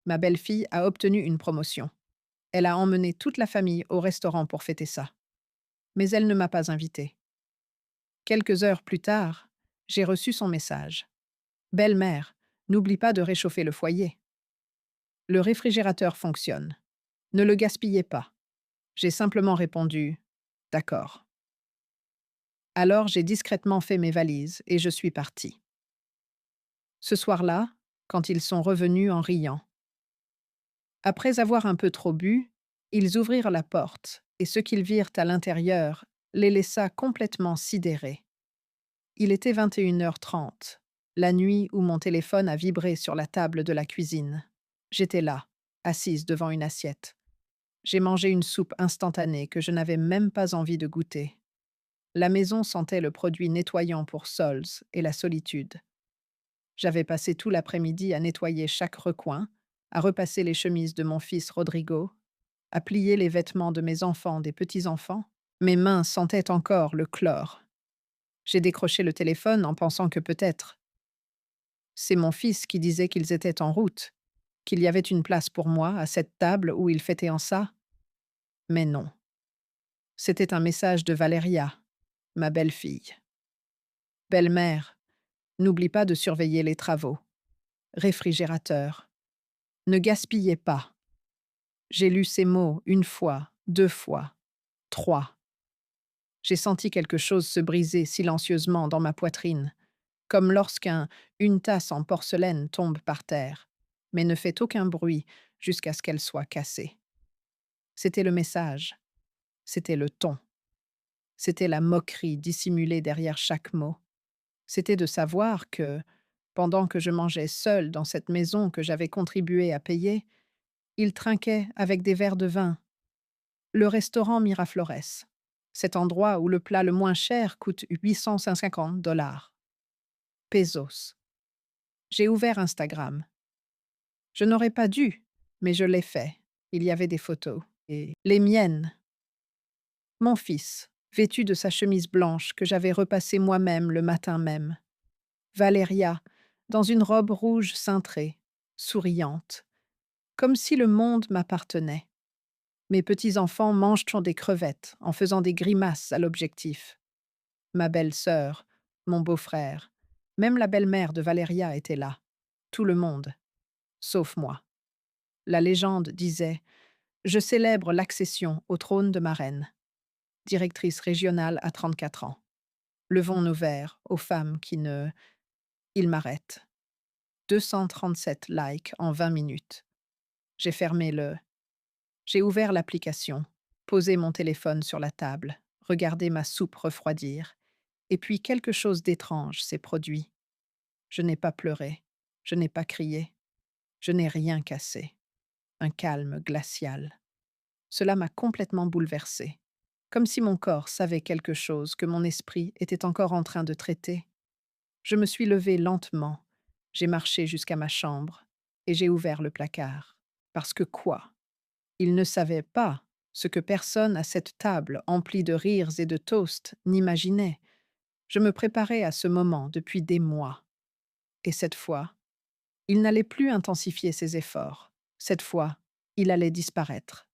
Ma belle-fille a obtenu une promotion. Elle a emmené toute la famille au restaurant pour fêter ça. Mais elle ne m'a pas invitée. Quelques heures plus tard, j'ai reçu son message. Belle-mère, n'oublie pas de réchauffer le foyer. Le réfrigérateur fonctionne. Ne le gaspillez pas. J'ai simplement répondu d'accord. Alors j'ai discrètement fait mes valises et je suis partie. Ce soir-là, quand ils sont revenus en riant, après avoir un peu trop bu, ils ouvrirent la porte et ce qu'ils virent à l'intérieur les laissa complètement sidérés. Il était 21h30, la nuit où mon téléphone a vibré sur la table de la cuisine. J'étais là, assise devant une assiette. J'ai mangé une soupe instantanée que je n'avais même pas envie de goûter. La maison sentait le produit nettoyant pour Sols et la solitude. J'avais passé tout l'après-midi à nettoyer chaque recoin, à repasser les chemises de mon fils Rodrigo, à plier les vêtements de mes enfants, des petits-enfants. Mes mains sentaient encore le chlore. J'ai décroché le téléphone en pensant que peut-être c'est mon fils qui disait qu'ils étaient en route, qu'il y avait une place pour moi à cette table où ils fêtaient en ça. Mais non. C'était un message de Valéria, ma belle-fille. Belle-mère, n'oublie pas de surveiller les travaux. Réfrigérateur. Ne gaspillez pas. J'ai lu ces mots une fois, deux fois, trois. J'ai senti quelque chose se briser silencieusement dans ma poitrine, comme lorsqu'une tasse en porcelaine tombe par terre, mais ne fait aucun bruit jusqu'à ce qu'elle soit cassée. C'était le message, c'était le ton, c'était la moquerie dissimulée derrière chaque mot. C'était de savoir que, pendant que je mangeais seule dans cette maison que j'avais contribué à payer, il trinquait avec des verres de vin. Le restaurant Miraflores, cet endroit où le plat le moins cher coûte 850 dollars. Pesos. J'ai ouvert Instagram. Je n'aurais pas dû, mais je l'ai fait. Il y avait des photos. Et les miennes. Mon fils, vêtu de sa chemise blanche que j'avais repassée moi-même le matin même. Valéria, dans une robe rouge cintrée, souriante, comme si le monde m'appartenait. Mes petits-enfants mangent des crevettes en faisant des grimaces à l'objectif. Ma belle-sœur, mon beau-frère, même la belle-mère de Valéria était là. Tout le monde, sauf moi. La légende disait: je célèbre l'accession au trône de ma reine, directrice régionale à 34 ans. Levons nos verres aux femmes qui ne... Il m'arrête. 237 likes en 20 minutes. J'ai fermé le... J'ai ouvert l'application, posé mon téléphone sur la table, regardé ma soupe refroidir, et puis quelque chose d'étrange s'est produit. Je n'ai pas pleuré, je n'ai pas crié, je n'ai rien cassé. Un calme glacial. Cela m'a complètement bouleversée, comme si mon corps savait quelque chose que mon esprit était encore en train de traiter. Je me suis levée lentement, j'ai marché jusqu'à ma chambre, et j'ai ouvert le placard. Parce que quoi? Il ne savait pas ce que personne à cette table emplie de rires et de toasts n'imaginait. Je me préparais à ce moment depuis des mois. Et cette fois, il n'allait plus intensifier ses efforts. Cette fois, il allait disparaître.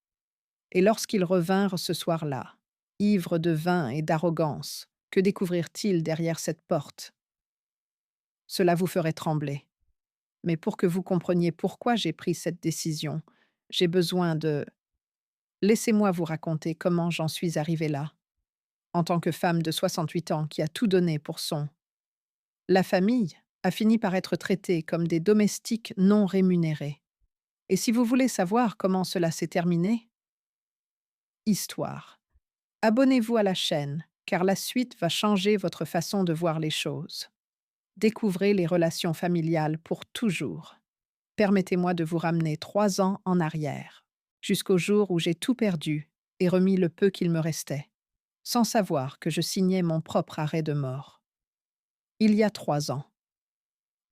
Et lorsqu'ils revinrent ce soir-là, ivres de vin et d'arrogance, que découvrirent-ils derrière cette porte? Cela vous ferait trembler. Mais pour que vous compreniez pourquoi j'ai pris cette décision, j'ai besoin de... Laissez-moi vous raconter comment j'en suis arrivée là, en tant que femme de 68 ans qui a tout donné pour son... La famille a fini par être traitée comme des domestiques non rémunérés. Et si vous voulez savoir comment cela s'est terminé, histoire. Abonnez-vous à la chaîne, car la suite va changer votre façon de voir les choses. Découvrez les relations familiales pour toujours. Permettez-moi de vous ramener 3 ans en arrière, jusqu'au jour où j'ai tout perdu et remis le peu qu'il me restait, sans savoir que je signais mon propre arrêt de mort. Il y a 3 ans,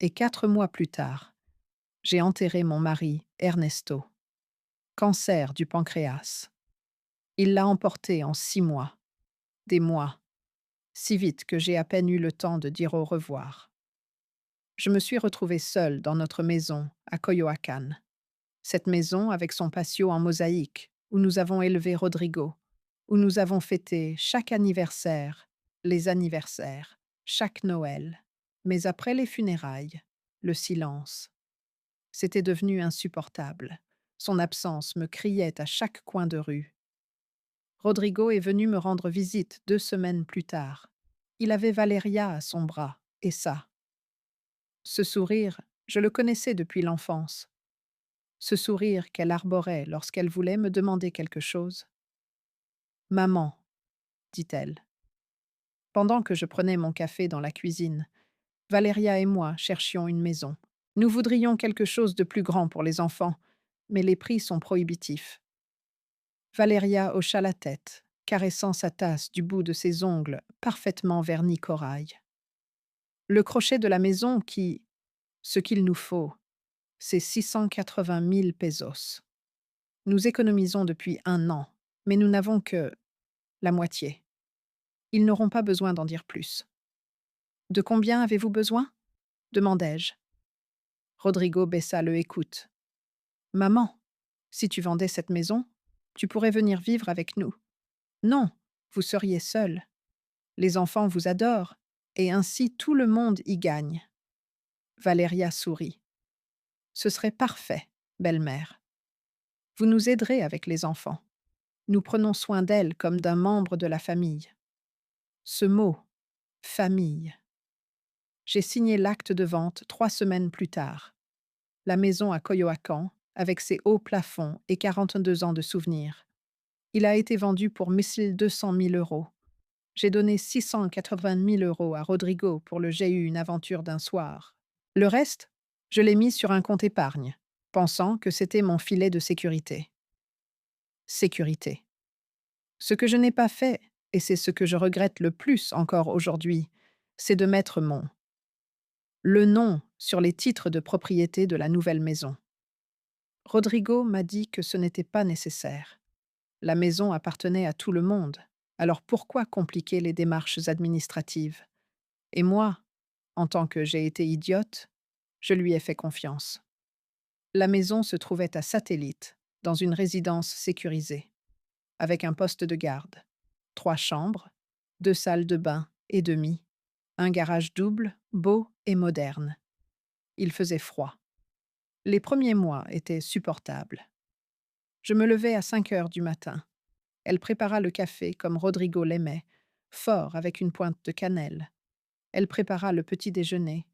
et 4 mois plus tard, j'ai enterré mon mari, Ernesto. Cancer du pancréas. Il l'a emporté en 6 mois. Des mois. Si vite que j'ai à peine eu le temps de dire au revoir. Je me suis retrouvée seule dans notre maison à Coyoacán. Cette maison avec son patio en mosaïque, où nous avons élevé Rodrigo, où nous avons fêté chaque anniversaire, les anniversaires, chaque Noël. Mais après les funérailles, le silence. C'était devenu insupportable. Son absence me criait à chaque coin de rue. Rodrigo est venu me rendre visite 2 semaines plus tard. Il avait Valeria à son bras, et ça. Ce sourire, je le connaissais depuis l'enfance. Ce sourire qu'elle arborait lorsqu'elle voulait me demander quelque chose. Maman, dit-elle. Pendant que je prenais mon café dans la cuisine, Valeria et moi cherchions une maison. Nous voudrions quelque chose de plus grand pour les enfants, mais les prix sont prohibitifs. Valeria hocha la tête, caressant sa tasse du bout de ses ongles parfaitement vernis corail. Le crochet de la maison ce qu'il nous faut, c'est 680 000 pesos. Nous économisons depuis 1 an, mais nous n'avons que la moitié. Ils n'auront pas besoin d'en dire plus. De combien avez-vous besoin? Demandai-je. Rodrigo baissa le écoute. Maman, si tu vendais cette maison, tu pourrais venir vivre avec nous. Non, vous seriez seule. Les enfants vous adorent, et ainsi tout le monde y gagne. Valeria sourit. Ce serait parfait, belle-mère. Vous nous aiderez avec les enfants. Nous prenons soin d'elles comme d'un membre de la famille. Ce mot, famille. J'ai signé l'acte de vente 3 semaines plus tard. La maison à Coyoacán, avec ses hauts plafonds et 42 ans de souvenirs. Il a été vendu pour 1200 000 euros. J'ai donné 680 000 euros à Rodrigo pour le J'ai eu une aventure d'un soir. Le reste, je l'ai mis sur un compte épargne, pensant que c'était mon filet de sécurité. Sécurité. Ce que je n'ai pas fait, et c'est ce que je regrette le plus encore aujourd'hui, c'est de mettre le nom sur les titres de propriété de la nouvelle maison. Rodrigo m'a dit que ce n'était pas nécessaire. La maison appartenait à tout le monde, alors pourquoi compliquer les démarches administratives? Et moi, en tant que j'ai été idiote, je lui ai fait confiance. La maison se trouvait à Satellite, dans une résidence sécurisée, avec un poste de garde, 3 chambres, 2 salles de bain et demi, un garage double, beau et moderne. Il faisait froid. Les premiers mois étaient supportables. Je me levais à 5 heures du matin. Elle prépara le café comme Rodrigo l'aimait, fort avec une pointe de cannelle. Elle prépara le petit déjeuner,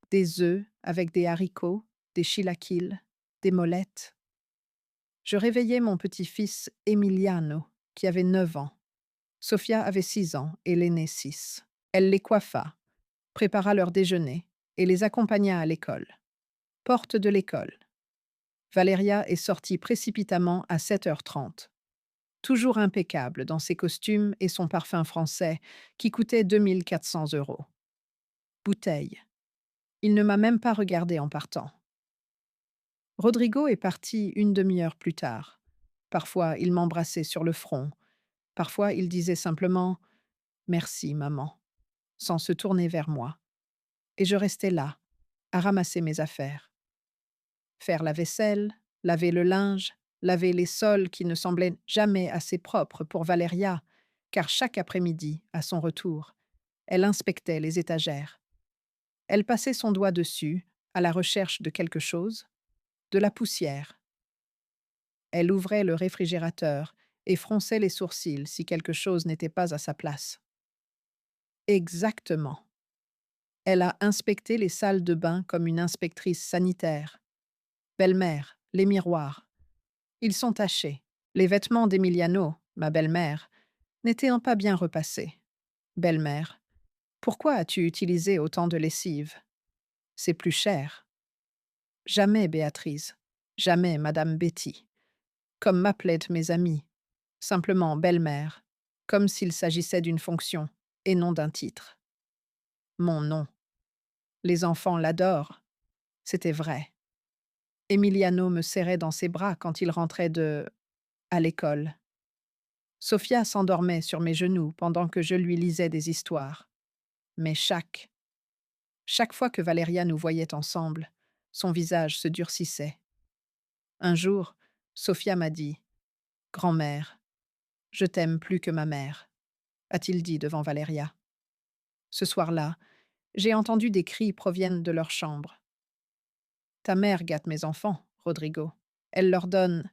des œufs avec des haricots, des chilaquiles, des molettes. Je réveillai mon petit-fils Emiliano, qui avait 9 ans. Sofia avait 6 ans et l'aîné 6. Elle les coiffa, prépara leur déjeuner et les accompagna à l'école. Porte de l'école. Valeria est sortie précipitamment à 7h30. Toujours impeccable dans ses costumes et son parfum français qui coûtait 2400 euros. Bouteille. Il ne m'a même pas regardé en partant. Rodrigo est parti une demi-heure plus tard. Parfois, il m'embrassait sur le front. Parfois, il disait simplement Merci, maman, sans se tourner vers moi. Et je restais là, à ramasser mes affaires. Faire la vaisselle, laver le linge, laver les sols qui ne semblaient jamais assez propres pour Valeria, car chaque après-midi, à son retour, elle inspectait les étagères. Elle passait son doigt dessus, à la recherche de quelque chose, de la poussière. Elle ouvrait le réfrigérateur et fronçait les sourcils si quelque chose n'était pas à sa place. Exactement. Elle a inspecté les salles de bain comme une inspectrice sanitaire. Belle-mère, les miroirs. Ils sont tachés. Les vêtements d'Emiliano, ma belle-mère, n'étaient pas bien repassés. Belle-mère, pourquoi as-tu utilisé autant de lessive? C'est plus cher. Jamais, Béatrice. Jamais, Madame Betty. Comme m'appelaient mes amis. Simplement belle-mère. Comme s'il s'agissait d'une fonction et non d'un titre. Mon nom. Les enfants l'adorent. C'était vrai. Emiliano me serrait dans ses bras quand il rentrait à l'école. Sofia s'endormait sur mes genoux pendant que je lui lisais des histoires. Mais chaque fois que Valeria nous voyait ensemble, son visage se durcissait. Un jour, Sophia m'a dit: Grand-mère, je t'aime plus que ma mère, a-t-il dit devant Valeria. Ce soir-là, j'ai entendu des cris proviennent de leur chambre. Ta mère gâte mes enfants, Rodrigo. Elle leur donne.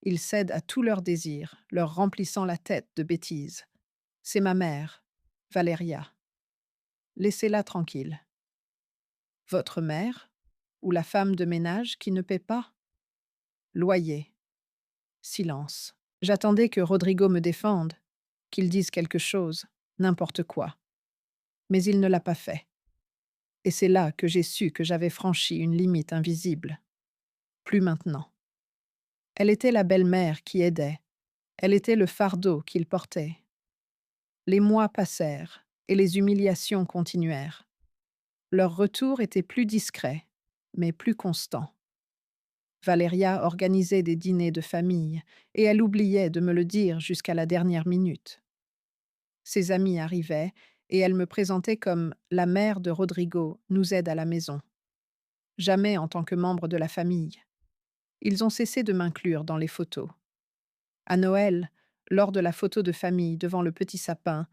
Ils cèdent à tous leurs désirs, leur remplissant la tête de bêtises. C'est ma mère, Valeria. Laissez-la tranquille. Votre mère? Ou la femme de ménage qui ne paie pas? Loyer. Silence. J'attendais que Rodrigo me défende, qu'il dise quelque chose, n'importe quoi. Mais il ne l'a pas fait. Et c'est là que j'ai su que j'avais franchi une limite invisible. Plus maintenant. Elle était la belle-mère qui aidait. Elle était le fardeau qu'il portait. Les mois passèrent et les humiliations continuèrent. Leur retour était plus discret, mais plus constant. Valeria organisait des dîners de famille et elle oubliait de me le dire jusqu'à la dernière minute. Ses amis arrivaient et elle me présentait comme la mère de Rodrigo nous aide à la maison. Jamais en tant que membre de la famille. Ils ont cessé de m'inclure dans les photos. À Noël, lors de la photo de famille devant le petit sapin,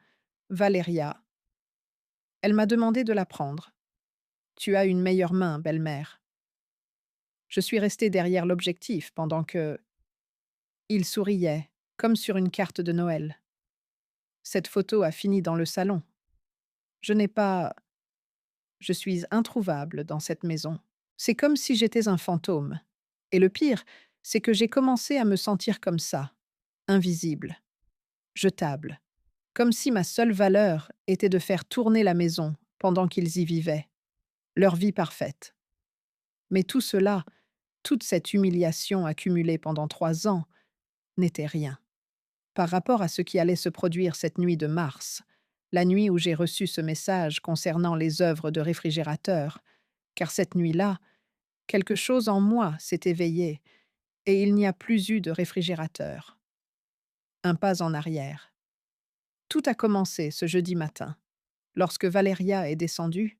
Valeria, elle m'a demandé de la prendre. Tu as une meilleure main, belle-mère. Je suis restée derrière l'objectif pendant que... Il souriait, comme sur une carte de Noël. Cette photo a fini dans le salon. Je n'ai pas... Je suis introuvable dans cette maison. C'est comme si j'étais un fantôme. Et le pire, c'est que j'ai commencé à me sentir comme ça, invisible, jetable, comme si ma seule valeur était de faire tourner la maison pendant qu'ils y vivaient, leur vie parfaite. Mais tout cela, toute cette humiliation accumulée pendant 3 ans, n'était rien par rapport à ce qui allait se produire cette nuit de mars, la nuit où j'ai reçu ce message concernant les œuvres de réfrigérateur, car cette nuit-là, quelque chose en moi s'est éveillé et il n'y a plus eu de réfrigérateur. Un pas en arrière. Tout a commencé ce jeudi matin. Lorsque Valeria est descendue,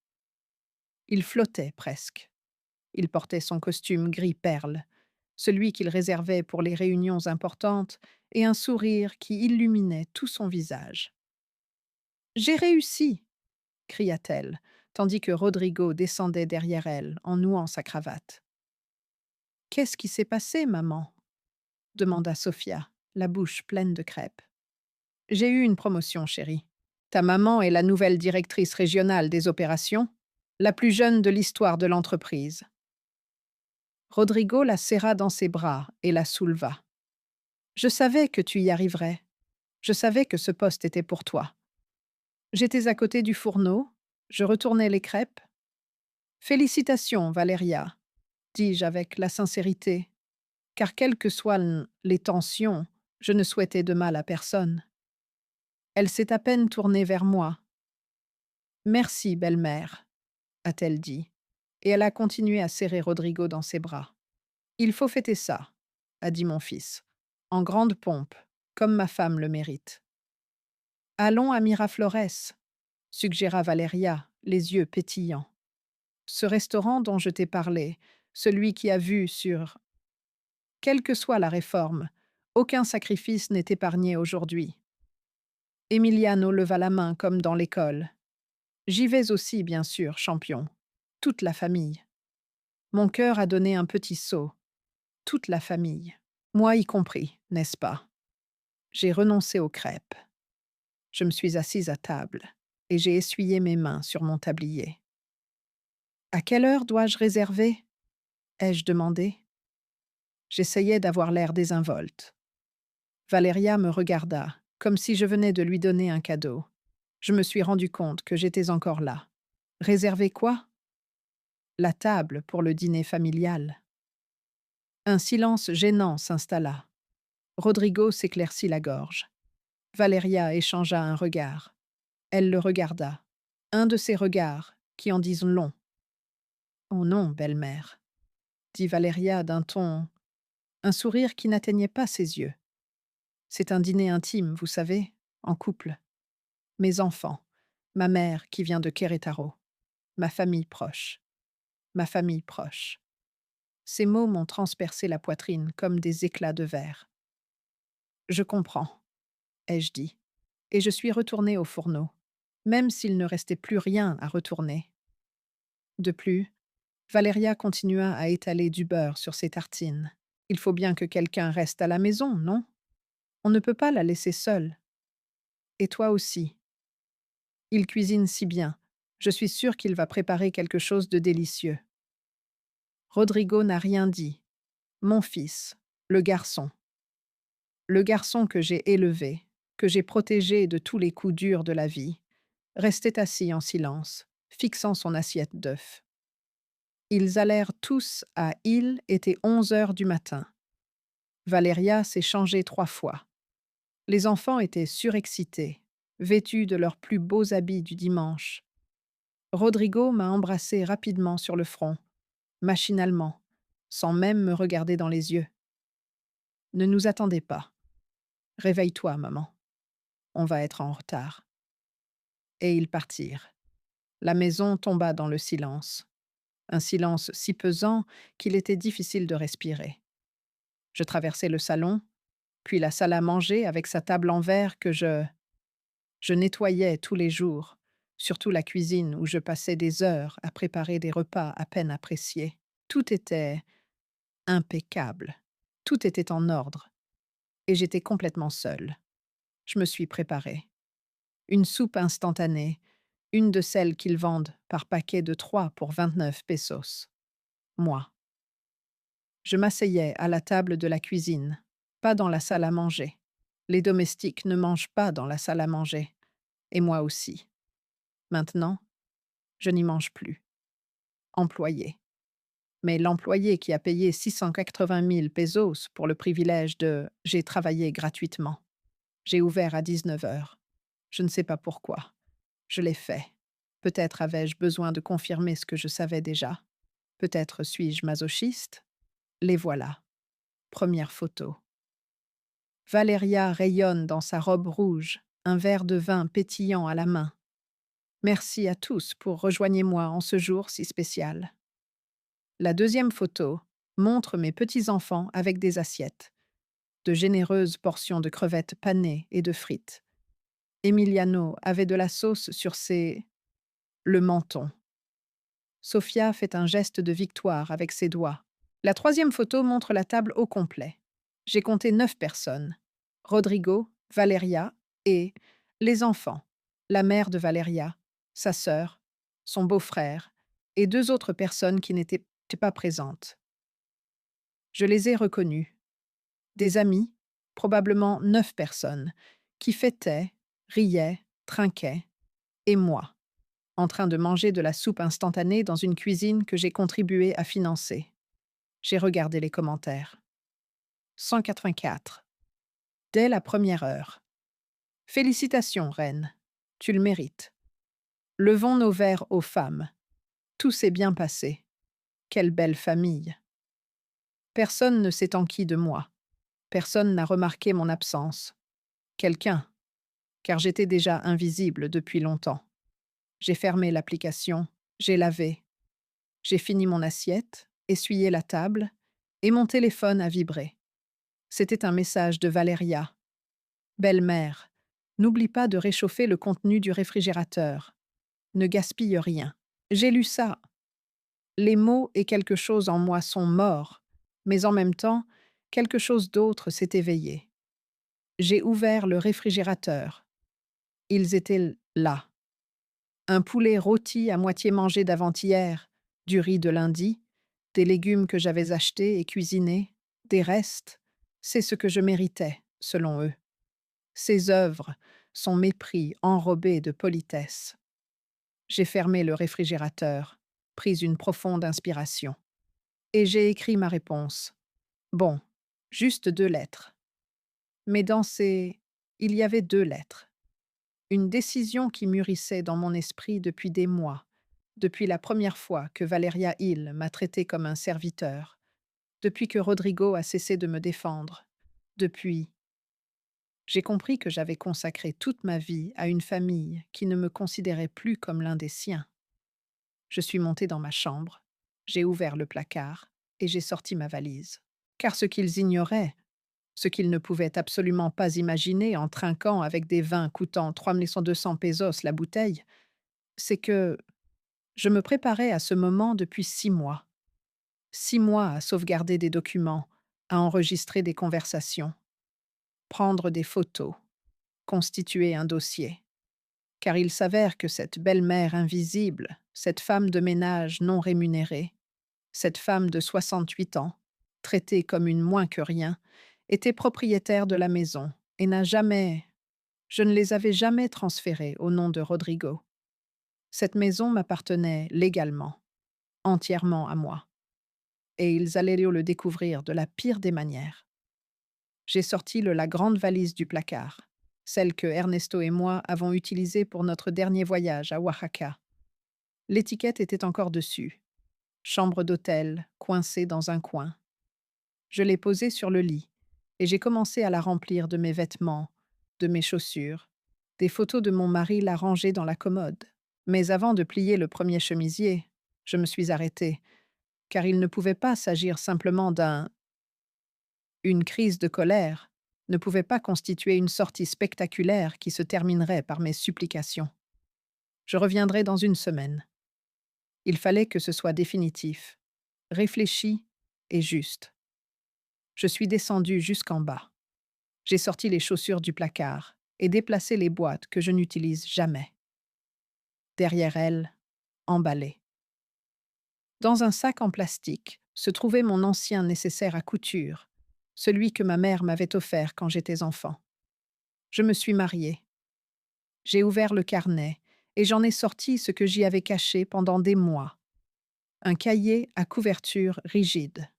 il flottait presque. Il portait son costume gris perle, celui qu'il réservait pour les réunions importantes, et un sourire qui illuminait tout son visage. J'ai réussi, cria-t-elle, tandis que Rodrigo descendait derrière elle en nouant sa cravate. Qu'est-ce qui s'est passé, maman? Demanda Sophia, la bouche pleine de crêpes. J'ai eu une promotion, chérie. Ta maman est la nouvelle directrice régionale des opérations, la plus jeune de l'histoire de l'entreprise. Rodrigo la serra dans ses bras et la souleva. Je savais que tu y arriverais. Je savais que ce poste était pour toi. J'étais à côté du fourneau, je retournais les crêpes. Félicitations, Valeria, dis-je avec la sincérité, car quelles que soient les tensions, je ne souhaitais de mal à personne. Elle s'est à peine tournée vers moi. Merci, belle-mère, a-t-elle dit, et elle a continué à serrer Rodrigo dans ses bras. Il faut fêter ça, a dit mon fils, en grande pompe, comme ma femme le mérite. Allons à Miraflores, suggéra Valeria, les yeux pétillants. Ce restaurant dont je t'ai parlé, celui qui a vu sur... Quelle que soit la réforme, aucun sacrifice n'est épargné aujourd'hui. Emiliano leva la main comme dans l'école. J'y vais aussi, bien sûr, champion. Toute la famille. Mon cœur a donné un petit saut. Toute la famille. Moi y compris, n'est-ce pas? J'ai renoncé aux crêpes. Je me suis assise à table et j'ai essuyé mes mains sur mon tablier. À quelle heure dois-je réserver? Ai-je demandé. J'essayais d'avoir l'air désinvolte. Valeria me regarda, comme si je venais de lui donner un cadeau. Je me suis rendu compte que j'étais encore là. Réserver quoi? La table pour le dîner familial. Un silence gênant s'installa. Rodrigo s'éclaircit la gorge. Valeria échangea un regard. Elle le regarda. Un de ces regards qui en disent long. Oh non, belle-mère, dit Valeria d'un ton, un sourire qui n'atteignait pas ses yeux. C'est un dîner intime, vous savez, en couple. Mes enfants, ma mère qui vient de Querétaro, ma famille proche. Ma famille proche. Ces mots m'ont transpercé la poitrine comme des éclats de verre. Je comprends, ai-je dit, et je suis retournée au fourneau, même s'il ne restait plus rien à retourner. De plus, Valéria continua à étaler du beurre sur ses tartines. Il faut bien que quelqu'un reste à la maison, non? On ne peut pas la laisser seule. Et toi aussi. Il cuisine si bien. Je suis sûre qu'il va préparer quelque chose de délicieux. Rodrigo n'a rien dit. Mon fils, le garçon. Le garçon que j'ai élevé, que j'ai protégé de tous les coups durs de la vie, restait assis en silence, fixant son assiette d'œufs. Ils allèrent tous à Il était 11 heures du matin. Valéria s'est changée 3 fois. Les enfants étaient surexcités, vêtus de leurs plus beaux habits du dimanche. Rodrigo m'a embrassé rapidement sur le front, machinalement, sans même me regarder dans les yeux. Ne nous attendez pas. Réveille-toi, maman. On va être en retard. Et ils partirent. La maison tomba dans le silence. Un silence si pesant qu'il était difficile de respirer. Je traversai le salon, puis la salle à manger avec sa table en verre que je nettoyais tous les jours, surtout la cuisine où je passais des heures à préparer des repas à peine appréciés. Tout était impeccable. Tout était en ordre. Et j'étais complètement seule. Je me suis préparée. Une soupe instantanée, une de celles qu'ils vendent par paquet de 3 pour 29 pesos. Moi. Je m'asseyais à la table de la cuisine, pas dans la salle à manger. Les domestiques ne mangent pas dans la salle à manger. Et moi aussi. Maintenant, je n'y mange plus. Employé. Mais l'employé qui a payé 680 000 pesos pour le privilège de «j'ai travaillé gratuitement». J'ai ouvert à 19 heures. Je ne sais pas pourquoi. Je l'ai fait. Peut-être avais-je besoin de confirmer ce que je savais déjà. Peut-être suis-je masochiste. Les voilà. Première photo. Valéria rayonne dans sa robe rouge, un verre de vin pétillant à la main. Merci à tous pour rejoignez-moi en ce jour si spécial. La deuxième photo montre mes petits-enfants avec des assiettes, de généreuses portions de crevettes panées et de frites. Emiliano avait de la sauce sur le menton. Sophia fait un geste de victoire avec ses doigts. La troisième photo montre la table au complet. J'ai compté 9 personnes. Rodrigo, Valeria et les enfants, la mère de Valeria, sa sœur, son beau-frère et 2 autres personnes qui n'étaient pas présentes. Je les ai reconnus. Des amis, probablement 9 personnes, qui fêtaient, riaient, trinquaient, et moi, en train de manger de la soupe instantanée dans une cuisine que j'ai contribué à financer. J'ai regardé les commentaires. 184. Dès la première heure. Félicitations, reine. Tu le mérites. Levons nos verres aux femmes. Tout s'est bien passé. Quelle belle famille. Personne ne s'est enquis de moi. Personne n'a remarqué mon absence. Quelqu'un, car j'étais déjà invisible depuis longtemps. J'ai fermé l'application, j'ai lavé. J'ai fini mon assiette, essuyé la table, et mon téléphone a vibré. C'était un message de Valéria. Belle-mère, n'oublie pas de réchauffer le contenu du réfrigérateur. Ne gaspille rien. J'ai lu ça. Les mots et quelque chose en moi sont morts, mais en même temps, quelque chose d'autre s'est éveillé. J'ai ouvert le réfrigérateur. Ils étaient là. Un poulet rôti à moitié mangé d'avant-hier, du riz de lundi, des légumes que j'avais achetés et cuisinés, des restes, c'est ce que je méritais, selon eux. Ces œuvres sont mépris enrobés de politesse. J'ai fermé le réfrigérateur, pris une profonde inspiration. Et j'ai écrit ma réponse. Bon, juste 2 lettres. Mais dans il y avait 2 lettres. Une décision qui mûrissait dans mon esprit depuis des mois, depuis la première fois que Valeria Hill m'a traité comme un serviteur, depuis que Rodrigo a cessé de me défendre, depuis... J'ai compris que j'avais consacré toute ma vie à une famille qui ne me considérait plus comme l'un des siens. Je suis montée dans ma chambre, j'ai ouvert le placard, et j'ai sorti ma valise. Car ce qu'ils ignoraient, ce qu'ils ne pouvaient absolument pas imaginer en trinquant avec des vins coûtant 3200 pesos la bouteille, c'est que je me préparais à ce moment depuis 6 mois. 6 mois à sauvegarder des documents, à enregistrer des conversations, prendre des photos, constituer un dossier. Car il s'avère que cette belle-mère invisible, cette femme de ménage non rémunérée, cette femme de 68 ans, traitée comme une moins que rien, était propriétaire de la maison et n'a jamais... Je ne les avais jamais transférés au nom de Rodrigo. Cette maison m'appartenait légalement, entièrement à moi, et ils allaient le découvrir de la pire des manières. J'ai sorti la grande valise du placard, celle que Ernesto et moi avons utilisée pour notre dernier voyage à Oaxaca. L'étiquette était encore dessus. Chambre d'hôtel, coincée dans un coin. Je l'ai posée sur le lit, et j'ai commencé à la remplir de mes vêtements, de mes chaussures. Des photos de mon mari la rangeaient dans la commode. Mais avant de plier le premier chemisier, je me suis arrêtée, car il ne pouvait pas s'agir simplement une crise de colère, ne pouvait pas constituer une sortie spectaculaire qui se terminerait par mes supplications. Je reviendrai dans une semaine. Il fallait que ce soit définitif, réfléchi et juste. Je suis descendue jusqu'en bas. J'ai sorti les chaussures du placard et déplacé les boîtes que je n'utilise jamais. Derrière elles, emballées. Dans un sac en plastique se trouvait mon ancien nécessaire à couture, celui que ma mère m'avait offert quand j'étais enfant. Je me suis mariée. J'ai ouvert le carnet et j'en ai sorti ce que j'y avais caché pendant des mois. Un cahier à couverture rigide.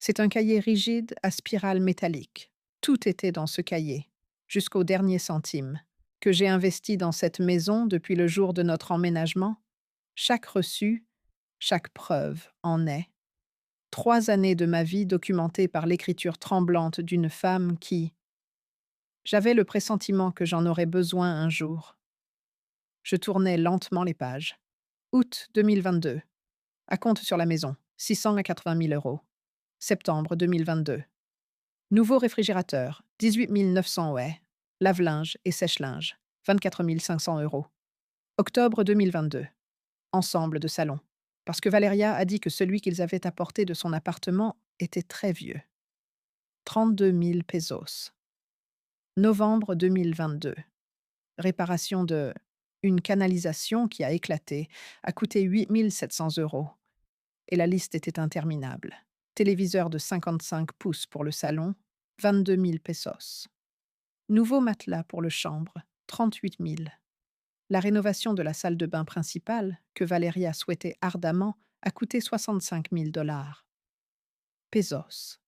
C'est un cahier rigide à spirale métallique. Tout était dans ce cahier, jusqu'au dernier centime, que j'ai investi dans cette maison depuis le jour de notre emménagement. Chaque reçu, chaque preuve en est. 3 années de ma vie documentées par l'écriture tremblante d'une femme qui... J'avais le pressentiment que j'en aurais besoin un jour. Je tournais lentement les pages. Août 2022. Acompte sur la maison, 680 000 euros. Septembre 2022. Nouveau réfrigérateur, 18 900 ouais. Lave-linge et sèche-linge, 24 500 euros. Octobre 2022. Ensemble de salon. Parce que Valeria a dit que celui qu'ils avaient apporté de son appartement était très vieux. 32 000 pesos. Novembre 2022. Réparation de... Une canalisation qui a éclaté a coûté 8 700 euros. Et la liste était interminable. Téléviseur de 55 pouces pour le salon, 22 000 pesos. Nouveau matelas pour le chambre, 38 000. La rénovation de la salle de bain principale, que Valeria souhaitait ardemment, a coûté 65 000 dollars. Pesos.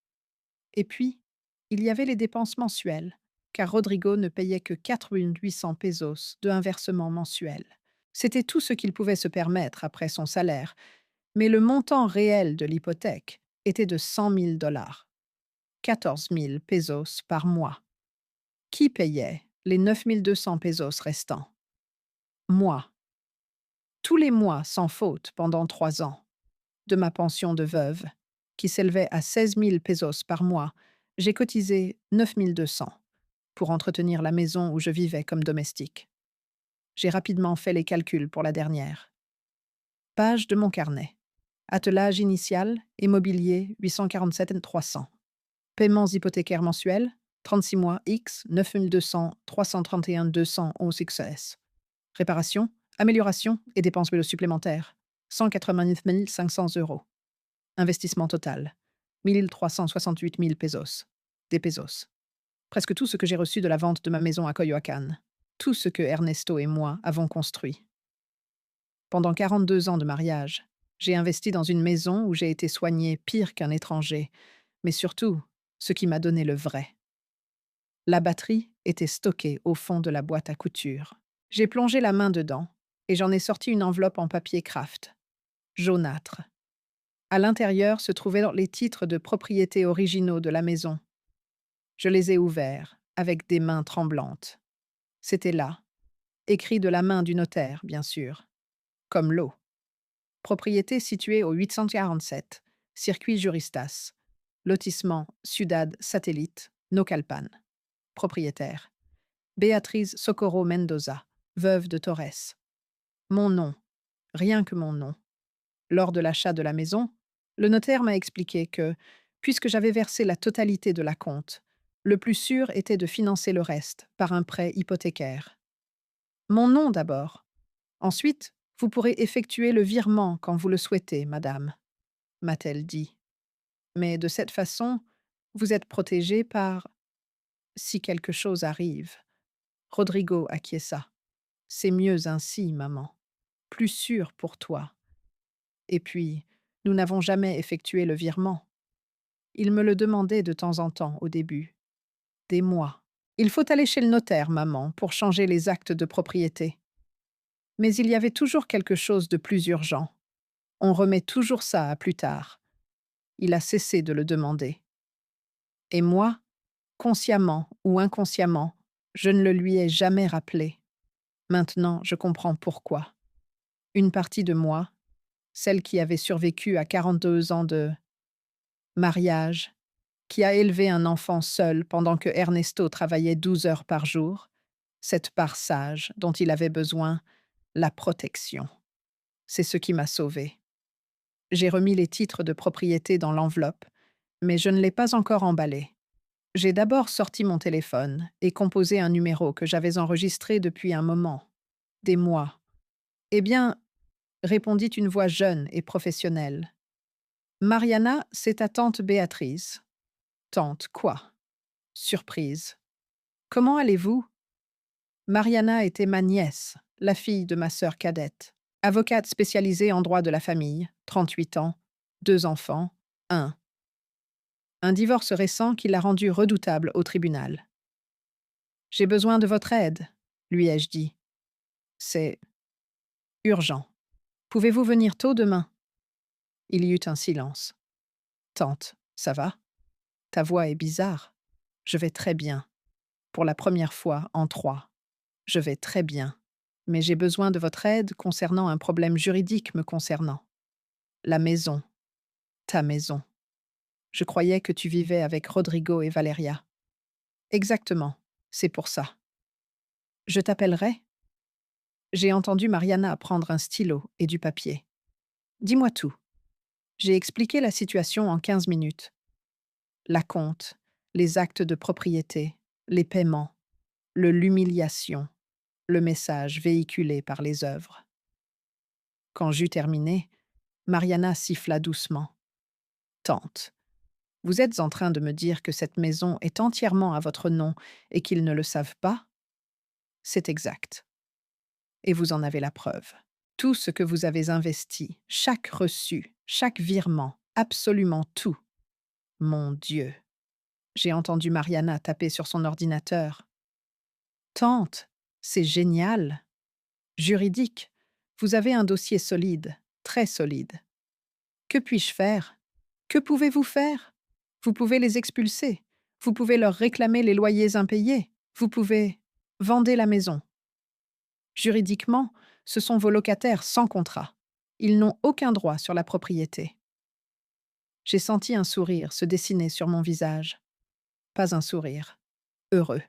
Et puis, il y avait les dépenses mensuelles, car Rodrigo ne payait que 4 800 pesos de un versement mensuel. C'était tout ce qu'il pouvait se permettre après son salaire, mais le montant réel de l'hypothèque était de 100 000 dollars. 14 000 pesos par mois. Qui payait les 9 200 pesos restants? Moi. Tous les mois sans faute pendant 3 ans. De ma pension de veuve, qui s'élevait à 16 000 pesos par mois, j'ai cotisé 9 200 pour entretenir la maison où je vivais comme domestique. J'ai rapidement fait les calculs pour la dernière. Page de mon carnet. Attelage initial, immobilier 847 300. Paiements hypothécaires mensuels, 36 mois X, 9 200, 331 211 XS. Réparation, amélioration et dépenses supplémentaires, 189 500 euros. Investissement total, 1368 000 pesos. Des pesos. Presque tout ce que j'ai reçu de la vente de ma maison à Coyoacán. Tout ce que Ernesto et moi avons construit. Pendant 42 ans de mariage, j'ai investi dans une maison où j'ai été soigné pire qu'un étranger, mais surtout, ce qui m'a donné le vrai. La batterie était stockée au fond de la boîte à couture. J'ai plongé la main dedans et j'en ai sorti une enveloppe en papier craft, jaunâtre. À l'intérieur se trouvaient les titres de propriété originaux de la maison. Je les ai ouverts avec des mains tremblantes. C'était là, écrit de la main du notaire, bien sûr, comme l'eau. Propriété située au 847, Circuit Juristas. Lotissement Ciudad Satellite, Naucalpan. Propriétaire. Béatrice Socorro Mendoza, veuve de Torres. Mon nom. Rien que mon nom. Lors de l'achat de la maison, le notaire m'a expliqué que, puisque j'avais versé la totalité de la compte, le plus sûr était de financer le reste par un prêt hypothécaire. Mon nom d'abord. Ensuite, vous pourrez effectuer le virement quand vous le souhaitez, madame, m'a-t-elle dit. Mais de cette façon, vous êtes protégée par si quelque chose arrive. Rodrigo acquiesça. C'est mieux ainsi, maman. Plus sûr pour toi. Et puis, nous n'avons jamais effectué le virement. Il me le demandait de temps en temps au début. Des mois. Il faut aller chez le notaire, maman, pour changer les actes de propriété. Mais il y avait toujours quelque chose de plus urgent. On remet toujours ça à plus tard. Il a cessé de le demander. Et moi, consciemment ou inconsciemment, je ne le lui ai jamais rappelé. Maintenant, je comprends pourquoi. Une partie de moi, celle qui avait survécu à 42 ans de mariage, qui a élevé un enfant seul pendant que Ernesto travaillait 12 heures par jour, cette part sage dont il avait besoin, la protection. C'est ce qui m'a sauvée. J'ai remis les titres de propriété dans l'enveloppe, mais je ne l'ai pas encore emballé. J'ai d'abord sorti mon téléphone et composé un numéro que j'avais enregistré depuis un moment, des mois. Eh bien, répondit une voix jeune et professionnelle. Mariana, c'est ta tante Béatrice. Tante, quoi? Surprise. Comment allez-vous? Mariana était ma nièce, la fille de ma sœur cadette. Avocate spécialisée en droit de la famille, 38 ans, 2 enfants, un divorce récent qui l'a rendue redoutable au tribunal. J'ai besoin de votre aide, lui ai-je dit. C'est urgent. Pouvez-vous venir tôt demain? Il y eut un silence. Tante, ça va? Ta voix est bizarre. Je vais très bien. Pour la première fois en 3. Je vais très bien. Mais j'ai besoin de votre aide concernant un problème juridique me concernant. La maison. Ta maison. Je croyais que tu vivais avec Rodrigo et Valeria. Exactement. C'est pour ça. Je t'appellerai? J'ai entendu Mariana prendre un stylo et du papier. Dis-moi tout. J'ai expliqué la situation en 15 minutes. La compte, les actes de propriété, les paiements, l'humiliation, le message véhiculé par les œuvres. Quand j'eus terminé, Mariana siffla doucement. Tante, vous êtes en train de me dire que cette maison est entièrement à votre nom et qu'ils ne le savent pas? C'est exact. Et vous en avez la preuve. Tout ce que vous avez investi, chaque reçu, chaque virement, absolument tout. Mon Dieu. J'ai entendu Mariana taper sur son ordinateur. Tante, c'est génial. Juridique, vous avez un dossier solide, très solide. Que puis-je faire? Que pouvez-vous faire? Vous pouvez les expulser. Vous pouvez leur réclamer les loyers impayés. Vous pouvez... Vendez la maison. Juridiquement, ce sont vos locataires sans contrat. Ils n'ont aucun droit sur la propriété. J'ai senti un sourire se dessiner sur mon visage. Pas un sourire. Heureux.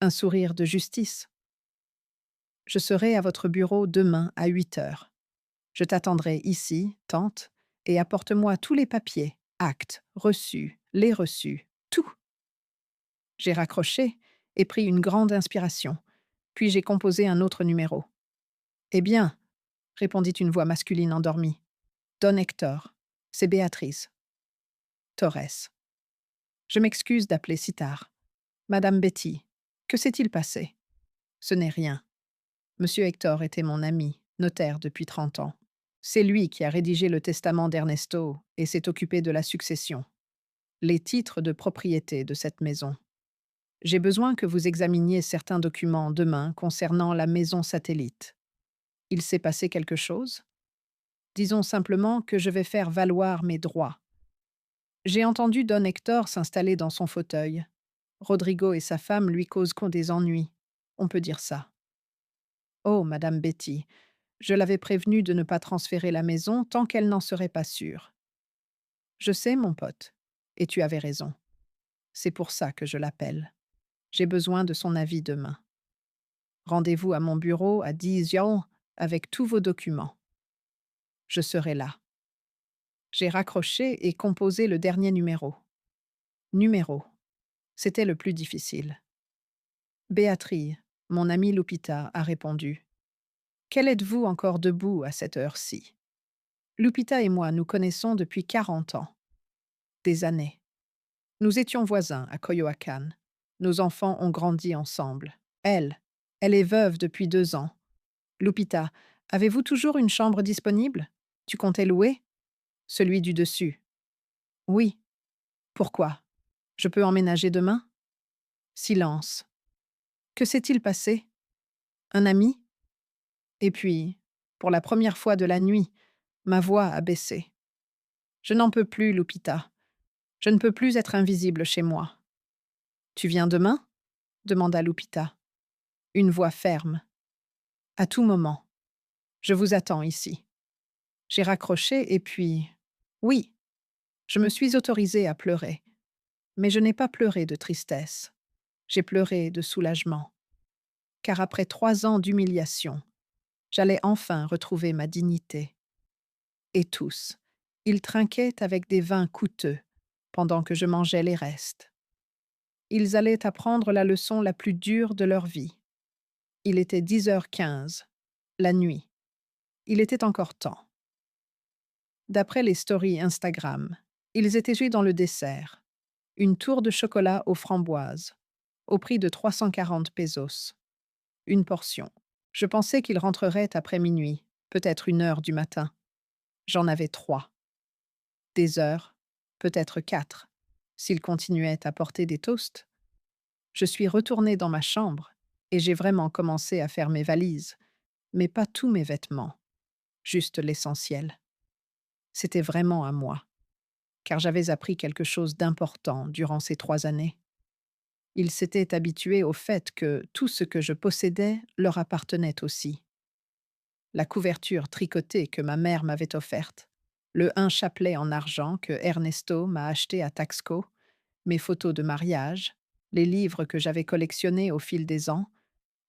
Un sourire de justice. Je serai à votre bureau demain à 8 heures. Je t'attendrai ici, tante, et apporte-moi tous les papiers, actes, reçus, les reçus, tout. J'ai raccroché et pris une grande inspiration, puis j'ai composé un autre numéro. Eh bien, répondit une voix masculine endormie. Don Hector, c'est Béatrice. Torres. Je m'excuse d'appeler si tard. Madame Betty, que s'est-il passé? Ce n'est rien. Monsieur Hector était mon ami, notaire depuis 30 ans. C'est lui qui a rédigé le testament d'Ernesto et s'est occupé de la succession. Les titres de propriété de cette maison. J'ai besoin que vous examiniez certains documents demain concernant la maison satellite. Il s'est passé quelque chose? Disons simplement que je vais faire valoir mes droits. J'ai entendu Don Hector s'installer dans son fauteuil. Rodrigo et sa femme lui causent des ennuis. On peut dire ça. Oh, Madame Betty, je l'avais prévenue de ne pas transférer la maison tant qu'elle n'en serait pas sûre. Je sais, mon pote, et tu avais raison. C'est pour ça que je l'appelle. J'ai besoin de son avis demain. Rendez-vous à mon bureau à 10 h avec tous vos documents. Je serai là. J'ai raccroché et composé le dernier numéro. Numéro. C'était le plus difficile. Béatrice, mon amie Lupita, a répondu. Quel êtes-vous encore debout à cette heure-ci? Lupita et moi nous connaissons depuis 40 ans. Des années. Nous étions voisins à Coyoacán. Nos enfants ont grandi ensemble. Elle est veuve depuis 2 ans. Lupita, avez-vous toujours une chambre disponible? Tu comptais louer? Celui du dessus. Oui. Pourquoi? Je peux emménager demain? Silence. Que s'est-il passé? Un ami? Et puis, pour la première fois de la nuit, ma voix a baissé. Je n'en peux plus, Lupita. Je ne peux plus être invisible chez moi. Tu viens demain? Demanda Lupita. Une voix ferme. À tout moment. Je vous attends ici. J'ai raccroché et puis... Oui, je me suis autorisée à pleurer. Mais je n'ai pas pleuré de tristesse. J'ai pleuré de soulagement. Car après 3 ans d'humiliation, j'allais enfin retrouver ma dignité. Et tous, ils trinquaient avec des vins coûteux pendant que je mangeais les restes. Ils allaient apprendre la leçon la plus dure de leur vie. Il était 10h15, la nuit. Il était encore temps. D'après les stories Instagram, ils étaient joués dans le dessert, une tour de chocolat aux framboises, au prix de 340 pesos. Une portion. Je pensais qu'ils rentreraient après minuit, peut-être 1 heure du matin. J'en avais 3. Des heures, peut-être 4, s'ils continuaient à porter des toasts. Je suis retournée dans ma chambre et j'ai vraiment commencé à faire mes valises, mais pas tous mes vêtements, juste l'essentiel. C'était vraiment à moi, car j'avais appris quelque chose d'important durant ces 3 années. Ils s'étaient habitués au fait que tout ce que je possédais leur appartenait aussi. La couverture tricotée que ma mère m'avait offerte, le chapelet en argent que Ernesto m'a acheté à Taxco, mes photos de mariage, les livres que j'avais collectionnés au fil des ans,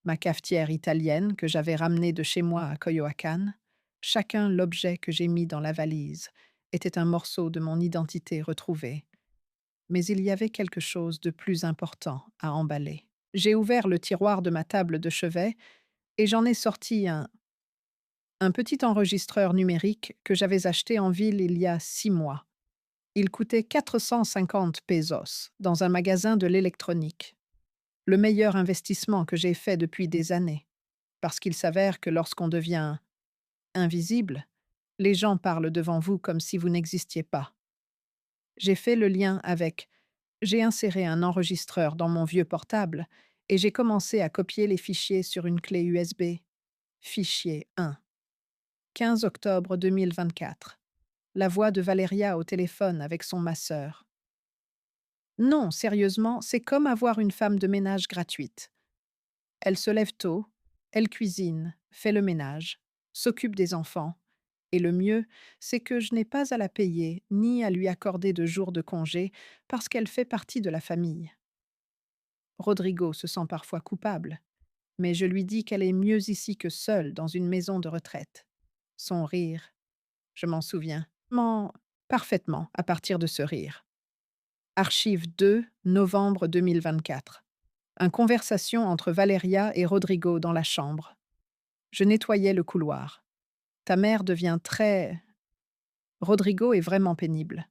ma cafetière italienne que j'avais ramenée de chez moi à Coyoacán, chacun l'objet que j'ai mis dans la valise était un morceau de mon identité retrouvée. Mais il y avait quelque chose de plus important à emballer. J'ai ouvert le tiroir de ma table de chevet et j'en ai sorti un petit enregistreur numérique que j'avais acheté en ville il y a 6 mois. Il coûtait 450 pesos dans un magasin de l'électronique. Le meilleur investissement que j'ai fait depuis des années. Parce qu'il s'avère que lorsqu'on devient invisible, les gens parlent devant vous comme si vous n'existiez pas. J'ai fait le lien avec... J'ai inséré un enregistreur dans mon vieux portable et j'ai commencé à copier les fichiers sur une clé USB. Fichier 1. 15 octobre 2024. La voix de Valeria au téléphone avec son masseur. Non, sérieusement, c'est comme avoir une femme de ménage gratuite. Elle se lève tôt, elle cuisine, fait le ménage, s'occupe des enfants. Et le mieux, c'est que je n'ai pas à la payer ni à lui accorder de jours de congé parce qu'elle fait partie de la famille. Rodrigo se sent parfois coupable, mais je lui dis qu'elle est mieux ici que seule dans une maison de retraite. Son rire, je m'en souviens, parfaitement à partir de ce rire. Archive 2, novembre 2024. Une conversation entre Valeria et Rodrigo dans la chambre. Je nettoyais le couloir. Ta mère devient très... Rodrigo est vraiment pénible.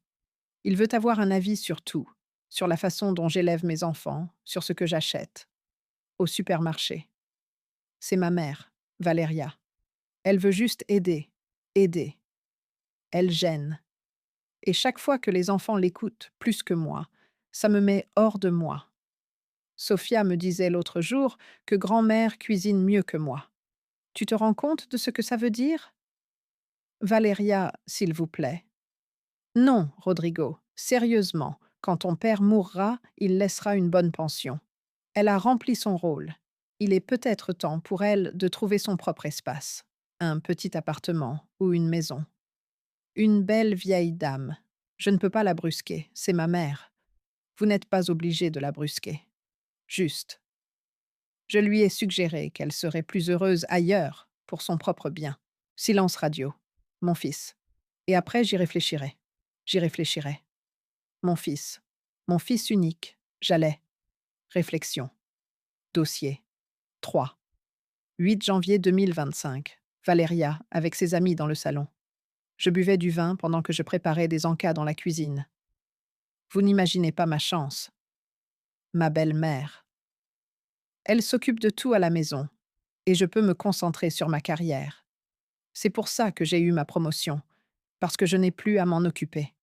Il veut avoir un avis sur tout, sur la façon dont j'élève mes enfants, sur ce que j'achète. Au supermarché. C'est ma mère, Valeria. Elle veut juste aider, aider. Elle gêne. Et chaque fois que les enfants l'écoutent plus que moi, ça me met hors de moi. Sophia me disait l'autre jour que grand-mère cuisine mieux que moi. Tu te rends compte de ce que ça veut dire? Valeria, s'il vous plaît. Non, Rodrigo, sérieusement, quand ton père mourra, il laissera une bonne pension. Elle a rempli son rôle. Il est peut-être temps pour elle de trouver son propre espace. Un petit appartement ou une maison. Une belle vieille dame. Je ne peux pas la brusquer, c'est ma mère. Vous n'êtes pas obligé de la brusquer. Juste. Je lui ai suggéré qu'elle serait plus heureuse ailleurs pour son propre bien. Silence radio. Mon fils. Et après, j'y réfléchirai. J'y réfléchirai. Mon fils. Mon fils unique. J'allais. Réflexion. Dossier. 3. 8 janvier 2025. Valéria, avec ses amis dans le salon. Je buvais du vin pendant que je préparais des encas dans la cuisine. Vous n'imaginez pas ma chance. Ma belle-mère. Elle s'occupe de tout à la maison, et je peux me concentrer sur ma carrière. C'est pour ça que j'ai eu ma promotion, parce que je n'ai plus à m'en occuper.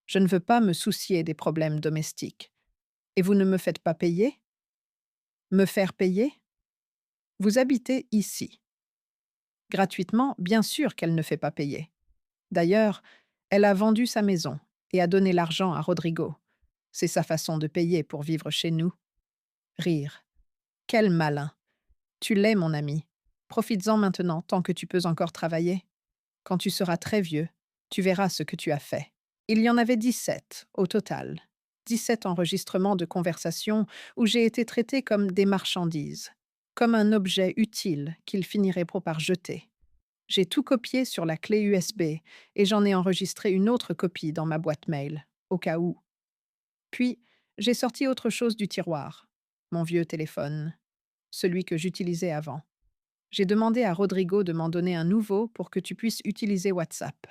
Je ne veux pas me soucier des problèmes domestiques. Et vous ne me faites pas payer? Me faire payer? Vous habitez ici. Gratuitement, bien sûr qu'elle ne fait pas payer. D'ailleurs, elle a vendu sa maison et a donné l'argent à Rodrigo. C'est sa façon de payer pour vivre chez nous. Rire. Quel malin. Tu l'es, mon ami. Profites-en maintenant tant que tu peux encore travailler. Quand tu seras très vieux, tu verras ce que tu as fait. Il y en avait 17 au total. 17 enregistrements de conversation où j'ai été traité comme des marchandises, comme un objet utile qu'il finirait par jeter. J'ai tout copié sur la clé USB et j'en ai enregistré une autre copie dans ma boîte mail, au cas où. Puis, j'ai sorti autre chose du tiroir. Mon vieux téléphone, celui que j'utilisais avant. J'ai demandé à Rodrigo de m'en donner un nouveau pour que tu puisses utiliser WhatsApp.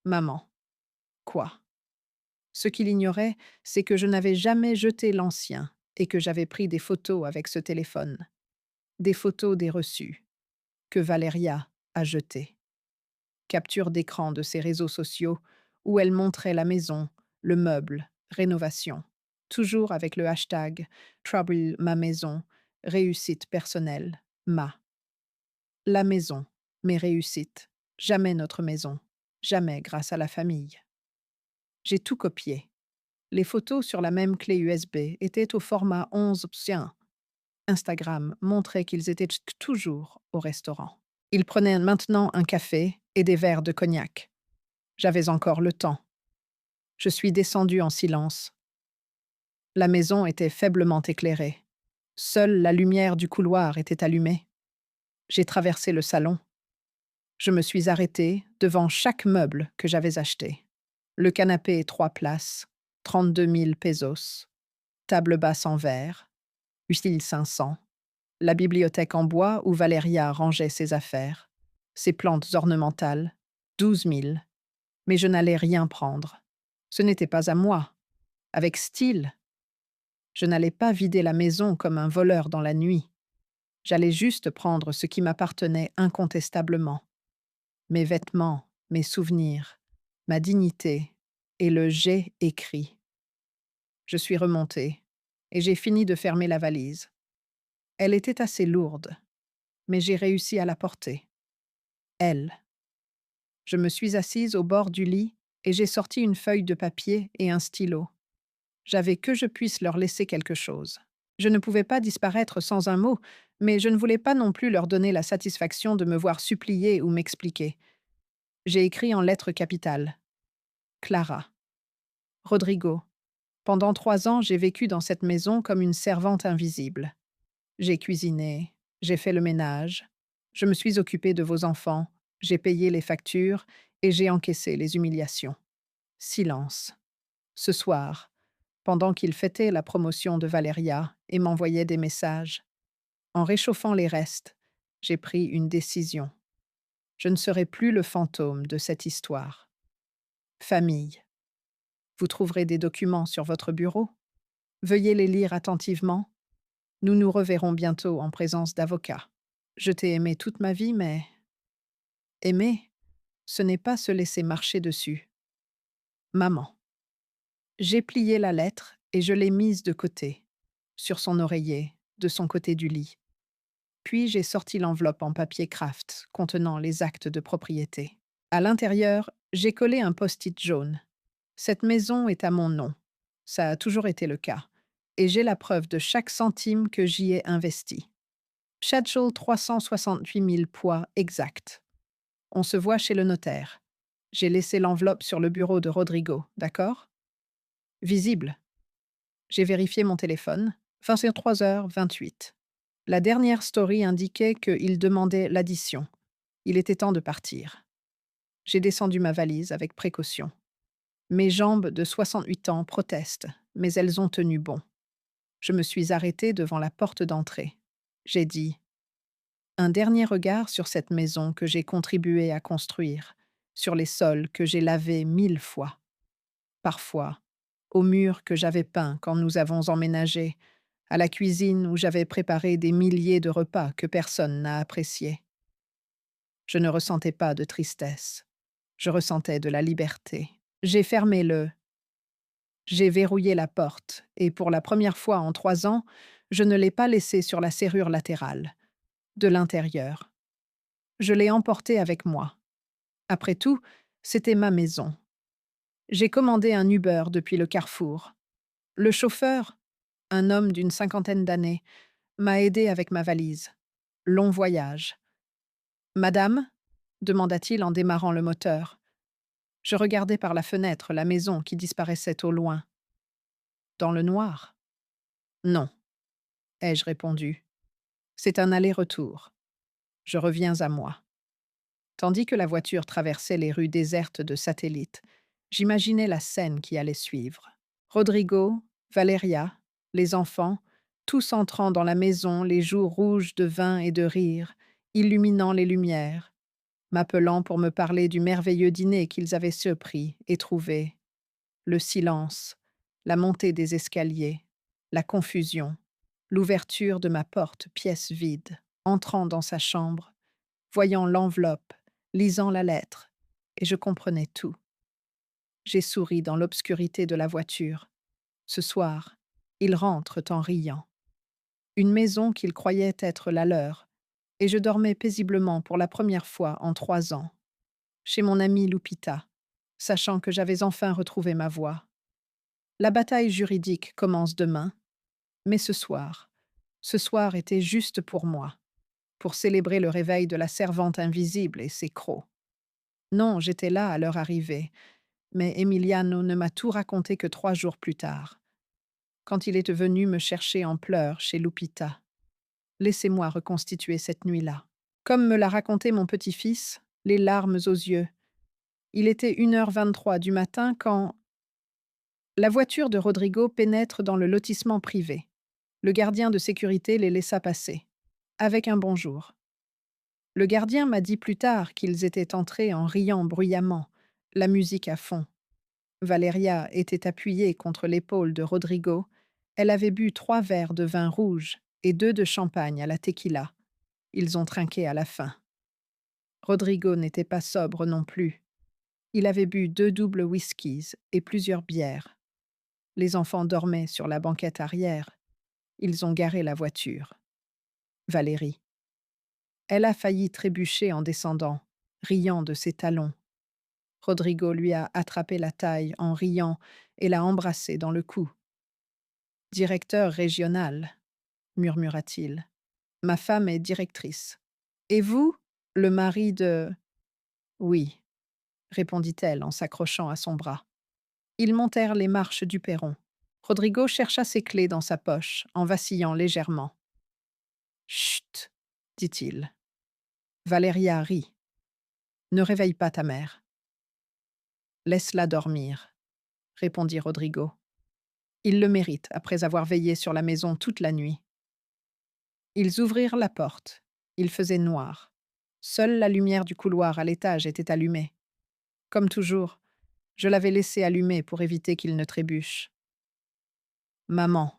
Maman. Quoi? Ce qu'il ignorait, c'est que je n'avais jamais jeté l'ancien et que j'avais pris des photos avec ce téléphone. Des photos des reçus, que Valéria a jetées. Capture d'écran de ses réseaux sociaux où elle montrait la maison, le meuble, rénovation. Toujours avec le hashtag Trouble ma maison, réussite personnelle, ma. La maison, mes réussites. Jamais notre maison. Jamais grâce à la famille. J'ai tout copié. Les photos sur la même clé USB étaient au format 11 /1. Instagram montrait qu'ils étaient toujours au restaurant. Ils prenaient maintenant un café et des verres de cognac. J'avais encore le temps. Je suis descendue en silence. La maison était faiblement éclairée. Seule la lumière du couloir était allumée. J'ai traversé le salon. Je me suis arrêtée devant chaque meuble que j'avais acheté. Le canapé 3 places, 32 000 pesos. Table basse en verre, utile 500. La bibliothèque en bois où Valéria rangeait ses affaires. Ses plantes ornementales, 12 000. Mais je n'allais rien prendre. Ce n'était pas à moi. Avec style. Je n'allais pas vider la maison comme un voleur dans la nuit. J'allais juste prendre ce qui m'appartenait incontestablement. Mes vêtements, mes souvenirs, ma dignité et le j'ai écrit. Je suis remontée et j'ai fini de fermer la valise. Elle était assez lourde, mais j'ai réussi à la porter. Elle. Je me suis assise au bord du lit et j'ai sorti une feuille de papier et un stylo. J'avais que je puisse leur laisser quelque chose. Je ne pouvais pas disparaître sans un mot, mais je ne voulais pas non plus leur donner la satisfaction de me voir supplier ou m'expliquer. J'ai écrit en lettres capitales. Clara. Rodrigo. Pendant 3 ans, j'ai vécu dans cette maison comme une servante invisible. J'ai cuisiné, j'ai fait le ménage, je me suis occupée de vos enfants, j'ai payé les factures et j'ai encaissé les humiliations. Silence. Ce soir, pendant qu'il fêtait la promotion de Valéria et m'envoyait des messages, en réchauffant les restes, j'ai pris une décision. Je ne serai plus le fantôme de cette histoire. Famille. Vous trouverez des documents sur votre bureau. Veuillez les lire attentivement. Nous nous reverrons bientôt en présence d'avocats. Je t'ai aimé toute ma vie, mais... Aimer, ce n'est pas se laisser marcher dessus. Maman. J'ai plié la lettre et je l'ai mise de côté, sur son oreiller, de son côté du lit. Puis j'ai sorti l'enveloppe en papier craft contenant les actes de propriété. À l'intérieur, j'ai collé un post-it jaune. Cette maison est à mon nom. Ça a toujours été le cas. Et j'ai la preuve de chaque centime que j'y ai investi. Schedule 368 000 poids exact. On se voit chez le notaire. J'ai laissé l'enveloppe sur le bureau de Rodrigo, d'accord? Visible. J'ai vérifié mon téléphone. 23h28. La dernière story indiquait qu'il demandait l'addition. Il était temps de partir. J'ai descendu ma valise avec précaution. Mes jambes de 68 ans protestent, mais elles ont tenu bon. Je me suis arrêtée devant la porte d'entrée. J'ai dit: un dernier regard sur cette maison que j'ai contribué à construire, sur les sols que j'ai lavés 1000 fois. Parfois, aux murs que j'avais peints quand nous avons emménagé, à la cuisine où j'avais préparé des milliers de repas que personne n'a appréciés. Je ne ressentais pas de tristesse. Je ressentais de la liberté. J'ai fermé le J'ai verrouillé la porte, et pour la première fois en 3 ans, je ne l'ai pas laissée sur la serrure latérale, de l'intérieur. Je l'ai emportée avec moi. Après tout, c'était ma maison. J'ai commandé un Uber depuis le carrefour. Le chauffeur, un homme d'une cinquantaine d'années, m'a aidé avec ma valise. Long voyage. Madame? Demanda-t-il en démarrant le moteur. Je regardais par la fenêtre la maison qui disparaissait au loin. Dans le noir? Non, ai-je répondu. C'est un aller-retour. Je reviens à moi. Tandis que la voiture traversait les rues désertes de Satellite, j'imaginais la scène qui allait suivre. Rodrigo, Valeria, les enfants, tous entrant dans la maison, les joues rouges de vin et de rire, illuminant les lumières, m'appelant pour me parler du merveilleux dîner qu'ils avaient surpris et trouvé. Le silence, la montée des escaliers, la confusion, l'ouverture de ma porte, pièce vide, entrant dans sa chambre, voyant l'enveloppe, lisant la lettre, et je comprenais tout. J'ai souri dans l'obscurité de la voiture. Ce soir, ils rentrent en riant. Une maison qu'ils croyaient être la leur, et je dormais paisiblement pour la première fois en 3 ans, chez mon amie Lupita, sachant que j'avais enfin retrouvé ma voie. La bataille juridique commence demain, mais ce soir était juste pour moi, pour célébrer le réveil de la servante invisible et ses crocs. Non, j'étais là à leur arrivée, mais Emiliano ne m'a tout raconté que 3 jours plus tard, quand il est venu me chercher en pleurs chez Lupita. Laissez-moi reconstituer cette nuit-là. Comme me l'a raconté mon petit-fils, les larmes aux yeux. Il était 1h23 du matin quand la voiture de Rodrigo pénètre dans le lotissement privé. Le gardien de sécurité les laissa passer, avec un bonjour. Le gardien m'a dit plus tard qu'ils étaient entrés en riant bruyamment, la musique à fond. Valeria était appuyée contre l'épaule de Rodrigo. Elle avait bu 3 verres de vin rouge et 2 de champagne à la tequila. Ils ont trinqué à la fin. Rodrigo n'était pas sobre non plus. Il avait bu 2 doubles whiskies et plusieurs bières. Les enfants dormaient sur la banquette arrière. Ils ont garé la voiture. Valérie. Elle a failli trébucher en descendant, riant de ses talons. Rodrigo lui a attrapé la taille en riant et l'a embrassée dans le cou. Directeur régional, murmura-t-il. Ma femme est directrice. Et vous, le mari de... Oui, répondit-elle en s'accrochant à son bras. Ils montèrent les marches du perron. Rodrigo chercha ses clés dans sa poche, en vacillant légèrement. Chut, dit-il. Valéria rit. Ne réveille pas ta mère. Laisse-la dormir, répondit Rodrigo. Il le mérite après avoir veillé sur la maison toute la nuit. Ils ouvrirent la porte. Il faisait noir. Seule la lumière du couloir à l'étage était allumée. Comme toujours, je l'avais laissée allumée pour éviter qu'il ne trébuche. Maman,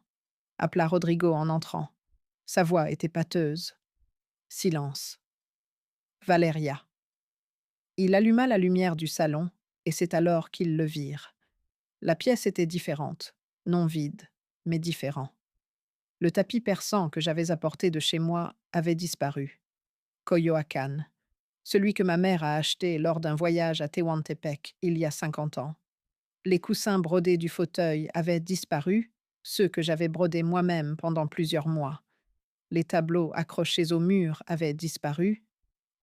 appela Rodrigo en entrant. Sa voix était pâteuse. Silence. Valeria. Il alluma la lumière du salon, et c'est alors qu'ils le virent. La pièce était différente, non vide, mais différent. Le tapis persan que j'avais apporté de chez moi avait disparu. Coyoacán, celui que ma mère a acheté lors d'un voyage à Tehuantepec il y a 50 ans. Les coussins brodés du fauteuil avaient disparu, ceux que j'avais brodés moi-même pendant plusieurs mois. Les tableaux accrochés au mur avaient disparu,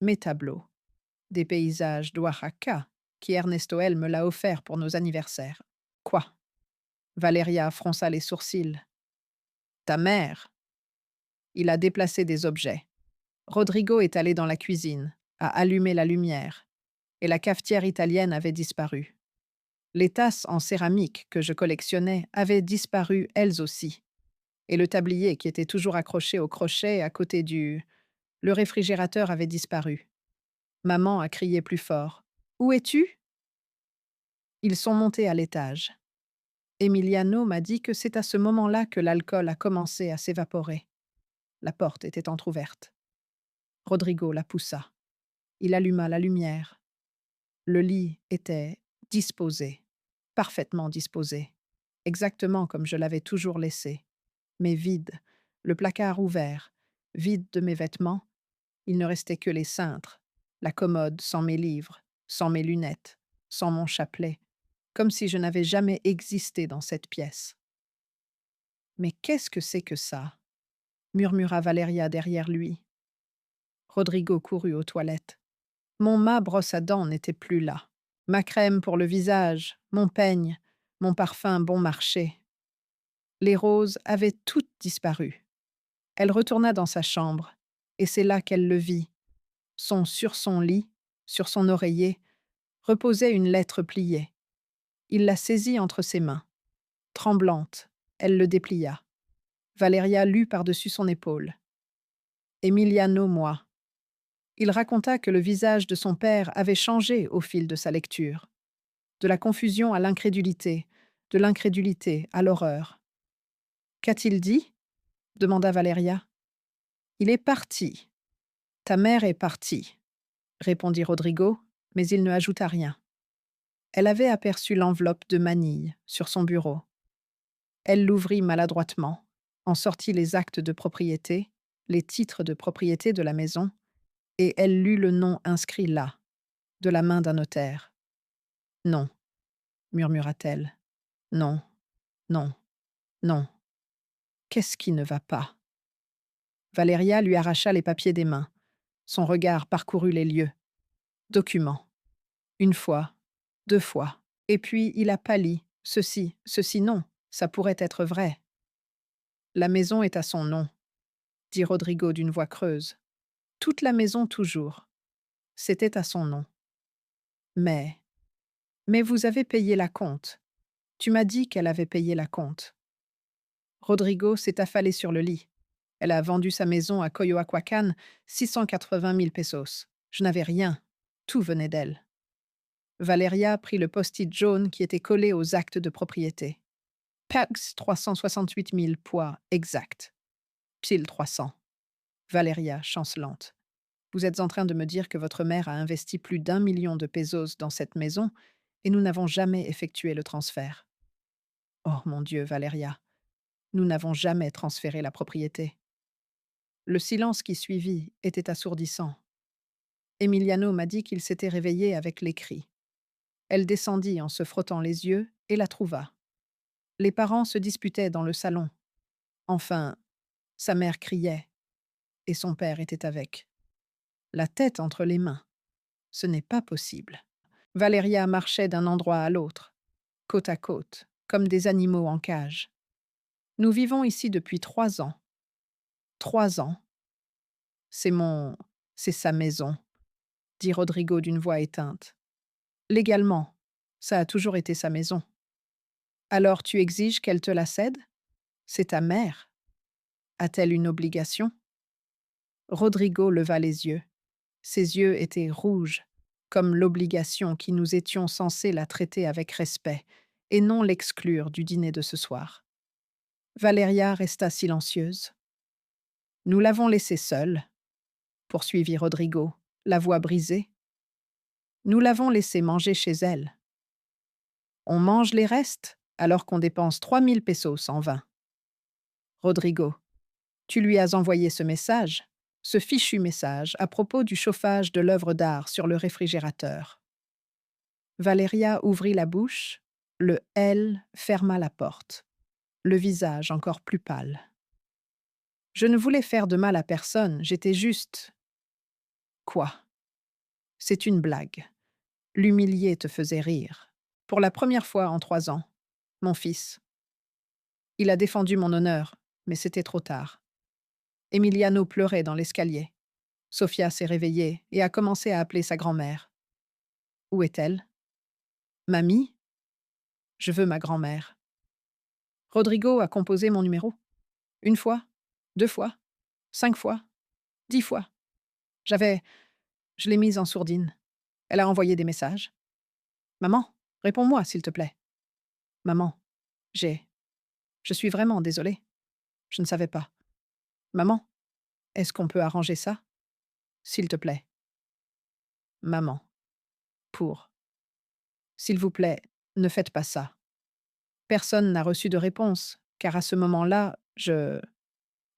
mes tableaux. Des paysages d'Oaxaca qui Ernesto L. me l'a offert pour nos anniversaires. Quoi? Valeria fronça les sourcils. Ta mère? Il a déplacé des objets. Rodrigo est allé dans la cuisine, a allumé la lumière, et la cafetière italienne avait disparu. Les tasses en céramique que je collectionnais avaient disparu elles aussi, et le tablier qui était toujours accroché au crochet à côté du... Le réfrigérateur avait disparu. Maman a crié plus fort. Où es-tu? Ils sont montés à l'étage. Emiliano m'a dit que c'est à ce moment-là que l'alcool a commencé à s'évaporer. La porte était entr'ouverte. Rodrigo la poussa. Il alluma la lumière. Le lit était disposé, parfaitement disposé, exactement comme je l'avais toujours laissé, mais vide, le placard ouvert, vide de mes vêtements. Il ne restait que les cintres, la commode sans mes livres, sans mes lunettes, sans mon chapelet, comme si je n'avais jamais existé dans cette pièce. Mais qu'est-ce que c'est que ça? Murmura Valeria derrière lui. Rodrigo courut aux toilettes. Mon mât brosse à dents n'était plus là. Ma crème pour le visage, mon peigne, mon parfum bon marché. Les roses avaient toutes disparu. Elle retourna dans sa chambre, et c'est là qu'elle le vit. Sur son lit, sur son oreiller, reposait une lettre pliée. Il la saisit entre ses mains. Tremblante, elle le déplia. Valeria lut par-dessus son épaule. Emiliano, moi. Il raconta que le visage de son père avait changé au fil de sa lecture. De la confusion à l'incrédulité, de l'incrédulité à l'horreur. Qu'a-t-il dit? Demanda Valeria. Il est parti. Ta mère est partie, répondit Rodrigo, mais il ne ajouta rien. Elle avait aperçu l'enveloppe de manille sur son bureau. Elle l'ouvrit maladroitement, en sortit les actes de propriété, les titres de propriété de la maison, et elle lut le nom inscrit là, de la main d'un notaire. Non, murmura-t-elle. Non, non, non. Qu'est-ce qui ne va pas? Valeria lui arracha les papiers des mains. Son regard parcourut les lieux. Document. Une fois, deux fois. Et puis il a pâli. Ceci non, ça pourrait être vrai. La maison est à son nom, dit Rodrigo d'une voix creuse. Toute la maison toujours. C'était à son nom. Mais vous avez payé la compte. Tu m'as dit qu'elle avait payé la compte. Rodrigo s'est affalé sur le lit. Elle a vendu sa maison à Coyoacuacan 680 000 pesos. Je n'avais rien. Tout venait d'elle. Valeria prit le post-it jaune qui était collé aux actes de propriété. Pax 368 000 poids exact. Pile 300. Valeria, chancelante. Vous êtes en train de me dire que votre mère a investi plus d'1 million de pesos dans cette maison et nous n'avons jamais effectué le transfert. Oh mon Dieu, Valeria, nous n'avons jamais transféré la propriété. Le silence qui suivit était assourdissant. Emiliano m'a dit qu'il s'était réveillé avec les cris. Elle descendit en se frottant les yeux et la trouva. Les parents se disputaient dans le salon. Enfin, sa mère criait, et son père était avec. La tête entre les mains. Ce n'est pas possible. Valeria marchait d'un endroit à l'autre, côte à côte, comme des animaux en cage. Nous vivons ici depuis 3 ans. 3 ans. C'est sa maison, dit Rodrigo d'une voix éteinte. Légalement, ça a toujours été sa maison. Alors tu exiges qu'elle te la cède? C'est ta mère. A-t-elle une obligation? Rodrigo leva les yeux. Ses yeux étaient rouges, comme l'obligation qui nous étions censés la traiter avec respect, et non l'exclure du dîner de ce soir. Valeria resta silencieuse. Nous l'avons laissée seule, poursuivit Rodrigo, la voix brisée. Nous l'avons laissée manger chez elle. On mange les restes alors qu'on dépense 3000 pesos en vin. Rodrigo, tu lui as envoyé ce fichu message à propos du chauffage de l'œuvre d'art sur le réfrigérateur. Valeria ouvrit la bouche, le L ferma la porte, le visage encore plus pâle. Je ne voulais faire de mal à personne, j'étais juste... Quoi? C'est une blague. L'humilier te faisait rire. Pour la première fois en 3 ans, mon fils. Il a défendu mon honneur, mais c'était trop tard. Emiliano pleurait dans l'escalier. Sofia s'est réveillée et a commencé à appeler sa grand-mère. Où est-elle? Mamie? Je veux ma grand-mère. Rodrigo a composé mon numéro. Une fois, 2 fois, 5 fois, 10 fois. J'avais... Je l'ai mise en sourdine. Elle a envoyé des messages. Maman, réponds-moi, s'il te plaît. Maman, j'ai... Je suis vraiment désolée. Je ne savais pas. Maman, est-ce qu'on peut arranger ça? S'il te plaît. Maman, pour... S'il vous plaît, ne faites pas ça. Personne n'a reçu de réponse, car à ce moment-là,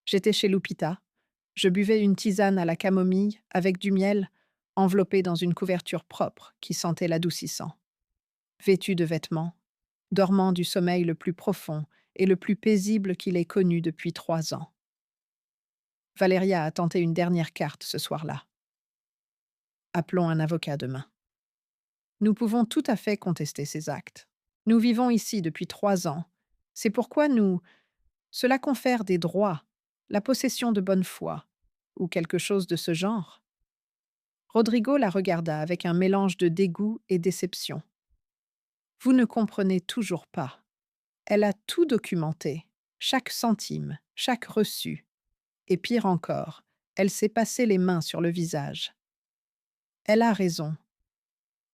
J'étais chez Lupita. Je buvais une tisane à la camomille avec du miel, enveloppée dans une couverture propre qui sentait l'adoucissant. Vêtue de vêtements, dormant du sommeil le plus profond et le plus paisible qu'il ait connu depuis 3 ans. Valéria a tenté une dernière carte ce soir-là. Appelons un avocat demain. Nous pouvons tout à fait contester ces actes. Nous vivons ici depuis 3 ans. C'est pourquoi cela confère des droits, la possession de bonne foi, ou quelque chose de ce genre. Rodrigo la regarda avec un mélange de dégoût et déception. Vous ne comprenez toujours pas. Elle a tout documenté, chaque centime, chaque reçu. Et pire encore, elle s'est passé les mains sur le visage. Elle a raison.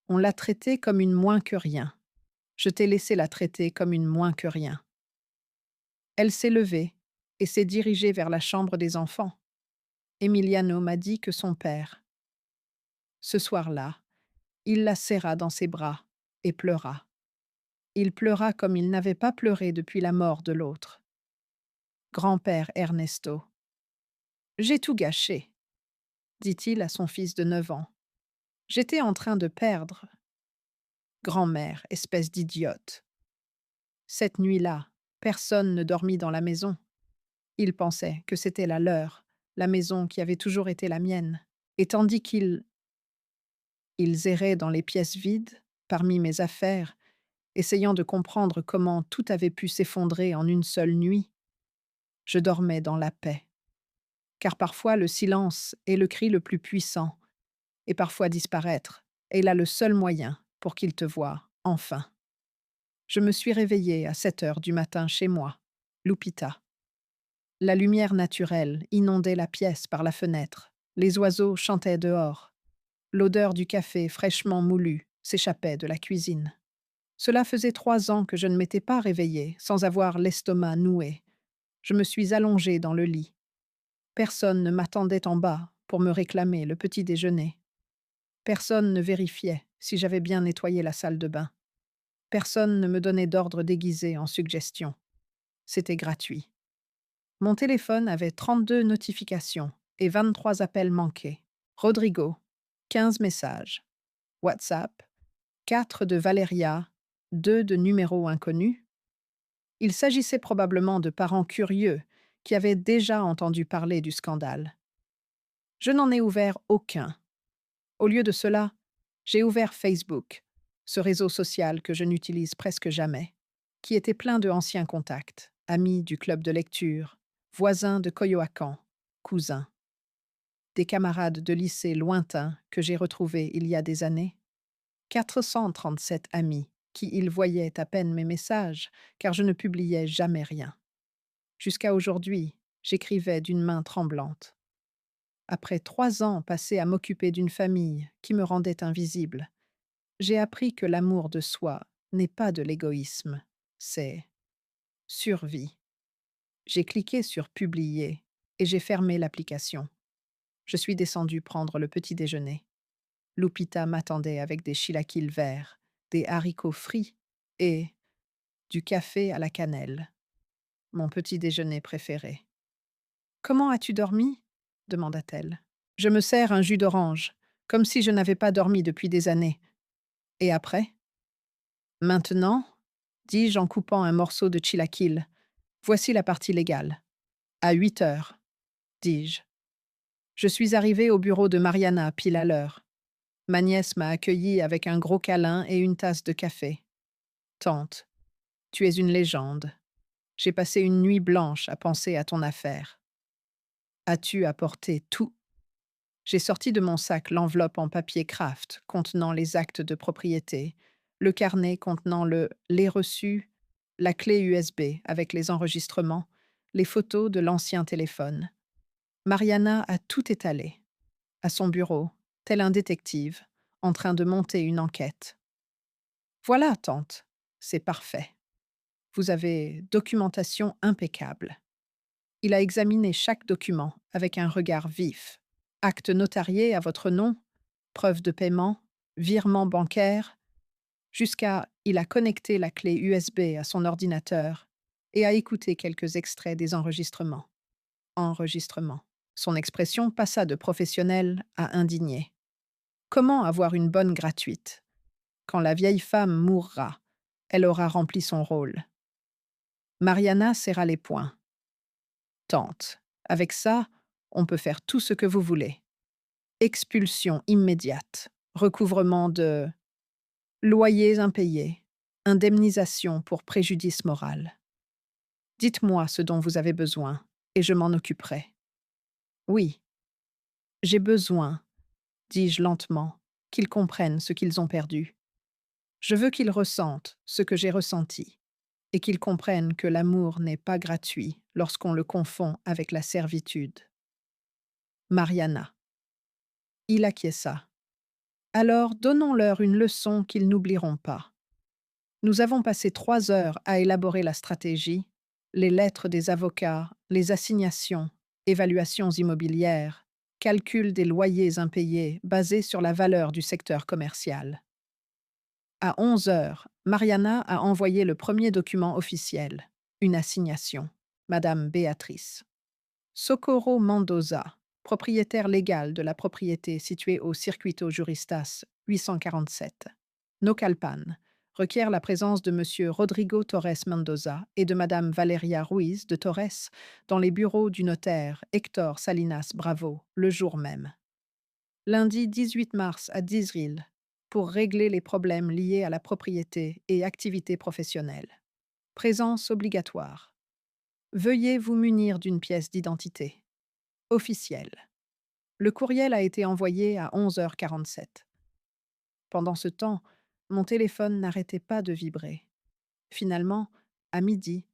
On l'a traitée comme une moins que rien. Je t'ai laissé la traiter comme une moins que rien. Elle s'est levée et s'est dirigée vers la chambre des enfants. Emiliano m'a dit que son père. Ce soir-là, il la serra dans ses bras et pleura. Il pleura comme il n'avait pas pleuré depuis la mort de l'autre. Grand-père Ernesto. J'ai tout gâché, dit-il à son fils de 9 ans. J'étais en train de perdre. Grand-mère, espèce d'idiote. Cette nuit-là, personne ne dormit dans la maison. Ils pensaient que c'était la leur, la maison qui avait toujours été la mienne. Et tandis ils erraient dans les pièces vides, parmi mes affaires, essayant de comprendre comment tout avait pu s'effondrer en une seule nuit, je dormais dans la paix. Car parfois le silence est le cri le plus puissant, et parfois disparaître est là le seul moyen pour qu'il te voie, enfin. Je me suis réveillée à 7 heures du matin chez moi, Lupita. La lumière naturelle inondait la pièce par la fenêtre. Les oiseaux chantaient dehors. L'odeur du café fraîchement moulu s'échappait de la cuisine. Cela faisait 3 ans que je ne m'étais pas réveillée sans avoir l'estomac noué. Je me suis allongée dans le lit. Personne ne m'attendait en bas pour me réclamer le petit déjeuner. Personne ne vérifiait si j'avais bien nettoyé la salle de bain. Personne ne me donnait d'ordre déguisé en suggestion. C'était gratuit. Mon téléphone avait 32 notifications et 23 appels manqués. Rodrigo, 15 messages. WhatsApp, 4 de Valeria, 2 de numéros inconnus. Il s'agissait probablement de parents curieux qui avaient déjà entendu parler du scandale. Je n'en ai ouvert aucun. Au lieu de cela, j'ai ouvert Facebook, ce réseau social que je n'utilise presque jamais, qui était plein de anciens contacts, amis du club de lecture, voisins de Coyoacán, cousins. Des camarades de lycée lointains que j'ai retrouvés il y a des années. 437 amis qui ils voyaient à peine mes messages, car je ne publiais jamais rien. Jusqu'à aujourd'hui, j'écrivais d'une main tremblante. Après 3 ans passés à m'occuper d'une famille qui me rendait invisible, j'ai appris que l'amour de soi n'est pas de l'égoïsme, c'est survie. J'ai cliqué sur Publier et j'ai fermé l'application. Je suis descendue prendre le petit déjeuner. Lupita m'attendait avec des chilaquiles verts, des haricots frits et du café à la cannelle, mon petit déjeuner préféré. Comment as-tu dormi? Demanda-t-elle. Je me sers un jus d'orange, comme si je n'avais pas dormi depuis des années. Et après? Maintenant, dis-je en coupant un morceau de chilaquil, voici la partie légale. À 8 heures, dis-je. Je suis arrivée au bureau de Mariana pile à l'heure. Ma nièce m'a accueilli avec un gros câlin et une tasse de café. Tante, tu es une légende. J'ai passé une nuit blanche à penser à ton affaire. As-tu apporté tout? J'ai sorti de mon sac l'enveloppe en papier craft contenant les actes de propriété, le carnet contenant les reçus, la clé USB avec les enregistrements, les photos de l'ancien téléphone. Mariana a tout étalé, à son bureau, tel un détective, en train de monter une enquête. Voilà, tante, c'est parfait. Vous avez documentation impeccable. Il a examiné chaque document avec un regard vif. Acte notarié à votre nom, preuve de paiement, virement bancaire, jusqu'à il a connecté la clé USB à son ordinateur et a écouté quelques extraits des enregistrements. Enregistrement. Son expression passa de professionnelle à indignée. Comment avoir une bonne gratuite? Quand la vieille femme mourra, elle aura rempli son rôle. Mariana serra les poings. Tante, avec ça, on peut faire tout ce que vous voulez. Expulsion immédiate, recouvrement de loyers impayés, indemnisation pour préjudice moral. Dites-moi ce dont vous avez besoin, et je m'en occuperai. Oui, j'ai besoin, dis-je lentement, qu'ils comprennent ce qu'ils ont perdu. Je veux qu'ils ressentent ce que j'ai ressenti, et qu'ils comprennent que l'amour n'est pas gratuit lorsqu'on le confond avec la servitude. Mariana. Il acquiesça. Alors donnons-leur une leçon qu'ils n'oublieront pas. Nous avons passé 3 heures à élaborer la stratégie, les lettres des avocats, les assignations, évaluations immobilières, calcul des loyers impayés basés sur la valeur du secteur commercial. À 11 heures, Mariana a envoyé le premier document officiel, une assignation, Madame Béatrice. Socorro Mendoza, propriétaire légal de la propriété située au Circuito Juristas 847, Nocalpan, requiert la présence de M. Rodrigo Torres Mendoza et de Mme Valeria Ruiz de Torres dans les bureaux du notaire Hector Salinas Bravo le jour même. Lundi 18 mars à Dizril, pour régler les problèmes liés à la propriété et activités professionnelles. Présence obligatoire. Veuillez vous munir d'une pièce d'identité. Officielle. Le courriel a été envoyé à 11h47. Pendant ce temps, mon téléphone n'arrêtait pas de vibrer. Finalement, à midi,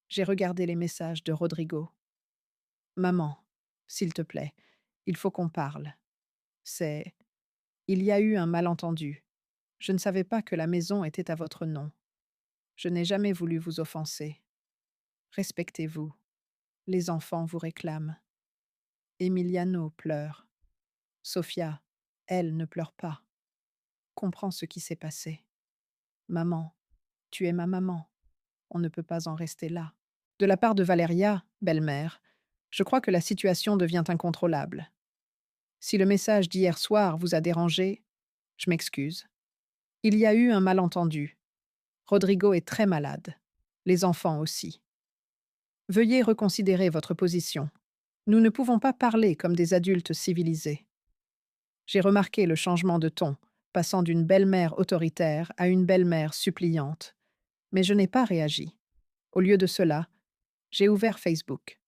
j'ai regardé les messages de Rodrigo. Maman, s'il te plaît, il faut qu'on parle. C'est... Il y a eu un malentendu. Je ne savais pas que la maison était à votre nom. Je n'ai jamais voulu vous offenser. Respectez-vous. Les enfants vous réclament. Emiliano pleure. Sofia, elle, ne pleure pas. Comprends ce qui s'est passé. Maman, tu es ma maman. On ne peut pas en rester là. De la part de Valeria, belle-mère, je crois que la situation devient incontrôlable. Si le message d'hier soir vous a dérangé, je m'excuse. Il y a eu un malentendu. Rodrigo est très malade. Les enfants aussi. Veuillez reconsidérer votre position. Nous ne pouvons pas parler comme des adultes civilisés. J'ai remarqué le changement de ton, passant d'une belle-mère autoritaire à une belle-mère suppliante. Mais je n'ai pas réagi. Au lieu de cela, j'ai ouvert Facebook.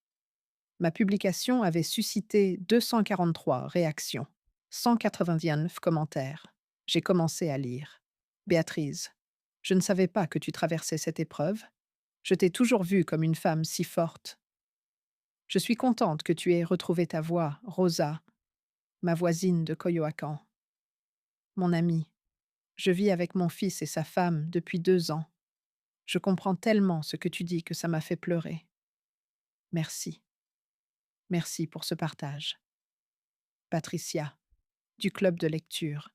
Ma publication avait suscité 243 réactions, 199 commentaires. J'ai commencé à lire. Béatrice, je ne savais pas que tu traversais cette épreuve. Je t'ai toujours vue comme une femme si forte. Je suis contente que tu aies retrouvé ta voix, Rosa, ma voisine de Coyoacán. Mon amie, je vis avec mon fils et sa femme depuis 2 ans. Je comprends tellement ce que tu dis que ça m'a fait pleurer. Merci. Merci pour ce partage. Patricia, du club de lecture.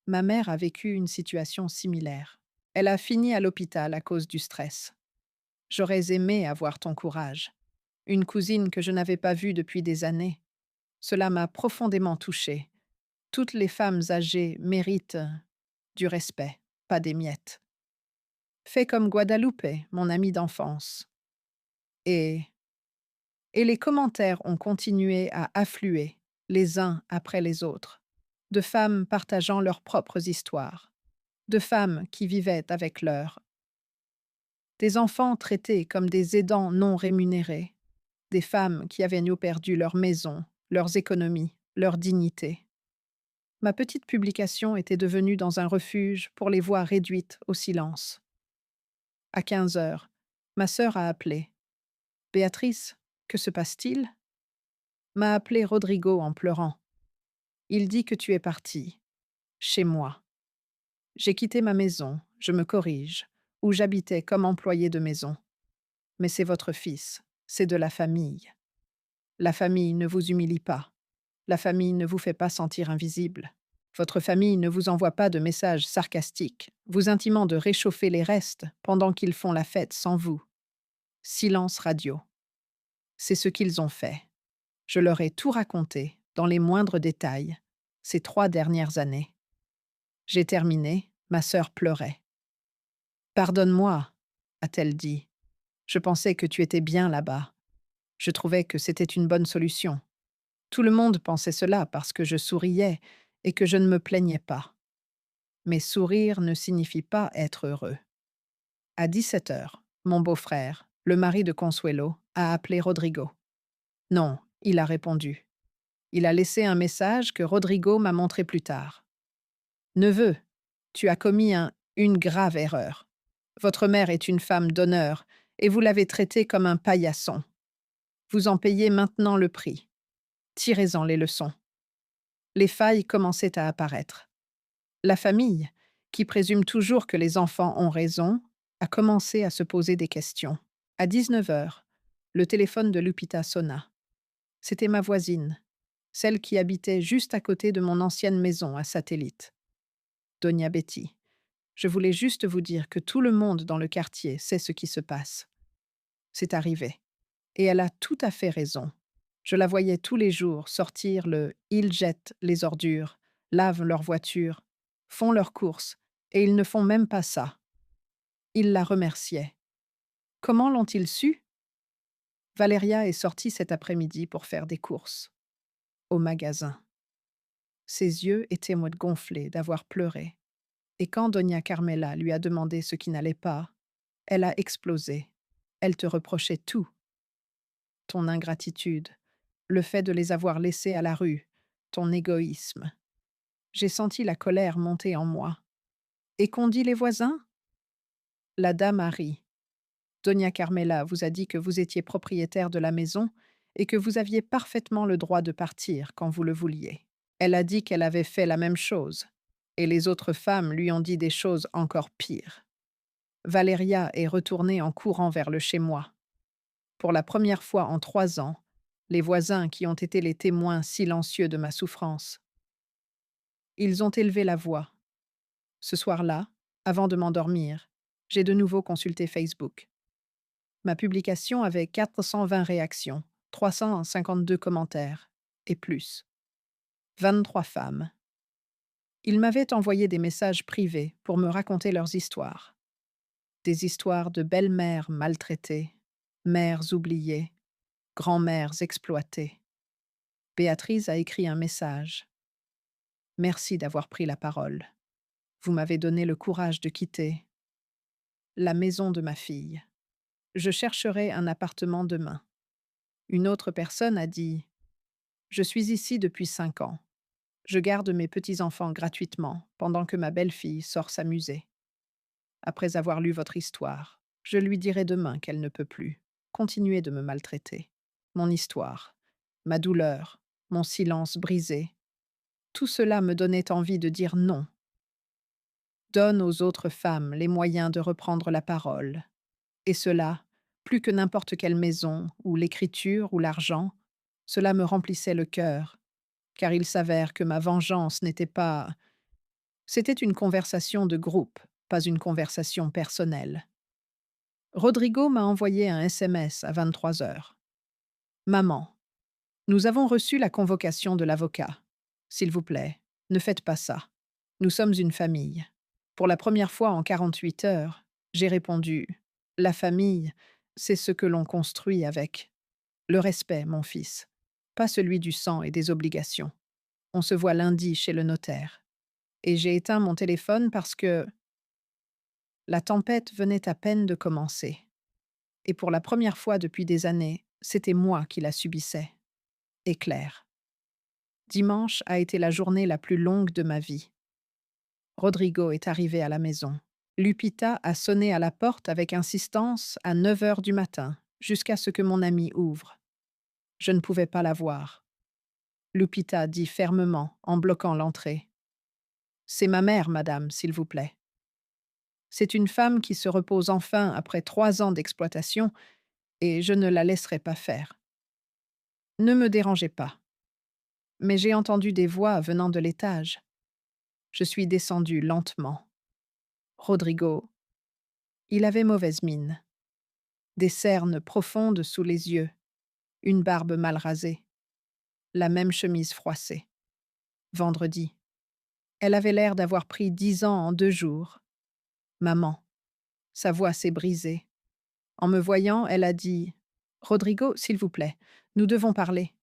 Ma mère a vécu une situation similaire. Elle a fini à l'hôpital à cause du stress. J'aurais aimé avoir ton courage. Une cousine que je n'avais pas vue depuis des années. Cela m'a profondément touchée. Toutes les femmes âgées méritent du respect, pas des miettes. Fais comme Guadalupe, mon amie d'enfance. Et... Et les commentaires ont continué à affluer, les uns après les autres. de femmes partageant leurs propres histoires, de femmes qui vivaient avec leurs, des enfants traités comme des aidants non rémunérés, des femmes qui avaient perdu leur maison, leurs économies, leur dignité. Ma petite publication était devenue dans un refuge pour les voix réduites au silence. À 15 heures, ma sœur a appelé. Béatrice, que se passe-t-il? M'a appelé Rodrigo en pleurant. Il dit que tu es partie. Chez moi. J'ai quitté ma maison, je me corrige, où j'habitais comme employé de maison. Mais c'est votre fils, c'est de la famille. La famille ne vous humilie pas. La famille ne vous fait pas sentir invisible. Votre famille ne vous envoie pas de messages sarcastiques, vous intimant de réchauffer les restes pendant qu'ils font la fête sans vous. Silence radio. C'est ce qu'ils ont fait. Je leur ai tout raconté, dans les moindres détails, ces 3 dernières années. J'ai terminé, ma sœur pleurait. Pardonne-moi, a-t-elle dit. Je pensais que tu étais bien là-bas. Je trouvais que c'était une bonne solution. Tout le monde pensait cela parce que je souriais et que je ne me plaignais pas. Mais sourire ne signifie pas être heureux. À 17 heures, mon beau-frère, le mari de Consuelo, a appelé Rodrigo. Non, il a répondu. Il a laissé un message que Rodrigo m'a montré plus tard. Neveu, tu as commis une grave erreur. Votre mère est une femme d'honneur et vous l'avez traitée comme un paillasson. Vous en payez maintenant le prix. Tirez-en les leçons. Les failles commençaient à apparaître. La famille, qui présume toujours que les enfants ont raison, a commencé à se poser des questions. À 19 heures, le téléphone de Lupita sonna. C'était ma voisine, celle qui habitait juste à côté de mon ancienne maison à Satellite. Doña Betty, je voulais juste vous dire que tout le monde dans le quartier sait ce qui se passe. C'est arrivé. Et elle a tout à fait raison. Je la voyais tous les jours sortir le «ils jettent les ordures, lavent leurs voitures, font leurs courses, et ils ne font même pas ça». Ils la remerciaient. Comment l'ont-ils su? Valéria est sortie cet après-midi pour faire des courses. Au magasin. Ses yeux étaient gonflés d'avoir pleuré. Et quand Doña Carmela lui a demandé ce qui n'allait pas, elle a explosé. Elle te reprochait tout. Ton ingratitude, le fait de les avoir laissés à la rue, ton égoïsme. J'ai senti la colère monter en moi. Et qu'ont dit les voisins? La dame a ri. Doña Carmela vous a dit que vous étiez propriétaire de la maison et que vous aviez parfaitement le droit de partir quand vous le vouliez. Elle a dit qu'elle avait fait la même chose, et les autres femmes lui ont dit des choses encore pires. Valeria est retournée en courant vers le chez-moi. Pour la première fois en 3 ans, les voisins qui ont été les témoins silencieux de ma souffrance. Ils ont élevé la voix. Ce soir-là, avant de m'endormir, j'ai de nouveau consulté Facebook. Ma publication avait 420 réactions, 352 commentaires, et plus. 23 femmes. Ils m'avaient envoyé des messages privés pour me raconter leurs histoires. Des histoires de belles-mères maltraitées, mères oubliées, grand-mères exploitées. Béatrice a écrit un message. Merci d'avoir pris la parole. Vous m'avez donné le courage de quitter la maison de ma fille. Je chercherai un appartement demain. Une autre personne a dit: Je suis ici depuis 5 ans. Je garde mes petits-enfants gratuitement pendant que ma belle-fille sort s'amuser. Après avoir lu votre histoire, je lui dirai demain qu'elle ne peut plus continuer de me maltraiter. Mon histoire, ma douleur, mon silence brisé, tout cela me donnait envie de dire non. Donne aux autres femmes les moyens de reprendre la parole. Et cela, plus que n'importe quelle maison, ou l'écriture, ou l'argent, cela me remplissait le cœur, car il s'avère que ma vengeance n'était pas... C'était une conversation de groupe, pas une conversation personnelle. Rodrigo m'a envoyé un SMS à 23 heures. Maman, nous avons reçu la convocation de l'avocat. S'il vous plaît, ne faites pas ça. Nous sommes une famille. Pour la première fois en 48 heures, j'ai répondu: La famille, c'est ce que l'on construit avec le respect, mon fils, pas celui du sang et des obligations. On se voit lundi chez le notaire. Et j'ai éteint mon téléphone parce que la tempête venait à peine de commencer. Et pour la première fois depuis des années, c'était moi qui la subissais. Éclair. Dimanche a été la journée la plus longue de ma vie. Rodrigo est arrivé à la maison. Lupita a sonné à la porte avec insistance à 9 heures du matin, jusqu'à ce que mon ami ouvre. Je ne pouvais pas la voir. Lupita dit fermement, en bloquant l'entrée. C'est ma mère, madame, s'il vous plaît. C'est une femme qui se repose enfin après 3 ans d'exploitation, et je ne la laisserai pas faire. Ne me dérangez pas. Mais j'ai entendu des voix venant de l'étage. Je suis descendue lentement. Rodrigo, il avait mauvaise mine. Des cernes profondes sous les yeux, une barbe mal rasée, la même chemise froissée. Vendredi. Elle avait l'air d'avoir pris 10 ans en 2 jours. Maman. Sa voix s'est brisée. En me voyant, elle a dit « Rodrigo, s'il vous plaît, nous devons parler. »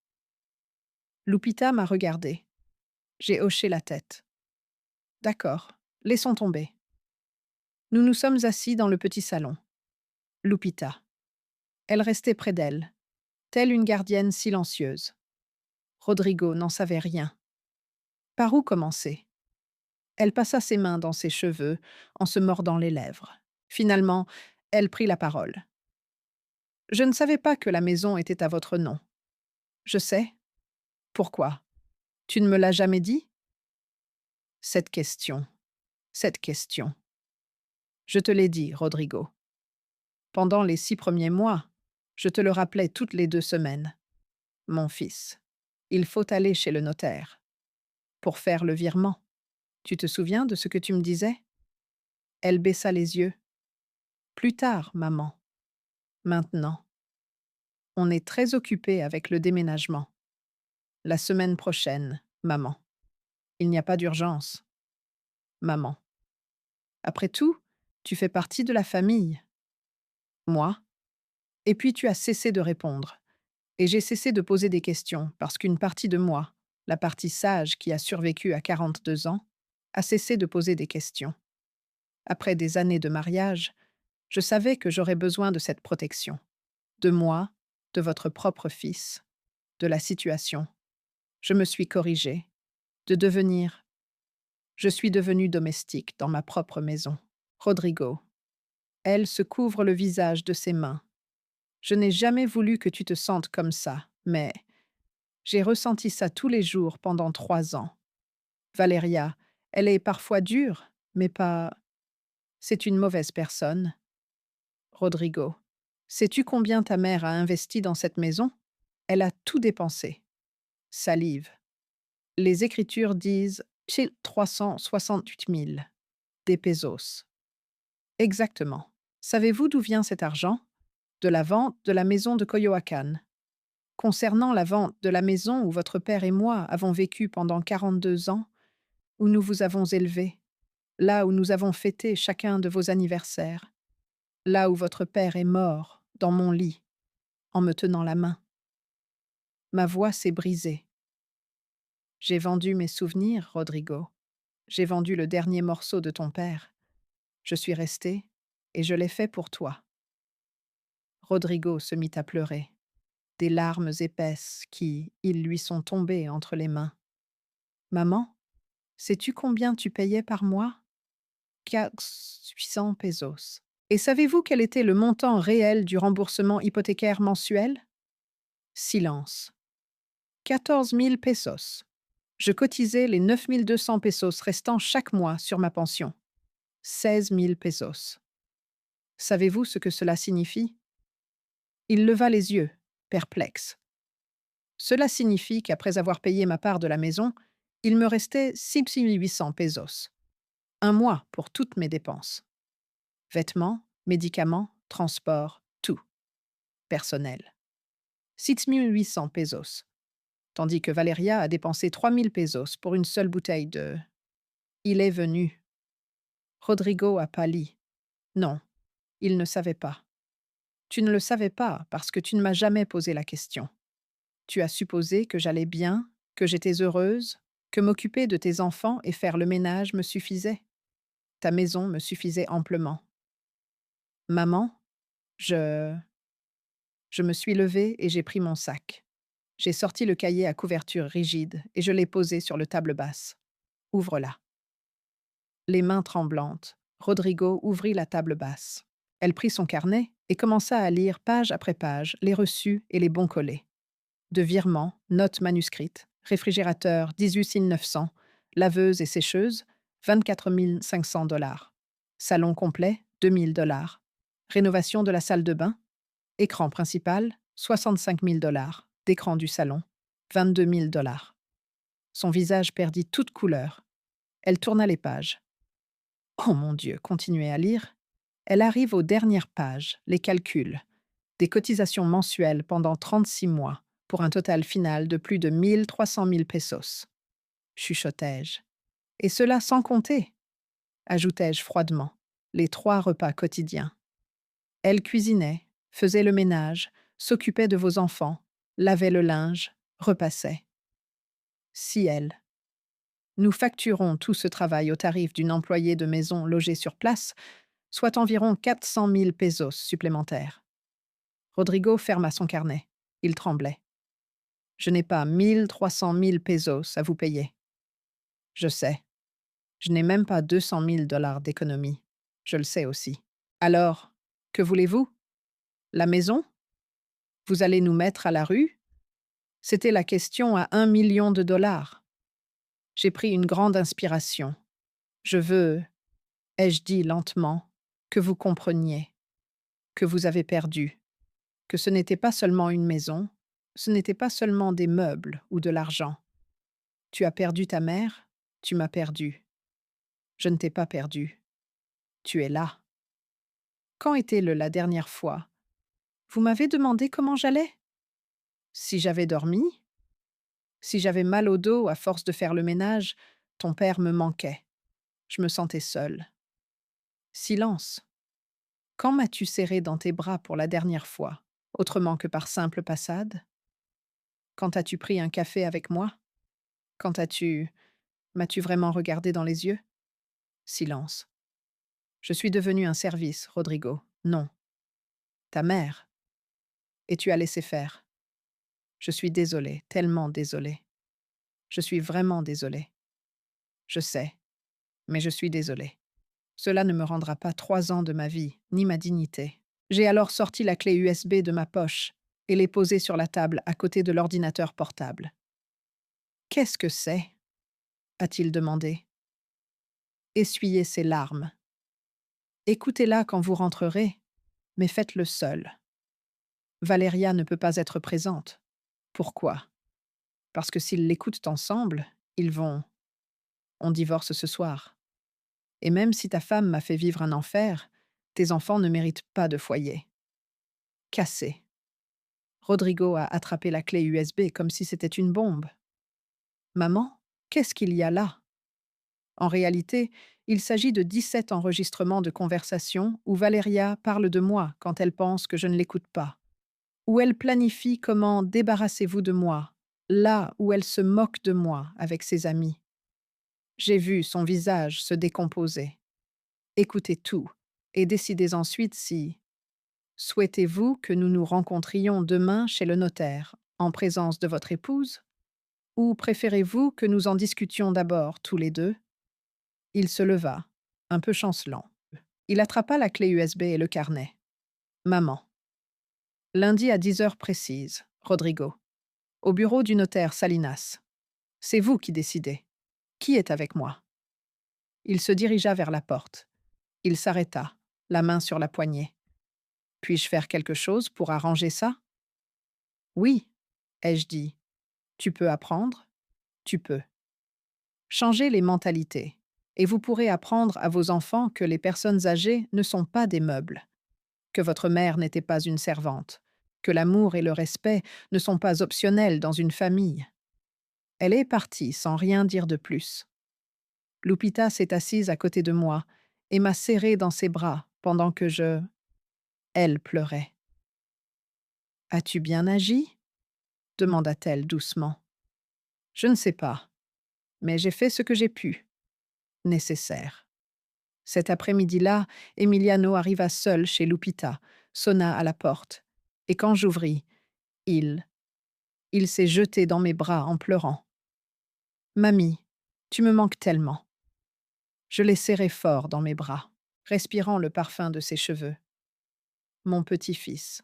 Lupita m'a regardée. J'ai hoché la tête. « D'accord, laissons tomber. » Nous nous sommes assis dans le petit salon. Lupita. Elle restait près d'elle, telle une gardienne silencieuse. Rodrigo n'en savait rien. Par où commencer? Elle passa ses mains dans ses cheveux en se mordant les lèvres. Finalement, elle prit la parole. « Je ne savais pas que la maison était à votre nom. » « Je sais. Pourquoi? Tu ne me l'as jamais dit? » Cette question. Cette question. Je te l'ai dit, Rodrigo. Pendant les 6 premiers mois, je te le rappelais toutes les 2 semaines. Mon fils, il faut aller chez le notaire. Pour faire le virement. Tu te souviens de ce que tu me disais? Elle baissa les yeux. Plus tard, maman. Maintenant. On est très occupé avec le déménagement. La semaine prochaine, maman. Il n'y a pas d'urgence. Maman. Après tout, tu fais partie de la famille. Moi. Et puis tu as cessé de répondre. Et j'ai cessé de poser des questions parce qu'une partie de moi, la partie sage qui a survécu à 42 ans, a cessé de poser des questions. Après des années de mariage, je savais que j'aurais besoin de cette protection. De moi, de votre propre fils, de la situation. Je me suis corrigée. De devenir. Je suis devenue domestique dans ma propre maison. Rodrigo. Elle se couvre le visage de ses mains. Je n'ai jamais voulu que tu te sentes comme ça, mais j'ai ressenti ça tous les jours pendant 3 ans. Valeria, elle est parfois dure, mais pas... C'est une mauvaise personne. Rodrigo. Sais-tu combien ta mère a investi dans cette maison? Elle a tout dépensé. Salive. Les Écritures disent 368 000. Des pesos. Exactement. Savez-vous d'où vient cet argent? De la vente de la maison de Coyoacán. Concernant la vente de la maison où votre père et moi avons vécu pendant 42 ans, où nous vous avons élevé, là où nous avons fêté chacun de vos anniversaires, là où votre père est mort, dans mon lit, en me tenant la main. Ma voix s'est brisée. J'ai vendu mes souvenirs, Rodrigo. J'ai vendu le dernier morceau de ton père. Je suis restée, et je l'ai fait pour toi. Rodrigo se mit à pleurer, des larmes épaisses qui, ils lui sont tombées entre les mains. Maman, sais-tu combien tu payais par mois? 800 pesos. Et savez-vous quel était le montant réel du remboursement hypothécaire mensuel? Silence. 14 000 pesos. Je cotisais les 9 200 pesos restants chaque mois sur ma pension. 16 000 pesos. Savez-vous ce que cela signifie? Il leva les yeux, perplexe. Cela signifie qu'après avoir payé ma part de la maison, il me restait 6 800 pesos. Un mois pour toutes mes dépenses. Vêtements, médicaments, transport, tout. Personnel. 6 800 pesos. Tandis que Valeria a dépensé 3 000 pesos pour une seule bouteille de... Il est venu. Rodrigo a pâli. Non, il ne savait pas. Tu ne le savais pas parce que tu ne m'as jamais posé la question. Tu as supposé que j'allais bien, que j'étais heureuse, Que m'occuper de tes enfants et faire le ménage me suffisait. Ta maison me suffisait amplement. Maman, je... Je me suis levée et j'ai pris mon sac. J'ai sorti le cahier à couverture rigide et je l'ai posé sur le table basse. Ouvre-la. Les mains tremblantes, Rodrigo ouvrit la table basse. Elle prit son carnet et commença à lire page après page les reçus et les bons collés. De virements, notes manuscrites, réfrigérateur 18 900, laveuse et sécheuse 24 500 $, salon complet 2 000 $, rénovation de la salle de bain, écran principal 65 000 $, d'écran du salon 22 000 $. Son visage perdit toute couleur. Elle tourna les pages. Oh mon Dieu, continuez à lire. Elle arrive aux dernières pages, les calculs. Des cotisations mensuelles pendant 36 mois, pour un total final de plus de 1 300 000 pesos. Chuchotai-je. Et cela sans compter, ajoutai-je froidement, les 3 repas quotidiens. Elle cuisinait, faisait le ménage, s'occupait de vos enfants, lavait le linge, repassait. Si elle. Nous facturons tout ce travail au tarif d'une employée de maison logée sur place, soit environ 400 000 pesos supplémentaires. Rodrigo ferma son carnet. Il tremblait. Je n'ai pas 1 300 000 pesos à vous payer. Je sais. Je n'ai même pas 200 000 $ d'économie. Je le sais aussi. Alors, que voulez-vous? La maison? Vous allez nous mettre à la rue? C'était la question à 1 million de $. J'ai pris une grande inspiration. Je veux, ai-je dit lentement, que vous compreniez, que vous avez perdu, que ce n'était pas seulement une maison, ce n'était pas seulement des meubles ou de l'argent. Tu as perdu ta mère, tu m'as perdu. Je ne t'ai pas perdu. Tu es là. Quand était-le la dernière fois? Vous m'avez demandé comment j'allais? Si j'avais dormi? Si j'avais mal au dos à force de faire le ménage, ton père me manquait. Je me sentais seule. Silence. Quand m'as-tu serré dans tes bras pour la dernière fois, autrement que par simple passade? Quand as-tu pris un café avec moi? Quand m'as-tu vraiment regardé dans les yeux? Silence. Je suis devenu un service, Rodrigo. Non. Ta mère. Et tu as laissé faire. Je suis désolée, tellement désolée. Je suis vraiment désolée. Je sais, mais je suis désolée. Cela ne me rendra pas 3 ans de ma vie, ni ma dignité. J'ai alors sorti la clé USB de ma poche et l'ai posée sur la table à côté de l'ordinateur portable. Qu'est-ce que c'est? A-t-il demandé. Essuyez ses larmes. Écoutez-la quand vous rentrerez, mais faites-le seul. Valéria ne peut pas être présente. Pourquoi? Parce que s'ils l'écoutent ensemble, ils vont... On divorce ce soir. Et même si ta femme m'a fait vivre un enfer, tes enfants ne méritent pas de foyer. Cassé. Rodrigo a attrapé la clé USB comme si c'était une bombe. Maman, qu'est-ce qu'il y a là? En réalité, il s'agit de 17 enregistrements de conversations où Valéria parle de moi quand elle pense que je ne l'écoute pas, où elle planifie comment débarrassez-vous de moi, là où elle se moque de moi avec ses amis. J'ai vu son visage se décomposer. Écoutez tout et décidez ensuite si souhaitez-vous que nous nous rencontrions demain chez le notaire, en présence de votre épouse, ou préférez-vous que nous en discutions d'abord tous les deux? Il se leva, un peu chancelant. Il attrapa la clé USB et le carnet. Maman. Lundi à 10 heures précises, Rodrigo. Au bureau du notaire Salinas. C'est vous qui décidez. Qui est avec moi? Il se dirigea vers la porte. Il s'arrêta, la main sur la poignée. Puis-je faire quelque chose pour arranger ça? Oui, ai-je dit. Tu peux apprendre? Tu peux. Changez les mentalités, et vous pourrez apprendre à vos enfants que les personnes âgées ne sont pas des meubles, que votre mère n'était pas une servante, que l'amour et le respect ne sont pas optionnels dans une famille. Elle est partie sans rien dire de plus. Lupita s'est assise à côté de moi et m'a serré dans ses bras pendant que Elle pleurait. As-tu bien agi? Demanda-t-elle doucement. Je ne sais pas. Mais j'ai fait ce que j'ai pu, nécessaire. Cet après-midi-là, Emiliano arriva seul chez Lupita, sonna à la porte. Et quand j'ouvris, il, il s'est jeté dans mes bras en pleurant. Mamie, tu me manques tellement. Je l'ai serré fort dans mes bras, respirant le parfum de ses cheveux. Mon petit-fils,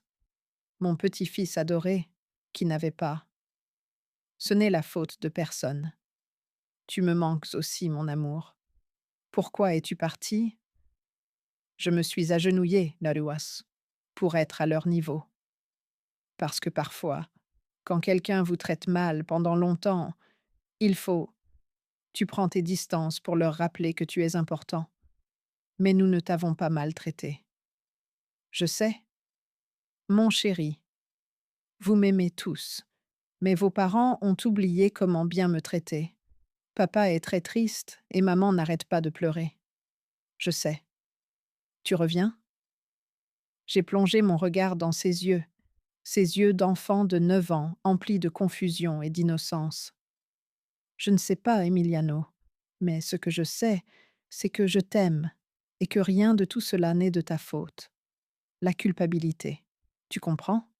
mon petit-fils adoré, qui n'avait pas. Ce n'est la faute de personne. Tu me manques aussi, mon amour. Pourquoi es-tu parti? Je me suis agenouillée, Naruas, pour être à leur niveau. Parce que parfois, quand quelqu'un vous traite mal pendant longtemps, il faut. Tu prends tes distances pour leur rappeler que tu es important. Mais nous ne t'avons pas maltraité. Je sais. Mon chéri, vous m'aimez tous, mais vos parents ont oublié comment bien me traiter. Papa est très triste et maman n'arrête pas de pleurer. Je sais. Tu reviens? J'ai plongé mon regard dans ses yeux d'enfant de 9 ans, emplis de confusion et d'innocence. Je ne sais pas, Emiliano, mais ce que je sais, c'est que je t'aime et que rien de tout cela n'est de ta faute. La culpabilité. Tu comprends?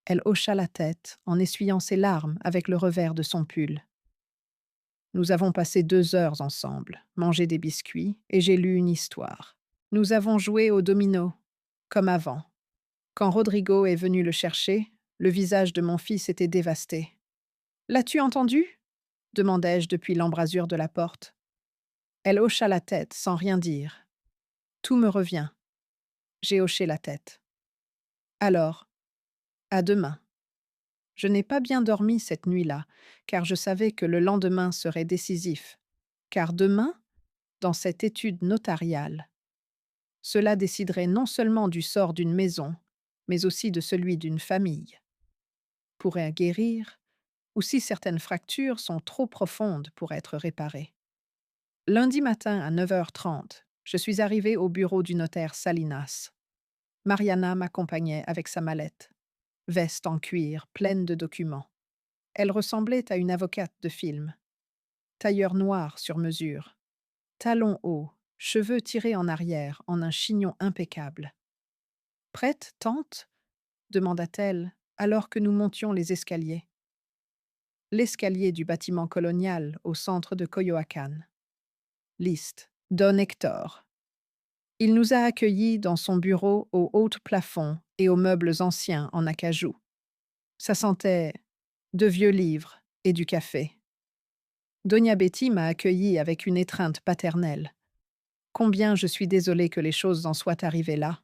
Elle hocha la tête en essuyant ses larmes avec le revers de son pull. Nous avons passé 2 heures ensemble, mangé des biscuits, et j'ai lu une histoire. Nous avons joué au domino, comme avant. Quand Rodrigo est venu le chercher, le visage de mon fils était dévasté. L'as-tu entendu? Demandai-je depuis l'embrasure de la porte. Elle hocha la tête sans rien dire. Tout me revient. J'ai hoché la tête. Alors, à demain. Je n'ai pas bien dormi cette nuit-là, car je savais que le lendemain serait décisif. Car demain, dans cette étude notariale, cela déciderait non seulement du sort d'une maison, mais aussi de celui d'une famille. Pourrait guérir, ou si certaines fractures sont trop profondes pour être réparées. Lundi matin à 9h30, je suis arrivée au bureau du notaire Salinas. Mariana m'accompagnait avec sa mallette, veste en cuir pleine de documents. Elle ressemblait à une avocate de film. Tailleur noir sur mesure, talons hauts, cheveux tirés en arrière en un chignon impeccable. Prête, tante? Demanda-t-elle alors que nous montions les escaliers. L'escalier du bâtiment colonial au centre de Coyoacán. Liste. Don Hector. Il nous a accueillis dans son bureau aux hauts plafonds et aux meubles anciens en acajou. Ça sentait de vieux livres et du café. Doña Betty m'a accueilli avec une étreinte paternelle. Combien je suis désolée que les choses en soient arrivées là.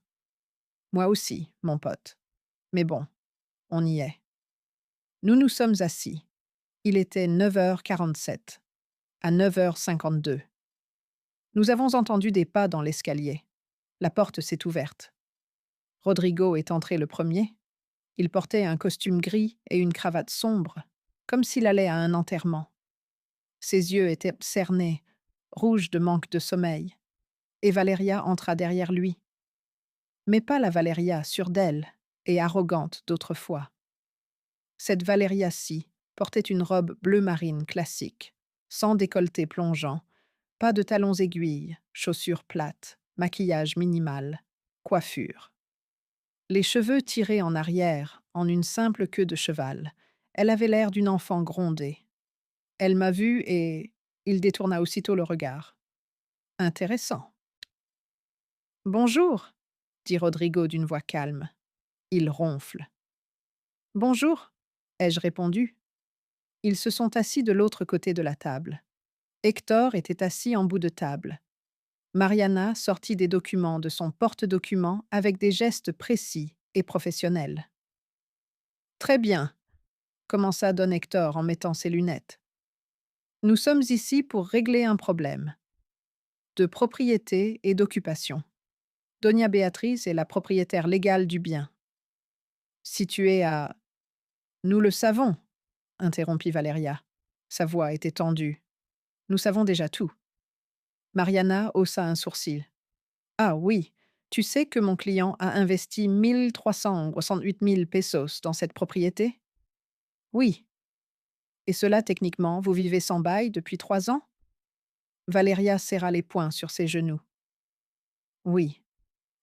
Moi aussi, mon pote. Mais bon, on y est. Nous nous sommes assis. Il était 9h47. À 9h52. Nous avons entendu des pas dans l'escalier. La porte s'est ouverte. Rodrigo est entré le premier. Il portait un costume gris et une cravate sombre, comme s'il allait à un enterrement. Ses yeux étaient cernés, rouges de manque de sommeil. Et Valeria entra derrière lui. Mais pas la Valeria sûre d'elle et arrogante d'autrefois. Cette Valeria-ci portait une robe bleu marine classique, sans décolleté plongeant, pas de talons aiguilles, chaussures plates, maquillage minimal, coiffure. Les cheveux tirés en arrière, en une simple queue de cheval, elle avait l'air d'une enfant grondée. Elle m'a vu et il détourna aussitôt le regard. Intéressant. Bonjour, dit Rodrigo d'une voix calme. Il ronfle. Bonjour, ai-je répondu. Ils se sont assis de l'autre côté de la table. Hector était assis en bout de table. Mariana sortit des documents de son porte-documents avec des gestes précis et professionnels. Très bien, commença Don Hector en mettant ses lunettes. Nous sommes ici pour régler un problème de propriété et d'occupation. Doña Beatriz est la propriétaire légale du bien. Situé à... Nous le savons, interrompit Valeria. Sa voix était tendue. Nous savons déjà tout. Mariana haussa un sourcil. Ah oui, tu sais que mon client a investi 1368 000 pesos dans cette propriété? Oui. Et cela, techniquement, vous vivez sans bail depuis 3 ans? Valéria serra les poings sur ses genoux. Oui,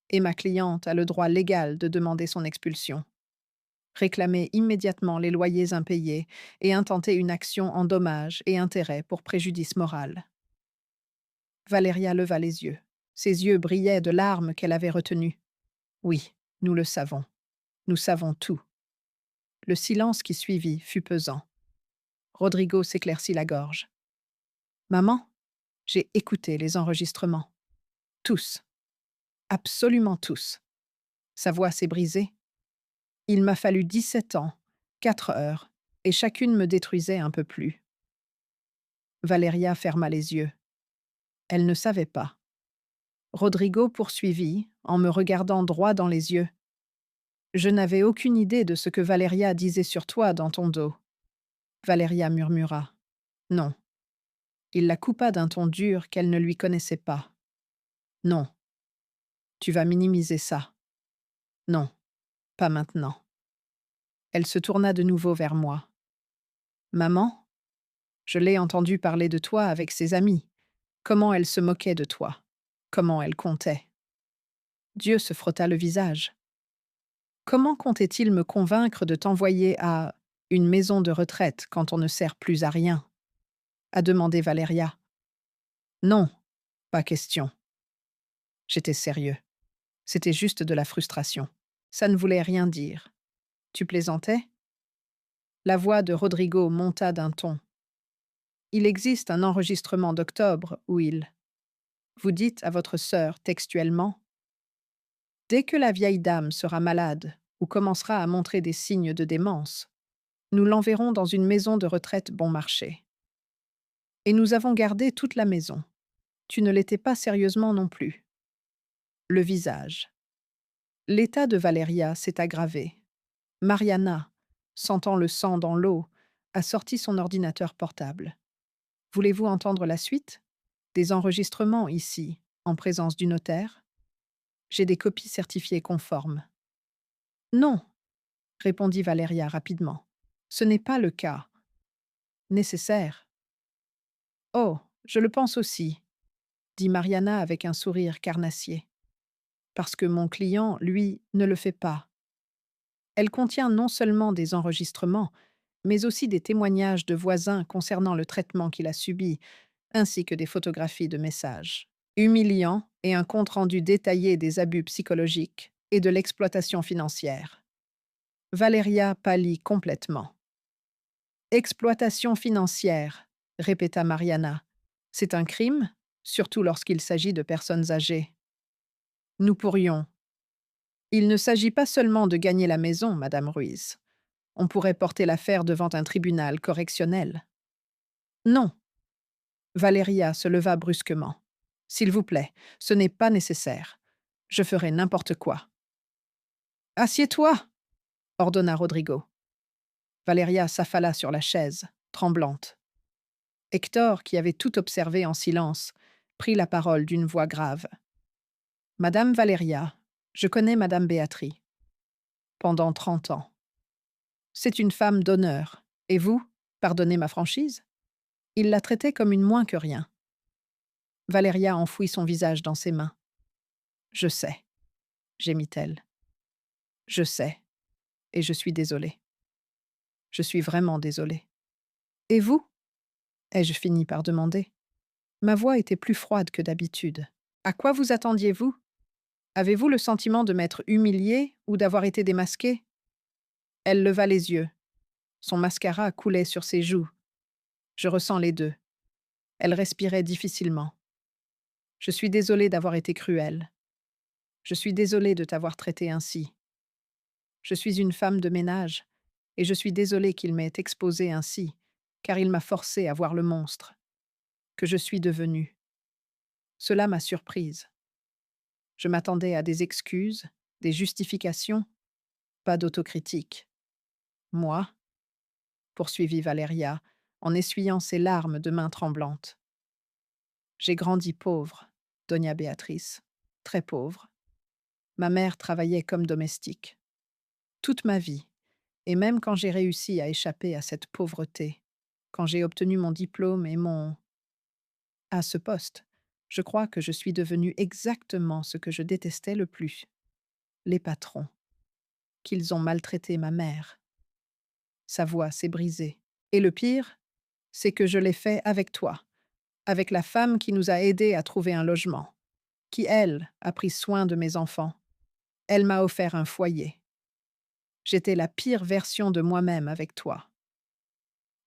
et ma cliente a le droit légal de demander son expulsion. Réclamer immédiatement les loyers impayés et intenter une action en dommages et intérêts pour préjudice moral. Valéria leva les yeux. Ses yeux brillaient de larmes qu'elle avait retenues. Oui, nous le savons. Nous savons tout. Le silence qui suivit fut pesant. Rodrigo s'éclaircit la gorge. Maman, j'ai écouté les enregistrements. Tous. Absolument tous. Sa voix s'est brisée. Il m'a fallu 17 ans, 4 heures, et chacune me détruisait un peu plus. Valéria ferma les yeux. Elle ne savait pas. Rodrigo poursuivit, en me regardant droit dans les yeux. Je n'avais aucune idée de ce que Valéria disait sur toi dans ton dos. Valéria murmura. Non. Il la coupa d'un ton dur qu'elle ne lui connaissait pas. Non. Tu vas minimiser ça. Non. Pas maintenant. Elle se tourna de nouveau vers moi. Maman, je l'ai entendu parler de toi avec ses amis. Comment elle se moquait de toi. Comment elle comptait. Dieu se frotta le visage. Comment comptait-il me convaincre de t'envoyer à une maison de retraite quand on ne sert plus à rien? A demandé Valéria. Non, pas question. J'étais sérieux. C'était juste de la frustration. Ça ne voulait rien dire. Tu plaisantais? La voix de Rodrigo monta d'un ton. Il existe un enregistrement d'octobre où vous dites à votre sœur textuellement: dès que la vieille dame sera malade ou commencera à montrer des signes de démence, nous l'enverrons dans une maison de retraite bon marché. Et nous avons gardé toute la maison. Tu ne l'étais pas sérieusement non plus. Le visage. L'état de Valéria s'est aggravé. Mariana, sentant le sang dans l'eau, a sorti son ordinateur portable. Voulez-vous entendre la suite? Des enregistrements ici, en présence du notaire? J'ai des copies certifiées conformes. Non, répondit Valéria rapidement. Ce n'est pas le cas. Nécessaire. Oh, je le pense aussi, dit Mariana avec un sourire carnassier. Parce que mon client, lui, ne le fait pas. Elle contient non seulement des enregistrements, mais aussi des témoignages de voisins concernant le traitement qu'il a subi, ainsi que des photographies de messages humiliants et un compte-rendu détaillé des abus psychologiques et de l'exploitation financière. Valéria pâlit complètement. Exploitation financière, répéta Mariana. C'est un crime, surtout lorsqu'il s'agit de personnes âgées. Nous pourrions. Il ne s'agit pas seulement de gagner la maison, Madame Ruiz. On pourrait porter l'affaire devant un tribunal correctionnel. Non. Valéria se leva brusquement. S'il vous plaît, ce n'est pas nécessaire. Je ferai n'importe quoi. Assieds-toi, ordonna Rodrigo. Valéria s'affala sur la chaise, tremblante. Hector, qui avait tout observé en silence, prit la parole d'une voix grave. Madame Valéria, je connais Madame Béatry. Pendant 30 ans. C'est une femme d'honneur. Et vous, pardonnez ma franchise? Il la traitait comme une moins que rien. Valéria enfouit son visage dans ses mains. Je sais, gémit-elle. Je sais, et je suis désolée. Je suis vraiment désolée. Et vous? Ai-je fini par demander. Ma voix était plus froide que d'habitude. À quoi vous attendiez-vous? Avez-vous le sentiment de m'être humiliée ou d'avoir été démasquée? Elle leva les yeux. Son mascara coulait sur ses joues. Je ressens les deux. Elle respirait difficilement. Je suis désolée d'avoir été cruelle. Je suis désolée de t'avoir traité ainsi. Je suis une femme de ménage, et je suis désolée qu'il m'ait exposée ainsi, car il m'a forcée à voir le monstre que je suis devenue. Cela m'a surprise. Je m'attendais à des excuses, des justifications, pas d'autocritique. Moi, poursuivit Valéria, en essuyant ses larmes de main tremblante. J'ai grandi pauvre, Doña Béatrice, très pauvre. Ma mère travaillait comme domestique. Toute ma vie, et même quand j'ai réussi à échapper à cette pauvreté, Quand j'ai obtenu mon diplôme et mon... à ce poste, je crois que je suis devenue exactement ce que je détestais le plus. Les patrons. Qu'ils ont maltraité ma mère. Sa voix s'est brisée. Et le pire, c'est que je l'ai fait avec toi, avec la femme qui nous a aidés à trouver un logement, qui, elle, a pris soin de mes enfants. Elle m'a offert un foyer. J'étais la pire version de moi-même avec toi.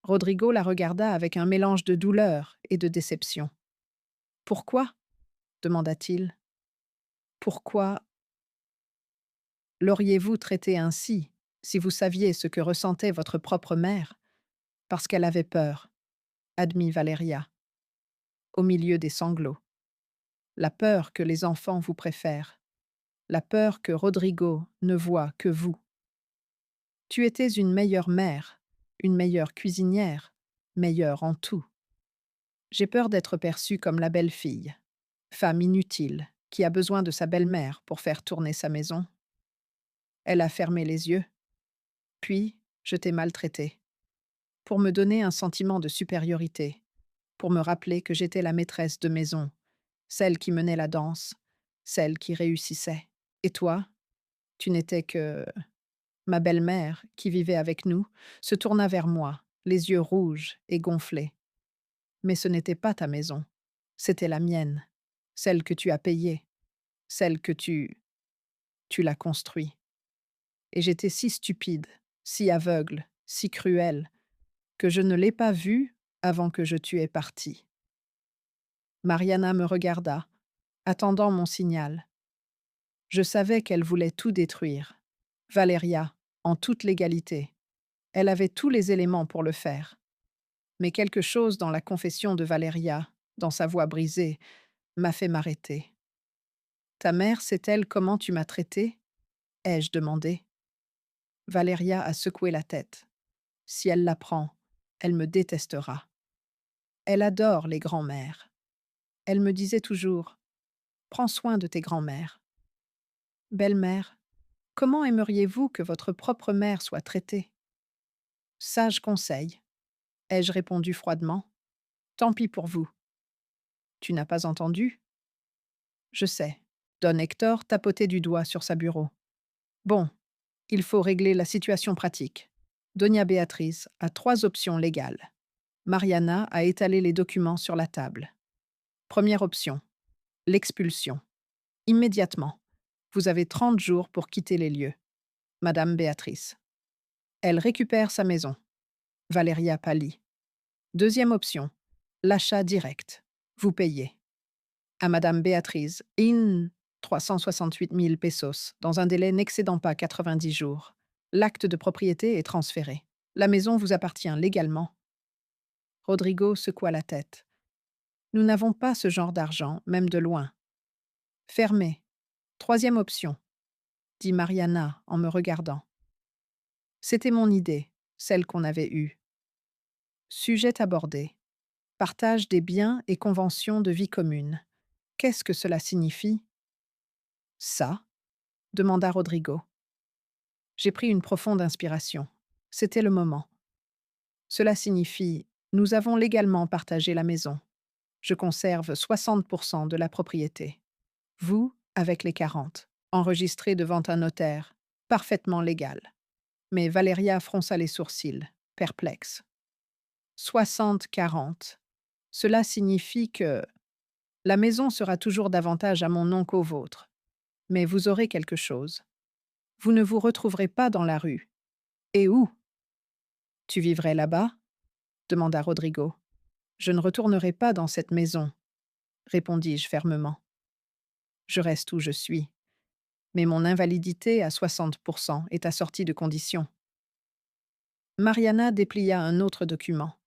Rodrigo la regarda avec un mélange de douleur et de déception. Pourquoi demanda-t-il. Pourquoi l'auriez-vous traité ainsi si vous saviez ce que ressentait votre propre mère? Parce qu'elle avait peur, admit Valeria, au milieu des sanglots. La peur que les enfants vous préfèrent. La peur que Rodrigo ne voit que vous. Tu étais une meilleure mère, une meilleure cuisinière, meilleure en tout. J'ai peur d'être perçue comme la belle-fille, femme inutile, qui a besoin de sa belle-mère pour faire tourner sa maison. Elle a fermé les yeux. Puis, je t'ai maltraitée. Pour me donner un sentiment de supériorité, pour me rappeler que j'étais la maîtresse de maison, celle qui menait la danse, celle qui réussissait. Et toi, tu n'étais que... Ma belle-mère, qui vivait avec nous, se tourna vers moi, les yeux rouges et gonflés. Mais ce n'était pas ta maison, c'était la mienne, celle que tu as payée, celle que tu l'as construite. Et j'étais si stupide, si aveugle, si cruelle, que je ne l'ai pas vue avant que je tuais parti. Mariana me regarda, attendant mon signal. Je savais qu'elle voulait tout détruire. Valeria, en toute légalité. Elle avait tous les éléments pour le faire. Mais quelque chose dans la confession de Valeria, dans sa voix brisée, m'a fait m'arrêter. Ta mère sait-elle comment tu m'as traité? Ai-je demandé. Valeria a secoué la tête. Si elle l'apprend, elle me détestera. Elle adore les grands-mères. Elle me disait toujours: prends soin de tes grands-mères. Belle-mère, comment aimeriez-vous que votre propre mère soit traitée? Sage conseil, ai-je répondu froidement. Tant pis pour vous. Tu n'as pas entendu? Je sais. Don Hector tapotait du doigt sur sa bureau. Bon, il faut régler la situation pratique. Doña Beatriz a 3 options légales. Mariana a étalé les documents sur la table. Première option, l'expulsion. Immédiatement. Vous avez 30 jours pour quitter les lieux. Madame Béatrice. Elle récupère sa maison. Valeria pâlit. Deuxième option, l'achat direct. Vous payez. À Madame Béatrice, 368 000 pesos, dans un délai n'excédant pas 90 jours. L'acte de propriété est transféré. La maison vous appartient légalement. Rodrigo secoua la tête. Nous n'avons pas ce genre d'argent, même de loin. Fermé. Troisième option, dit Mariana en me regardant. C'était mon idée, celle qu'on avait eue. Sujet abordé. Partage des biens et conventions de vie commune. Qu'est-ce que cela signifie? Ça? Demanda Rodrigo. J'ai pris une profonde inspiration. C'était le moment. Cela signifie, nous avons légalement partagé la maison. Je conserve 60% de la propriété. Vous, avec les 40, enregistrés devant un notaire, parfaitement légal. Mais Valeria fronça les sourcils, perplexe. 60-40. Cela signifie que la maison sera toujours davantage à mon nom qu'au vôtre. Mais vous aurez quelque chose. Vous ne vous retrouverez pas dans la rue. Et où? Tu vivrais là-bas? Demanda Rodrigo. Je ne retournerai pas dans cette maison, répondis-je fermement. Je reste où je suis. Mais mon invalidité à 60% est assortie de conditions. Mariana déplia un autre document.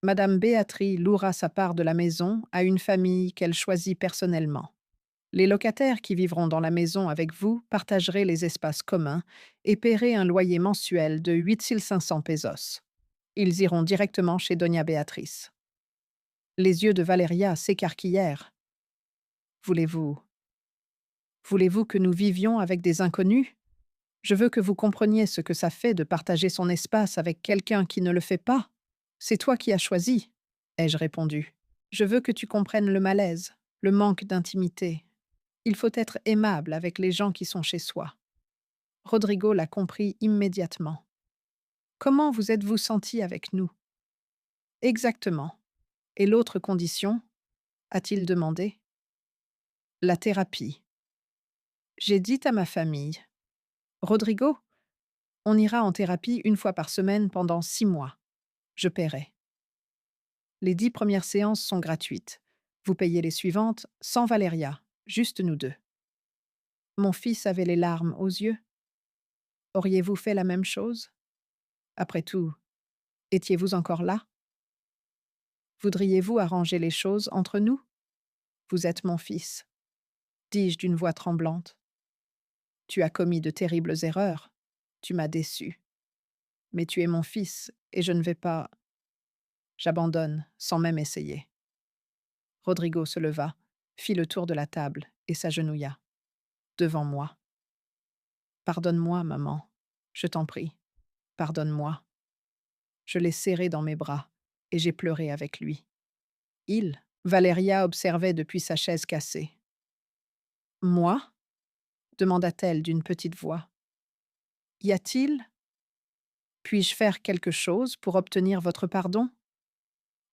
Madame Béatrice louera sa part de la maison à une famille qu'elle choisit personnellement. Les locataires qui vivront dans la maison avec vous partageraient les espaces communs et paieraient un loyer mensuel de 8 500 pesos. Ils iront directement chez Doña Beatrice. Les yeux de Valeria s'écarquillèrent. Voulez-vous que nous vivions avec des inconnus? Je veux que vous compreniez ce que ça fait de partager son espace avec quelqu'un qui ne le fait pas. C'est toi qui as choisi, ai-je répondu. Je veux que tu comprennes le malaise, le manque d'intimité. Il faut être aimable avec les gens qui sont chez soi. Rodrigo l'a compris immédiatement. Comment vous êtes-vous senti avec nous? Exactement. Et l'autre condition? A-t-il demandé. La thérapie. J'ai dit à ma famille. Rodrigo, on ira en thérapie une fois par semaine pendant 6 mois. Je paierai. Les 10 premières séances sont gratuites. Vous payez les suivantes sans Valéria, juste nous deux. Mon fils avait les larmes aux yeux. Auriez-vous fait la même chose? Après tout, étiez-vous encore là? Voudriez-vous arranger les choses entre nous? Vous êtes mon fils, dis-je d'une voix tremblante. Tu as commis de terribles erreurs. Tu m'as déçu. Mais tu es mon fils, et je ne vais pas. J'abandonne, sans même essayer. Rodrigo se leva, fit le tour de la table et s'agenouilla, devant moi. Pardonne-moi, maman. Je t'en prie. Pardonne-moi. Je l'ai serré dans mes bras, et j'ai pleuré avec lui. Valéria observait depuis sa chaise cassée. Moi? Demanda-t-elle d'une petite voix. Y a-t-il? Puis-je faire quelque chose pour obtenir votre pardon?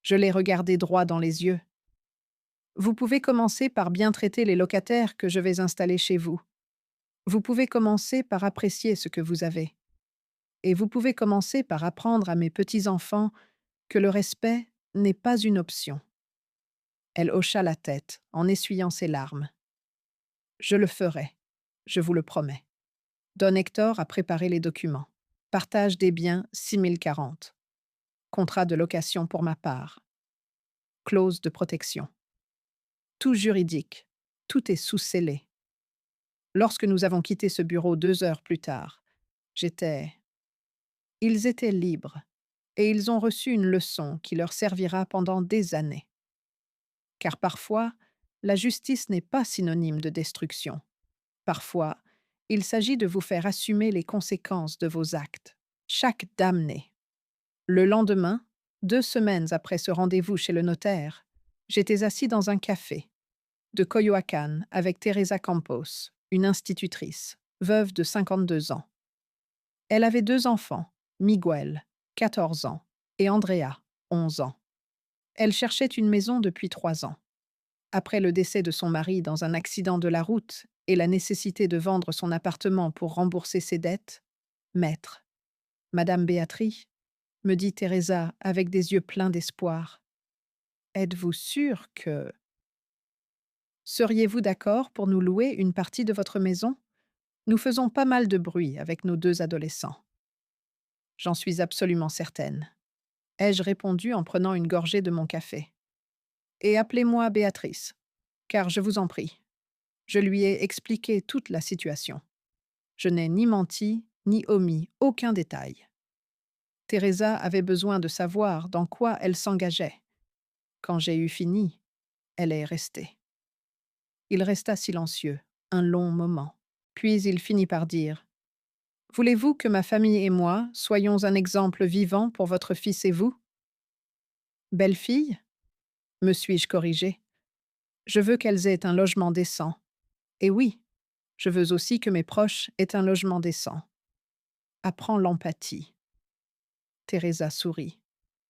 Je l'ai regardé droit dans les yeux. Vous pouvez commencer par bien traiter les locataires que je vais installer chez vous. Vous pouvez commencer par apprécier ce que vous avez. Et vous pouvez commencer par apprendre à mes petits-enfants que le respect n'est pas une option. Elle hocha la tête en essuyant ses larmes. Je le ferai, je vous le promets. Don Hector a préparé les documents. Partage des biens 6040. Contrat de location pour ma part. Clause de protection. Tout juridique. Tout est sous scellé. Lorsque nous avons quitté ce bureau 2 heures plus tard, j'étais. Ils étaient libres, et ils ont reçu une leçon qui leur servira pendant des années. Car parfois, la justice n'est pas synonyme de destruction. Parfois, il s'agit de vous faire assumer les conséquences de vos actes. Chaque damné. Le lendemain, 2 semaines après ce rendez-vous chez le notaire, j'étais assis dans un café de Coyoacán avec Teresa Campos, une institutrice, veuve de 52 ans. Elle avait 2 enfants, Miguel, 14 ans, et Andrea, 11 ans. Elle cherchait une maison depuis 3 ans. Après le décès de son mari dans un accident de la route et la nécessité de vendre son appartement pour rembourser ses dettes, maître, Madame Béatrice, me dit Teresa avec des yeux pleins d'espoir. Êtes-vous sûre que... Seriez-vous d'accord pour nous louer une partie de votre maison? Nous faisons pas mal de bruit avec nos 2 adolescents. J'en suis absolument certaine, ai-je répondu en prenant une gorgée de mon café. Et appelez-moi Béatrice, car je vous en prie. Je lui ai expliqué toute la situation. Je n'ai ni menti, ni omis aucun détail. Teresa avait besoin de savoir dans quoi elle s'engageait. Quand j'ai eu fini, elle est restée. Il resta silencieux, un long moment. Puis il finit par dire « Voulez-vous que ma famille et moi soyons un exemple vivant pour votre fils et vous ?»« Belle-fille » me suis-je corrigée. « Je veux qu'elles aient un logement décent. Et oui, je veux aussi que mes proches aient un logement décent. Apprends l'empathie. » Teresa sourit.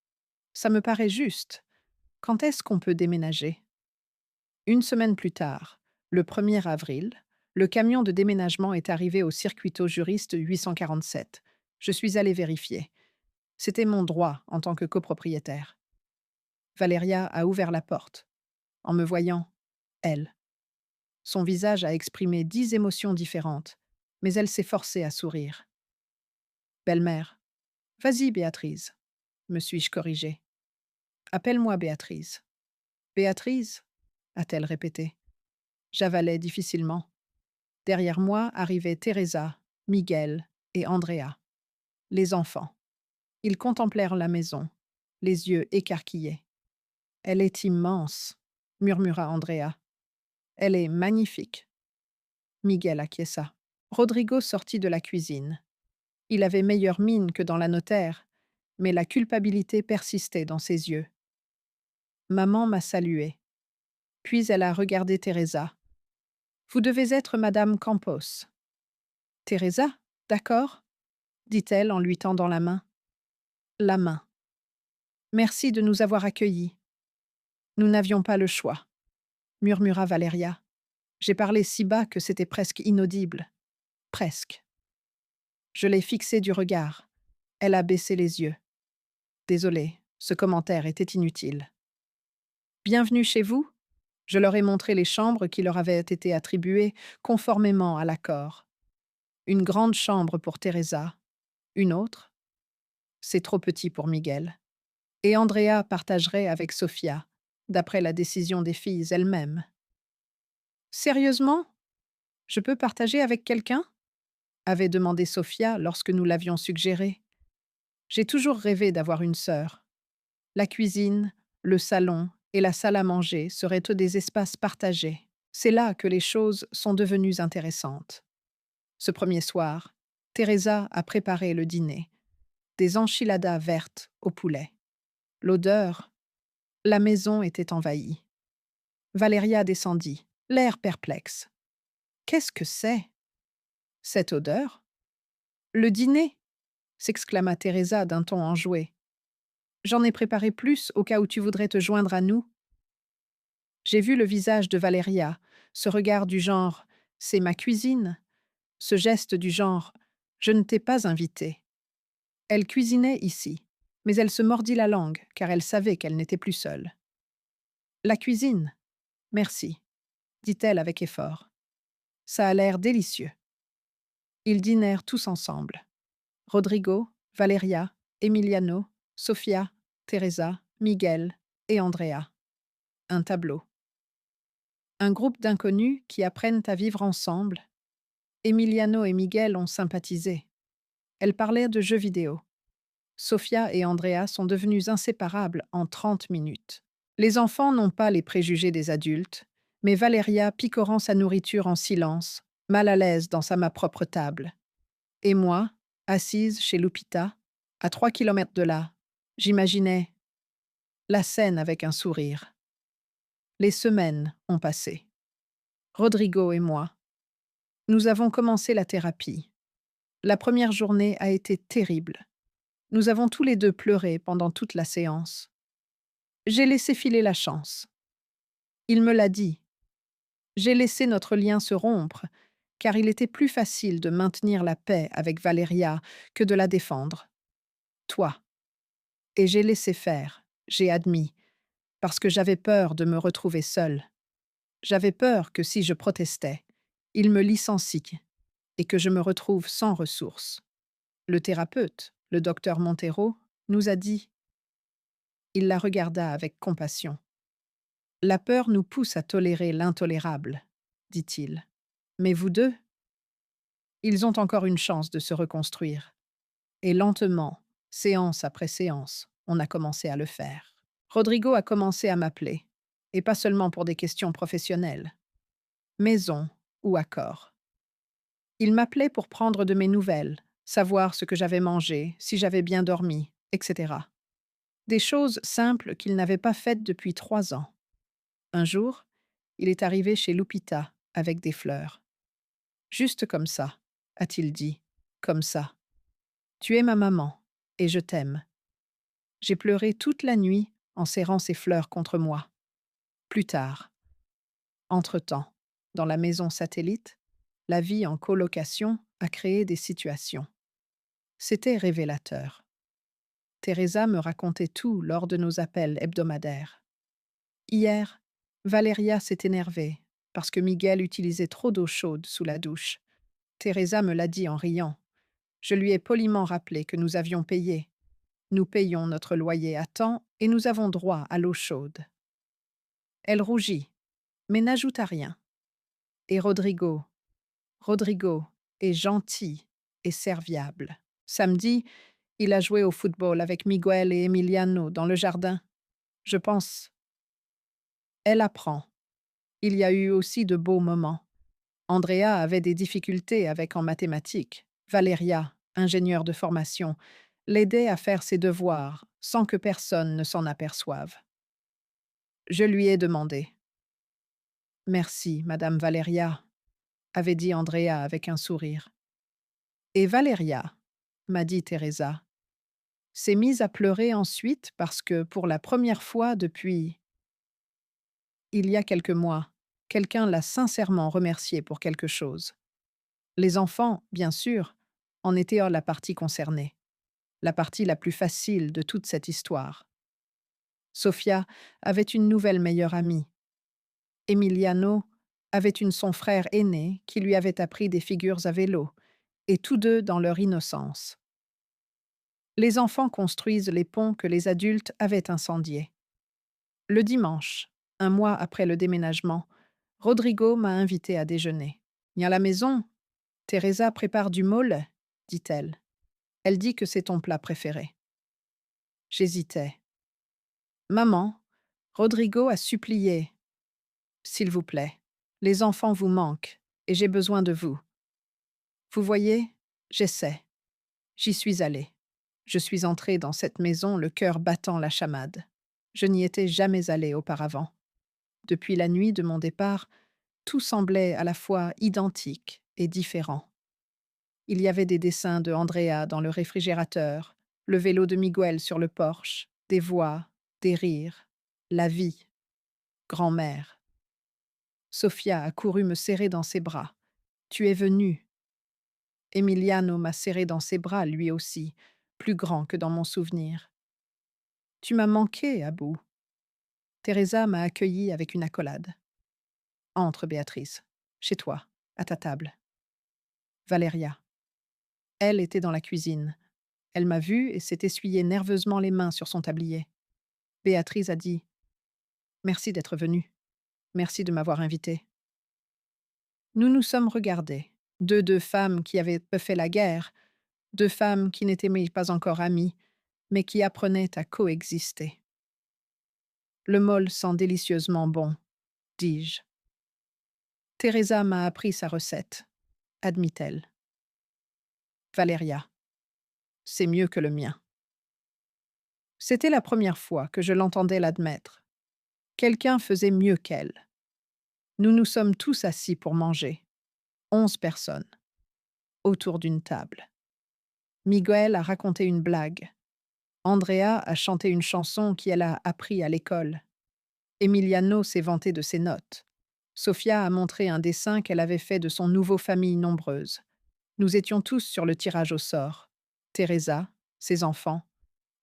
« Ça me paraît juste. Quand est-ce qu'on peut déménager ?» 1 semaine plus tard, le 1er avril, le camion de déménagement est arrivé au Circuito Juriste 847. Je suis allée vérifier. C'était mon droit en tant que copropriétaire. Valéria a ouvert la porte. En me voyant, elle. Son visage a exprimé 10 émotions différentes, mais elle s'est forcée à sourire. Belle-mère. Vas-y, Béatrice, me suis-je corrigée. Appelle-moi Béatrice. Béatrice, a-t-elle répété. J'avalais difficilement. Derrière moi arrivaient Teresa, Miguel et Andrea. Les enfants. Ils contemplèrent la maison, les yeux écarquillés. Elle est immense, murmura Andrea. Elle est magnifique. Miguel acquiesça. Rodrigo sortit de la cuisine. Il avait meilleure mine que dans la notaire, mais la culpabilité persistait dans ses yeux. Maman m'a salué. Puis elle a regardé Teresa. Vous devez être Madame Campos. Teresa, d'accord, dit-elle en lui tendant la main. La main. Merci de nous avoir accueillis. Nous n'avions pas le choix, murmura Valeria. J'ai parlé si bas que c'était presque inaudible. Presque. Je l'ai fixée du regard. Elle a baissé les yeux. Désolée, ce commentaire était inutile. Bienvenue chez vous. Je leur ai montré les chambres qui leur avaient été attribuées conformément à l'accord. Une grande chambre pour Teresa. Une autre. C'est trop petit pour Miguel. Et Andrea partagerait avec Sofia, d'après la décision des filles elles-mêmes. Sérieusement? Je peux partager avec quelqu'un? Avait demandé Sofia lorsque nous l'avions suggéré. J'ai toujours rêvé d'avoir une sœur. La cuisine, le salon et la salle à manger seraient des espaces partagés. C'est là que les choses sont devenues intéressantes. Ce premier soir, Teresa a préparé le dîner. Des enchiladas vertes au poulet. L'odeur, la maison était envahie. Valeria descendit, l'air perplexe. Qu'est-ce que c'est? Cette odeur? Le dîner? S'exclama Teresa d'un ton enjoué. J'en ai préparé plus au cas où tu voudrais te joindre à nous. J'ai vu le visage de Valeria, ce regard du genre c'est ma cuisine, ce geste du genre je ne t'ai pas invité. Elle cuisinait ici, mais elle se mordit la langue car elle savait qu'elle n'était plus seule. La cuisine? Merci, dit-elle avec effort. Ça a l'air délicieux. Ils dînèrent tous ensemble. Rodrigo, Valeria, Emiliano, Sofia, Teresa, Miguel et Andrea. Un tableau. Un groupe d'inconnus qui apprennent à vivre ensemble. Emiliano et Miguel ont sympathisé. Elles parlaient de jeux vidéo. Sofia et Andrea sont devenus inséparables en 30 minutes. Les enfants n'ont pas les préjugés des adultes, mais Valeria picorant sa nourriture en silence, mal à l'aise dans ma propre table. Et moi, assise chez Lupita, à 3 kilomètres de là, j'imaginais la scène avec un sourire. Les semaines ont passé. Rodrigo et moi, nous avons commencé la thérapie. La première journée a été terrible. Nous avons tous les deux pleuré pendant toute la séance. J'ai laissé filer la chance. Il me l'a dit. J'ai laissé notre lien se rompre, car il était plus facile de maintenir la paix avec Valeria que de la défendre. Toi. Et j'ai laissé faire, j'ai admis, parce que j'avais peur de me retrouver seule. J'avais peur que si je protestais, il me licencie et que je me retrouve sans ressources. Le thérapeute, le docteur Montero, nous a dit. Il la regarda avec compassion. La peur nous pousse à tolérer l'intolérable, dit-il. Mais vous deux? Ils ont encore une chance de se reconstruire. Et lentement, séance après séance, on a commencé à le faire. Rodrigo a commencé à m'appeler, et pas seulement pour des questions professionnelles. Maison ou accord. Il m'appelait pour prendre de mes nouvelles, savoir ce que j'avais mangé, si j'avais bien dormi, etc. Des choses simples qu'il n'avait pas faites depuis 3 ans. Un jour, il est arrivé chez Lupita avec des fleurs. Juste comme ça, a-t-il dit, comme ça. Tu es ma maman, et je t'aime. J'ai pleuré toute la nuit en serrant ces fleurs contre moi. Plus tard. Entre-temps, dans la maison satellite, la vie en colocation a créé des situations. C'était révélateur. Teresa me racontait tout lors de nos appels hebdomadaires. Hier, Valeria s'est énervée parce que Miguel utilisait trop d'eau chaude sous la douche. Teresa me l'a dit en riant. Je lui ai poliment rappelé que nous avions payé. Nous payons notre loyer à temps et nous avons droit à l'eau chaude. Elle rougit, mais n'ajouta rien. Et Rodrigo est gentil et serviable. Samedi, il a joué au football avec Miguel et Emiliano dans le jardin. Je pense. Elle apprend. Il y a eu aussi de beaux moments. Andrea avait des difficultés avec en mathématiques. Valeria, ingénieure de formation, l'aidait à faire ses devoirs sans que personne ne s'en aperçoive. Je lui ai demandé. Merci, Madame Valeria, avait dit Andrea avec un sourire. Et Valeria, m'a dit Teresa, s'est mise à pleurer ensuite parce que, pour la première fois depuis il y a quelques mois, quelqu'un l'a sincèrement remerciée pour quelque chose. Les enfants, bien sûr, en étaient la partie concernée, la partie la plus facile de toute cette histoire. Sofia avait une nouvelle meilleure amie. Emiliano avait son frère aîné qui lui avait appris des figures à vélo, et tous deux dans leur innocence. Les enfants construisent les ponts que les adultes avaient incendiés. Le dimanche, un mois après le déménagement, Rodrigo m'a invité à déjeuner. « À la maison, Teresa prépare du mole, dit-elle. Elle dit que c'est ton plat préféré. J'hésitais. Maman, Rodrigo a supplié. S'il vous plaît, les enfants vous manquent et j'ai besoin de vous. Vous voyez, j'essaie. J'y suis allée. Je suis entrée dans cette maison le cœur battant la chamade. Je n'y étais jamais allée auparavant. Depuis la nuit de mon départ, tout semblait à la fois identique et différent. Il y avait des dessins de Andrea dans le réfrigérateur, le vélo de Miguel sur le porche, des voix, des rires, la vie. Grand-mère. Sofia a couru me serrer dans ses bras. Tu es venu. Emiliano m'a serré dans ses bras, lui aussi, plus grand que dans mon souvenir. Tu m'as manqué, Abou. Teresa m'a accueilli avec une accolade. Entre, Béatrice. Chez toi, à ta table. Valeria. Elle était dans la cuisine. Elle m'a vue et s'est essuyée nerveusement les mains sur son tablier. Béatrice a dit « Merci d'être venue. Merci de m'avoir invitée. » Nous nous sommes regardés, deux femmes qui avaient fait la guerre, deux femmes qui n'étaient pas encore amies, mais qui apprenaient à coexister. Le mol sent délicieusement bon, dis-je. Teresa m'a appris sa recette, admit-elle. Valeria. C'est mieux que le mien. C'était la première fois que je l'entendais l'admettre. Quelqu'un faisait mieux qu'elle. Nous nous sommes tous assis pour manger. 11 personnes. Autour d'une table. Miguel a raconté une blague. Andrea a chanté une chanson qu'elle a appris à l'école. Emiliano s'est vanté de ses notes. Sofia a montré un dessin qu'elle avait fait de son nouveau famille nombreuse. Nous étions tous sur le tirage au sort. Teresa, ses enfants,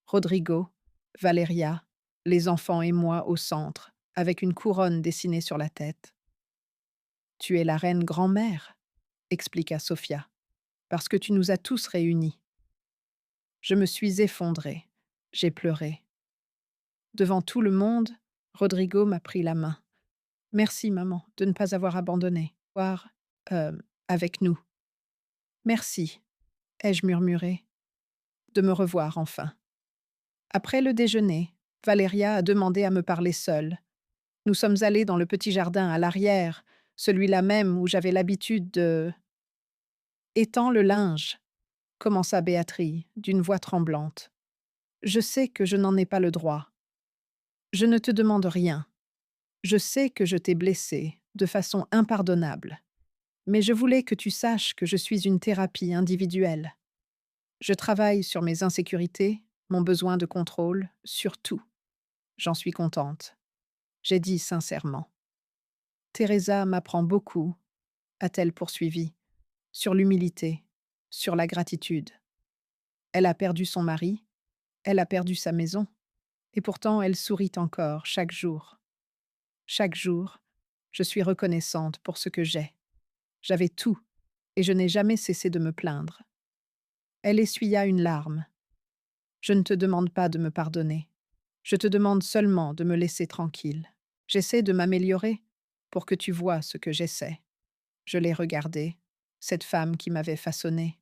Rodrigo, Valeria, les enfants et moi au centre, avec une couronne dessinée sur la tête. Tu es la reine grand-mère, expliqua Sofia, parce que tu nous as tous réunis. Je me suis effondrée. J'ai pleuré. Devant tout le monde, Rodrigo m'a pris la main. Merci, maman, de ne pas avoir abandonné. Voir, avec nous. Merci, ai-je murmuré. De me revoir enfin. Après le déjeuner, Valeria a demandé à me parler seule. Nous sommes allés dans le petit jardin à l'arrière, celui-là même où j'avais l'habitude de... Étends le linge, commença Béatrice, d'une voix tremblante. Je sais que je n'en ai pas le droit. Je ne te demande rien. Je sais que je t'ai blessée, de façon impardonnable. Mais je voulais que tu saches que je suis une thérapie individuelle. Je travaille sur mes insécurités, mon besoin de contrôle, sur tout. J'en suis contente. J'ai dit sincèrement. Teresa m'apprend beaucoup, a-t-elle poursuivi, sur l'humilité, sur la gratitude. Elle a perdu son mari, elle a perdu sa maison, et pourtant elle sourit encore chaque jour. Chaque jour, je suis reconnaissante pour ce que j'ai. J'avais tout, et je n'ai jamais cessé de me plaindre. Elle essuya une larme. Je ne te demande pas de me pardonner. Je te demande seulement de me laisser tranquille. J'essaie de m'améliorer pour que tu vois ce que j'essaie. Je l'ai regardée, cette femme qui m'avait façonnée,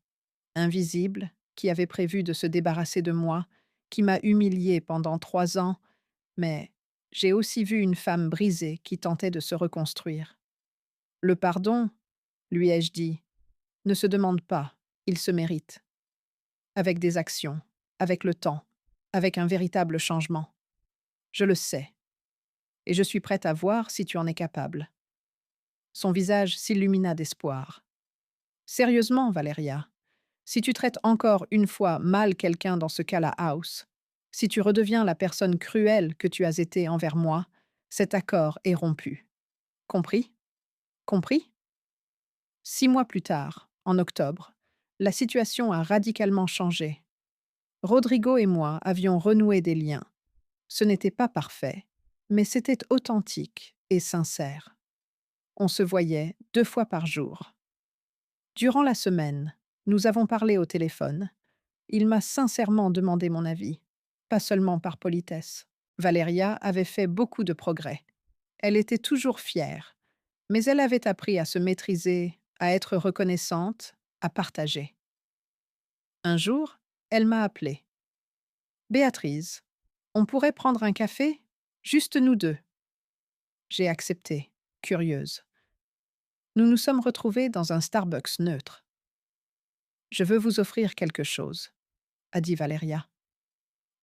invisible, qui avait prévu de se débarrasser de moi, qui m'a humiliée pendant 3 ans, mais j'ai aussi vu une femme brisée qui tentait de se reconstruire. Le pardon, lui ai-je dit, ne se demande pas, il se mérite. Avec des actions, avec le temps, avec un véritable changement. Je le sais, et je suis prête à voir si tu en es capable. Son visage s'illumina d'espoir. Sérieusement, Valéria, si tu traites encore une fois mal quelqu'un dans ce cas-là, House, si tu redeviens la personne cruelle que tu as été envers moi, cet accord est rompu. Compris? Compris? 6 mois plus tard, en octobre, la situation a radicalement changé. Rodrigo et moi avions renoué des liens. Ce n'était pas parfait, mais c'était authentique et sincère. On se voyait 2 fois par jour. Durant la semaine, nous avons parlé au téléphone. Il m'a sincèrement demandé mon avis, pas seulement par politesse. Valéria avait fait beaucoup de progrès. Elle était toujours fière, mais elle avait appris à se maîtriser, à être reconnaissante, à partager. Un jour, elle m'a appelée. Béatrice, on pourrait prendre un café? Juste nous deux. J'ai accepté, curieuse. Nous nous sommes retrouvés dans un Starbucks neutre. Je veux vous offrir quelque chose, a dit Valéria.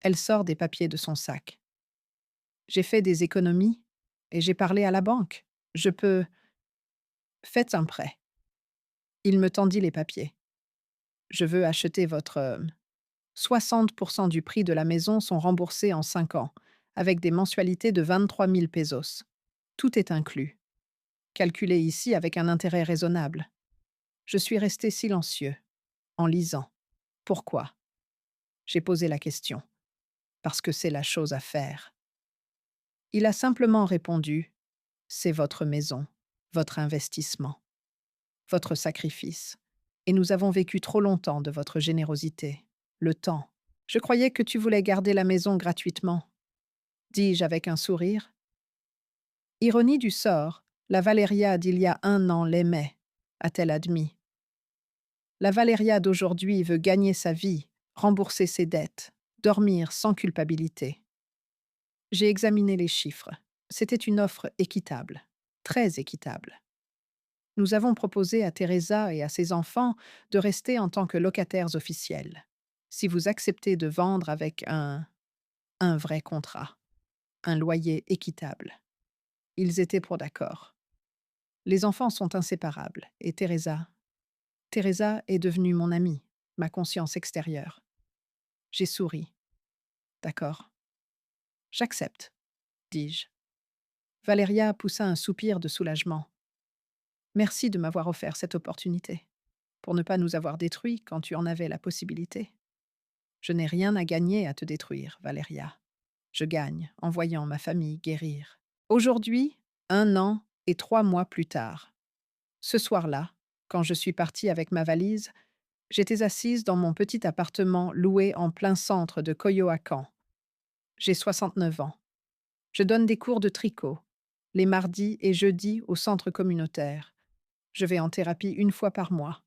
Elle sort des papiers de son sac. J'ai fait des économies et j'ai parlé à la banque. Je peux... Faites un prêt. Il me tendit les papiers. Je veux acheter votre... 60% du prix de la maison sont remboursés en 5 ans, avec des mensualités de 23 000 pesos. Tout est inclus. Calculé ici avec un intérêt raisonnable. Je suis resté silencieux, en lisant. Pourquoi? J'ai posé la question. Parce que c'est la chose à faire. Il a simplement répondu, c'est votre maison, votre investissement, votre sacrifice. Et nous avons vécu trop longtemps de votre générosité. Le temps. Je croyais que tu voulais garder la maison gratuitement, dis-je avec un sourire. Ironie du sort, la Valéria d'il y a 1 an l'aimait, a-t-elle admis. La Valéria d'aujourd'hui veut gagner sa vie, rembourser ses dettes, dormir sans culpabilité. J'ai examiné les chiffres. C'était une offre équitable, très équitable. Nous avons proposé à Teresa et à ses enfants de rester en tant que locataires officiels. Si vous acceptez de vendre avec un vrai contrat, un loyer équitable. Ils étaient pour d'accord. Les enfants sont inséparables et Teresa est devenue mon amie, ma conscience extérieure. J'ai souri. D'accord. J'accepte, dis-je. Valéria poussa un soupir de soulagement. Merci de m'avoir offert cette opportunité, pour ne pas nous avoir détruits quand tu en avais la possibilité. Je n'ai rien à gagner à te détruire, Valéria. Je gagne en voyant ma famille guérir. Aujourd'hui, 1 an et 3 mois plus tard. Ce soir-là, quand je suis partie avec ma valise, j'étais assise dans mon petit appartement loué en plein centre de Coyoacán. J'ai 69 ans. Je donne des cours de tricot, les mardis et jeudis au centre communautaire. Je vais en thérapie 1 fois par mois.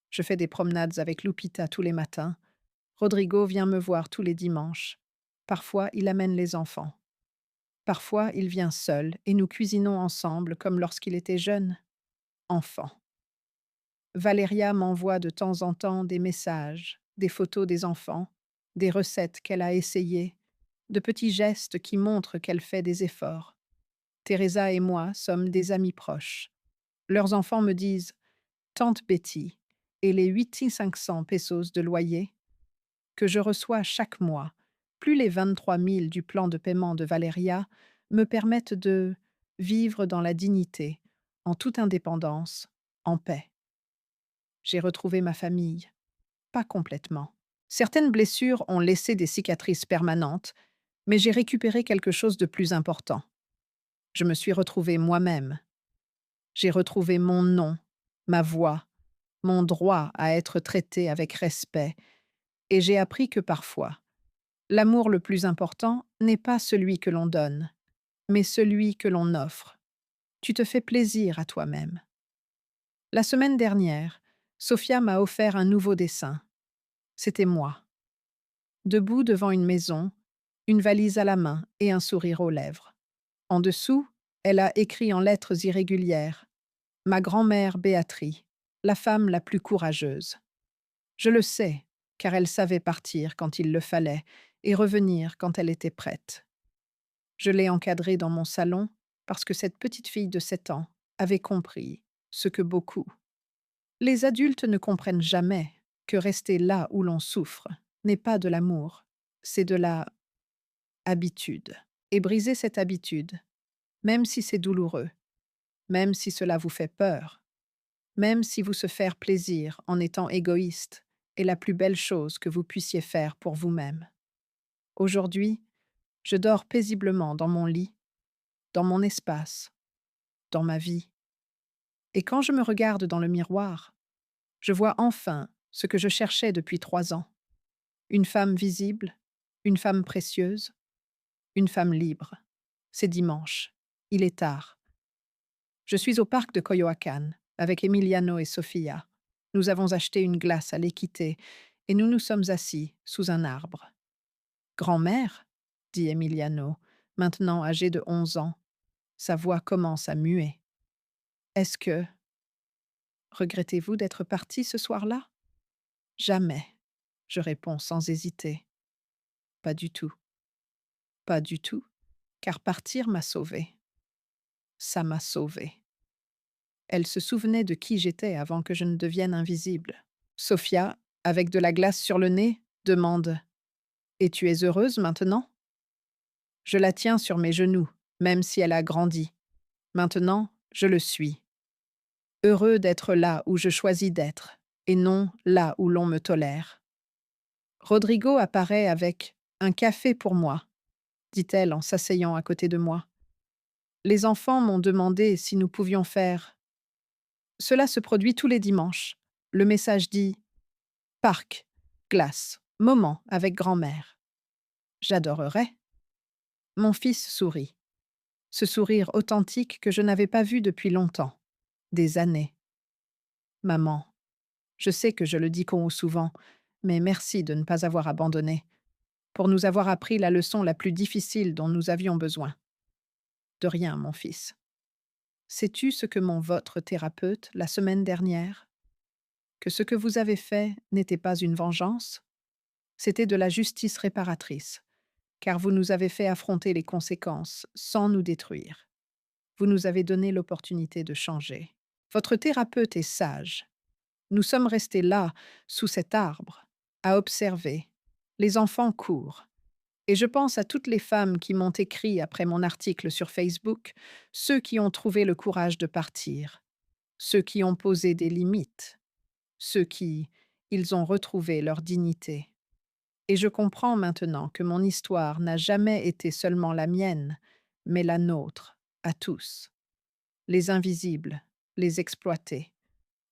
Je fais des promenades avec Lupita tous les matins. Rodrigo vient me voir tous les dimanches. Parfois, il amène les enfants. Parfois, il vient seul et nous cuisinons ensemble comme lorsqu'il était jeune, enfant. Valéria m'envoie de temps en temps des messages, des photos des enfants, des recettes qu'elle a essayées, de petits gestes qui montrent qu'elle fait des efforts. Teresa et moi sommes des amis proches. Leurs enfants me disent Tante Betty et les 8 500 pesos de loyer que je reçois chaque mois, plus les 23 000 du plan de paiement de Valéria, me permettent de vivre dans la dignité, en toute indépendance, en paix. J'ai retrouvé ma famille. Pas complètement. Certaines blessures ont laissé des cicatrices permanentes, mais j'ai récupéré quelque chose de plus important. Je me suis retrouvée moi-même. J'ai retrouvé mon nom, ma voix, mon droit à être traitée avec respect, et j'ai appris que parfois, l'amour le plus important n'est pas celui que l'on donne, mais celui que l'on offre. Tu te fais plaisir à toi-même. La semaine dernière, Sophia m'a offert un nouveau dessin. C'était moi. Debout devant une maison, une valise à la main et un sourire aux lèvres. En dessous, elle a écrit en lettres irrégulières « Ma grand-mère Béatrice, la femme la plus courageuse ». Je le sais, car elle savait partir quand il le fallait et revenir quand elle était prête. Je l'ai encadrée dans mon salon parce que cette petite fille de 7 ans avait compris ce que beaucoup. Les adultes ne comprennent jamais que rester là où l'on souffre n'est pas de l'amour, c'est de la habitude. Et briser cette habitude, même si c'est douloureux, même si cela vous fait peur, même si vous se faire plaisir en étant égoïste, est la plus belle chose que vous puissiez faire pour vous-même. Aujourd'hui, je dors paisiblement dans mon lit, dans mon espace, dans ma vie. Et quand je me regarde dans le miroir, je vois enfin ce que je cherchais depuis 3 ans. Une femme visible, une femme précieuse, une femme libre. C'est dimanche. Il est tard. Je suis au parc de Coyoacán avec Emiliano et Sofia. Nous avons acheté une glace à l'équité et nous nous sommes assis sous un arbre. Grand-mère, dit Emiliano, maintenant âgé de 11 ans. Sa voix commence à muer. Est-ce que regrettez-vous d'être parti ce soir-là? Jamais, je réponds sans hésiter. Pas du tout. Pas du tout, car partir m'a sauvée. Ça m'a sauvée. Elle se souvenait de qui j'étais avant que je ne devienne invisible. Sophia, avec de la glace sur le nez, demande: Et tu es heureuse maintenant? Je la tiens sur mes genoux, même si elle a grandi. Maintenant, je le suis. Heureux d'être là où je choisis d'être, et non là où l'on me tolère. Rodrigo apparaît avec un café pour moi, dit-elle en s'asseyant à côté de moi. Les enfants m'ont demandé si nous pouvions faire. Cela se produit tous les dimanches. Le message dit parc, glace, moment avec grand-mère. J'adorerais. Mon fils sourit. Ce sourire authentique que je n'avais pas vu depuis longtemps. Des années. Maman, je sais que je le dis souvent, mais merci de ne pas avoir abandonné, pour nous avoir appris la leçon la plus difficile dont nous avions besoin. De rien, mon fils. Sais-tu ce que votre thérapeute la semaine dernière? Que ce que vous avez fait n'était pas une vengeance? C'était de la justice réparatrice, car vous nous avez fait affronter les conséquences sans nous détruire. Vous nous avez donné l'opportunité de changer. Votre thérapeute est sage. Nous sommes restés là, sous cet arbre, à observer. Les enfants courent. Et je pense à toutes les femmes qui m'ont écrit après mon article sur Facebook, ceux qui ont trouvé le courage de partir, ceux qui ont posé des limites, ceux qui, ils ont retrouvé leur dignité. Et je comprends maintenant que mon histoire n'a jamais été seulement la mienne, mais la nôtre, à tous. Les invisibles, les exploités,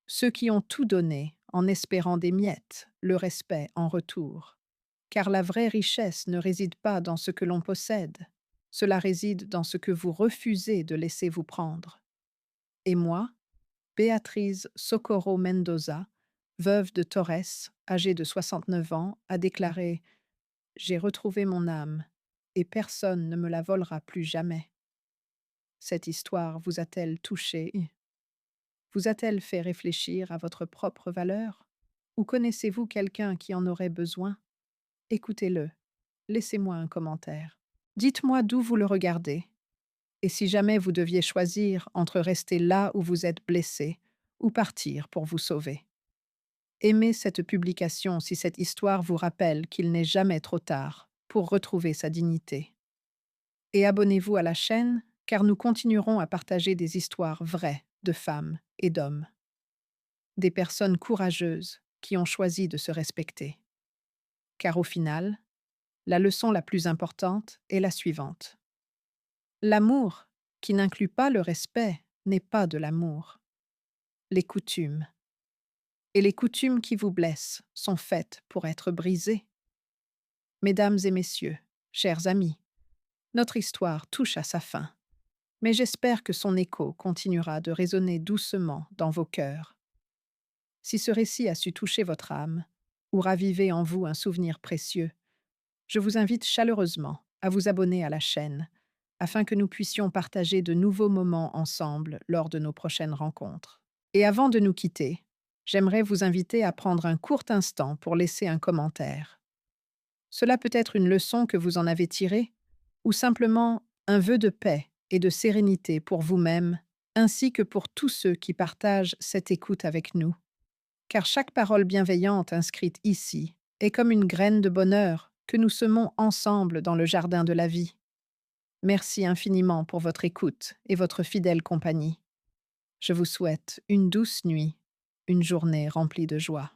ceux qui ont tout donné en espérant des miettes, le respect en retour. Car la vraie richesse ne réside pas dans ce que l'on possède, cela réside dans ce que vous refusez de laisser vous prendre. Et moi, Béatrice Socorro Mendoza, veuve de Torres, âgée de 69 ans, a déclaré: J'ai retrouvé mon âme, et personne ne me la volera plus jamais. Cette histoire vous a-t-elle touché? Vous a-t-elle fait réfléchir à votre propre valeur? Ou connaissez-vous quelqu'un qui en aurait besoin? Écoutez-le. Laissez-moi un commentaire. Dites-moi d'où vous le regardez. Et si jamais vous deviez choisir entre rester là où vous êtes blessé ou partir pour vous sauver. Aimez cette publication si cette histoire vous rappelle qu'il n'est jamais trop tard pour retrouver sa dignité. Et abonnez-vous à la chaîne car nous continuerons à partager des histoires vraies de femmes et d'hommes. Des personnes courageuses qui ont choisi de se respecter. Car au final, la leçon la plus importante est la suivante. L'amour, qui n'inclut pas le respect, n'est pas de l'amour. Les coutumes. Et les coutumes qui vous blessent sont faites pour être brisées. Mesdames et messieurs, chers amis, notre histoire touche à sa fin, mais j'espère que son écho continuera de résonner doucement dans vos cœurs. Si ce récit a su toucher votre âme, ou raviver en vous un souvenir précieux, je vous invite chaleureusement à vous abonner à la chaîne, afin que nous puissions partager de nouveaux moments ensemble lors de nos prochaines rencontres. Et avant de nous quitter, j'aimerais vous inviter à prendre un court instant pour laisser un commentaire. Cela peut être une leçon que vous en avez tirée, ou simplement un vœu de paix et de sérénité pour vous-même, ainsi que pour tous ceux qui partagent cette écoute avec nous. Car chaque parole bienveillante inscrite ici est comme une graine de bonheur que nous semons ensemble dans le jardin de la vie. Merci infiniment pour votre écoute et votre fidèle compagnie. Je vous souhaite une douce nuit, une journée remplie de joie.